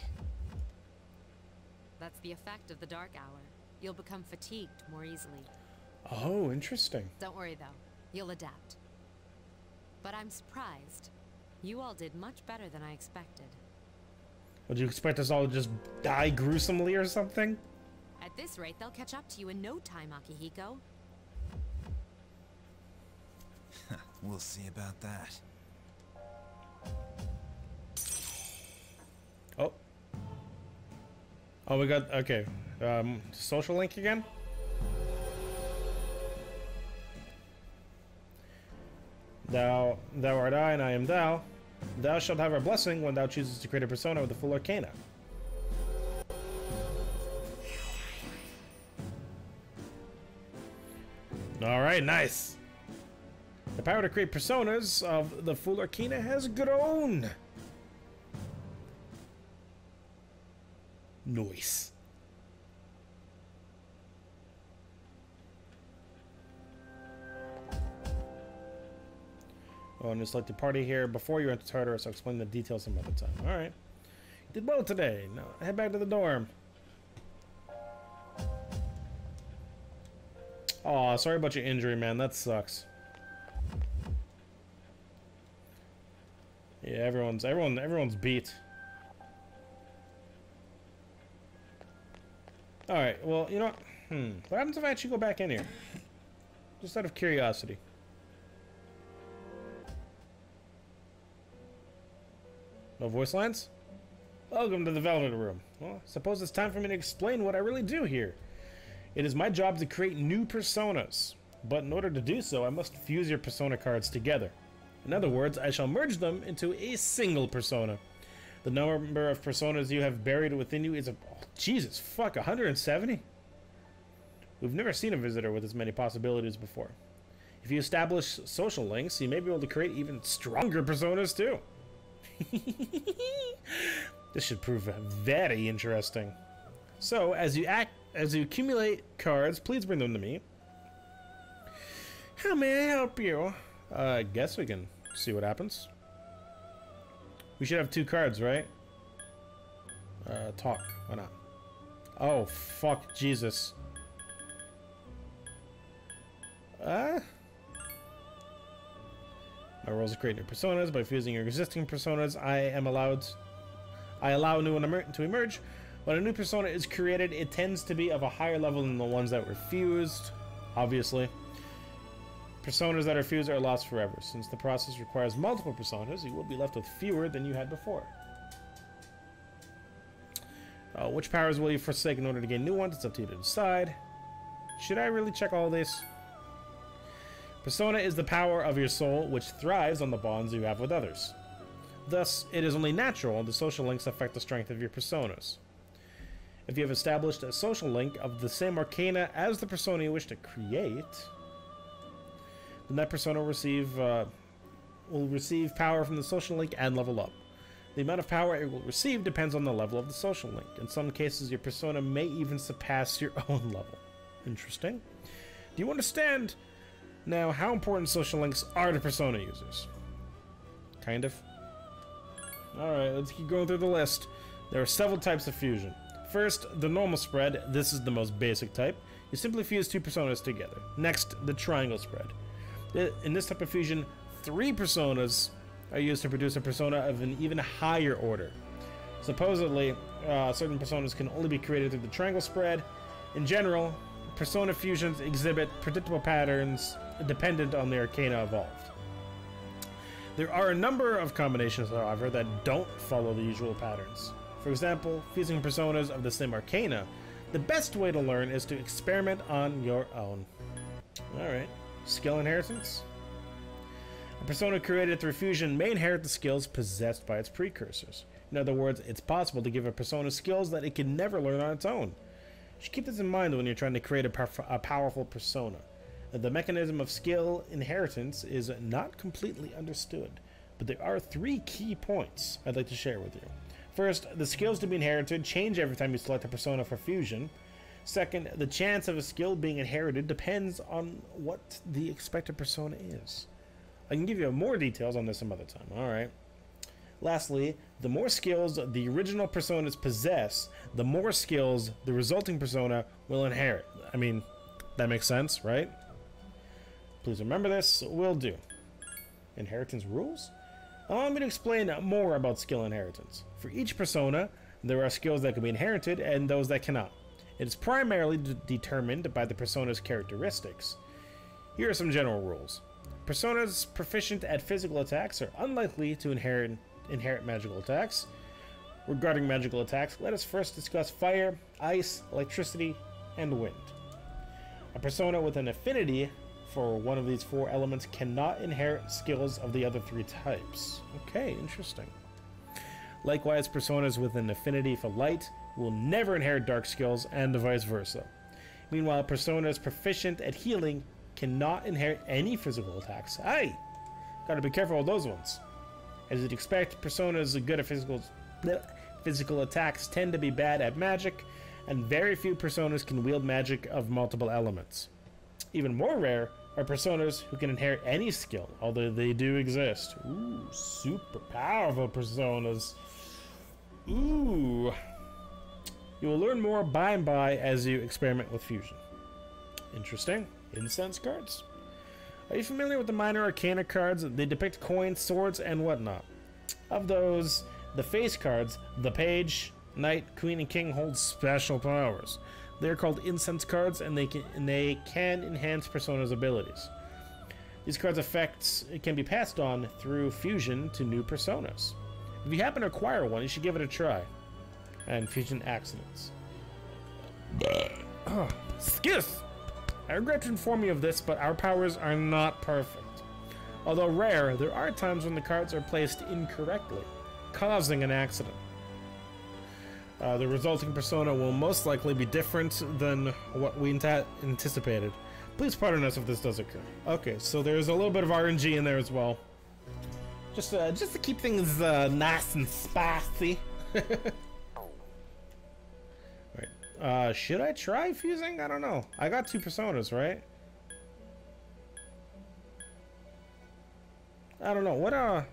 That's the effect of the dark hour. You'll become fatigued more easily. Oh, interesting. Don't worry, though. You'll adapt. But I'm surprised. You all did much better than I expected. Would you expect us all to just die gruesomely or something? At this rate, they'll catch up to you in no time, Akihiko. We'll see about that. Oh. Oh, we got, okay. Social link again? Thou art I, and I am thou. Thou shalt have our blessing when thou chooses to create a persona with the full arcana. Alright, nice. The power to create personas of the full arcana has grown. Nice. Oh, and just like the party here before you enter Tartarus, I'll explain the details some other time. Alright. You did well today. Now head back to the dorm. Aw, sorry about your injury, man. That sucks. Yeah, everyone's beat. Alright, well, you know what? What happens if I actually go back in here? Just out of curiosity. No voice lines? Welcome to the Velvet Room. Well, suppose it's time for me to explain what I really do here. It is my job to create new personas, but in order to do so, I must fuse your persona cards together. In other words, I shall merge them into a single persona. The number of personas you have buried within you is Jesus fuck, 170? We've never seen a visitor with as many possibilities before. If you establish social links, you may be able to create even stronger personas too. This should prove very interesting. So, as you accumulate cards, please bring them to me. How may I help you? I guess we can see what happens. We should have 2 cards, right? Talk. Why not? Oh, fuck, Jesus. My roles are create new personas. By fusing your existing personas, I allow a new one to emerge. When a new persona is created, it tends to be of a higher level than the ones that were fused, obviously. Personas that are fused are lost forever. Since the process requires multiple personas, you will be left with fewer than you had before. Which powers will you forsake in order to gain new ones? It's up to you to decide. Should I really check all this? Persona is the power of your soul, which thrives on the bonds you have with others. Thus, it is only natural the social links affect the strength of your personas. If you have established a social link of the same arcana as the persona you wish to create, then that persona will receive power from the social link and level up. The amount of power it will receive depends on the level of the social link. In some cases, your persona may even surpass your own level. Interesting. Do you understand now how important social links are to persona users? Kind of. Alright, let's keep going through the list. There are several types of fusion. First, the normal spread. This is the most basic type. You simply fuse 2 personas together. Next, the triangle spread. In this type of fusion, 3 personas are used to produce a persona of an even higher order. Supposedly, certain personas can only be created through the triangle spread. In general, persona fusions exhibit predictable patterns dependent on the arcana evolved. There are a number of combinations, however, that don't follow the usual patterns. For example, fusing personas of the same arcana. The best way to learn is to experiment on your own. Alright. Skill inheritance. A persona created through fusion may inherit the skills possessed by its precursors. In other words, it's possible to give a persona skills that it can never learn on its own. You should keep this in mind when you're trying to create a powerful persona. The mechanism of skill inheritance is not completely understood, but there are 3 key points I'd like to share with you. First, the skills to be inherited change every time you select a persona for fusion. Second, the chance of a skill being inherited depends on what the expected persona is. I can give you more details on this some other time. Alright. Lastly, the more skills the original personas possess, the more skills the resulting persona will inherit. I mean, that makes sense, right? Please remember this. Will do. Inheritance rules? Allow me to explain more about skill inheritance. For each persona, there are skills that can be inherited and those that cannot. It is primarily determined by the persona's characteristics. Here are some general rules. Personas proficient at physical attacks are unlikely to inherit magical attacks. Regarding magical attacks, let us first discuss fire, ice, electricity, and wind. A persona with an affinity for one of these 4 elements cannot inherit skills of the other 3 types. Okay, interesting. Likewise, personas with an affinity for light will never inherit dark skills, and vice versa. Meanwhile, personas proficient at healing cannot inherit any physical attacks. Hey! Gotta be careful with those ones. As you'd expect, personas good at physical attacks tend to be bad at magic, and very few personas can wield magic of multiple elements. Even more rare are personas who can inherit any skill, although they do exist. Ooh, super powerful personas. Ooh. You will learn more by and by as you experiment with fusion. Interesting. Incense cards. Are you familiar with the minor arcana cards? They depict coins, swords, and whatnot. Of those, the face cards, the page, knight, queen, and king hold special powers. They are called incense cards, and they can enhance personas' abilities. These cards' effects can be passed on through fusion to new personas. If you happen to acquire one, you should give it a try. And fusion accidents. Skiff! I regret to inform you of this, but our powers are not perfect. Although rare, there are times when the cards are placed incorrectly, causing an accident. The resulting persona will most likely be different than what we anticipated. Please pardon us if this does occur. Okay, so there's a little bit of RNG in there as well. Just to keep things nice and spicy. Right. Should I try fusing? I don't know. I got 2 personas, right? I don't know. What I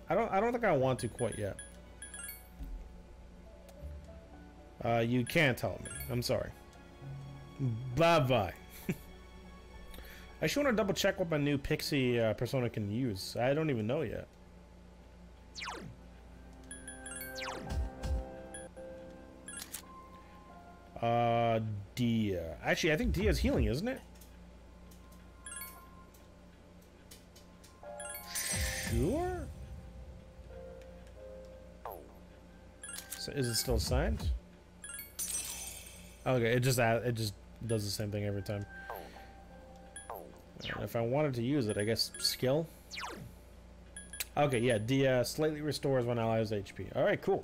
don't think I want to quite yet. You can't help me. I'm sorry. Bye-bye. I just want to double check what my new Pixie persona can use. I don't even know yet. Dia. Actually, I think Dia's healing, isn't it? Sure. So is it still signed? Okay, it just does the same thing every time. If I wanted to use it, I guess skill. Okay, yeah, Dia slightly restores one ally's HP. All right, cool.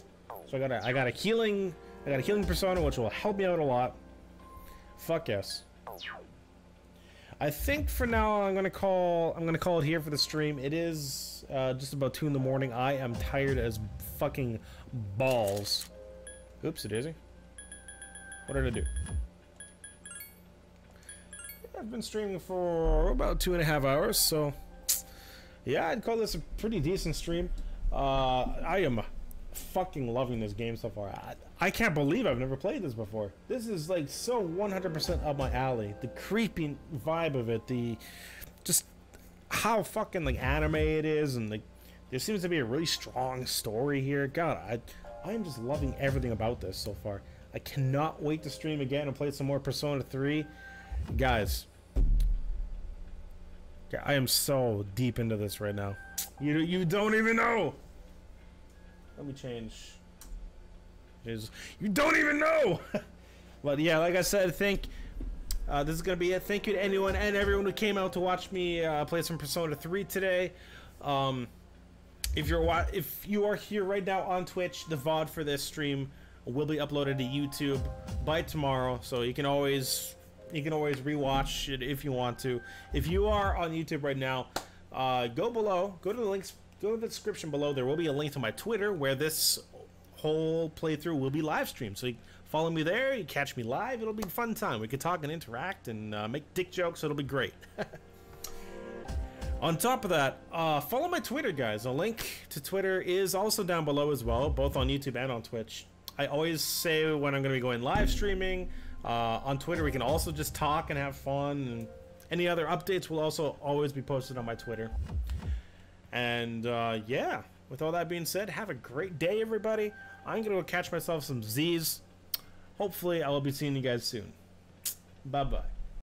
So I got a healing persona, which will help me out a lot. Fuck yes. I think for now I'm gonna call it here for the stream. It is just about 2 in the morning. I am tired as fucking balls. Oopsie daisy. What did I do? I've been streaming for about 2.5 hours, so yeah, I'd call this a pretty decent stream. I am fucking loving this game so far. I can't believe I've never played this before. This is like so 100% up my alley. The creepy vibe of it, just how fucking like anime it is, and like there seems to be a really strong story here. God, I am just loving everything about this so far. I cannot wait to stream again and play some more Persona 3. Guys, I am so deep into this right now. You don't even know. Let me change. You don't even know. But yeah, like I said, this is gonna be it. Thank you to anyone and everyone who came out to watch me play some Persona 3 today. If you are here right now on Twitch, the VOD for this stream will be uploaded to YouTube by tomorrow, so you can always rewatch it if you want to. If you are on YouTube right now, go below, go to the description below. There will be a link to my Twitter where this whole playthrough will be live streamed. So you follow me there, you catch me live. It'll be a fun time. We can talk and interact and make dick jokes. It'll be great. On top of that, follow my Twitter, guys. A link to Twitter is also down below as well, both on YouTube and on Twitch. I always say when I'm going to be going live streaming. On Twitter, we can also just talk and have fun, and any other updates will also always be posted on my Twitter. And yeah, with all that being said, have a great day, everybody. I'm gonna go catch myself some Z's. Hopefully I will be seeing you guys soon. Bye bye.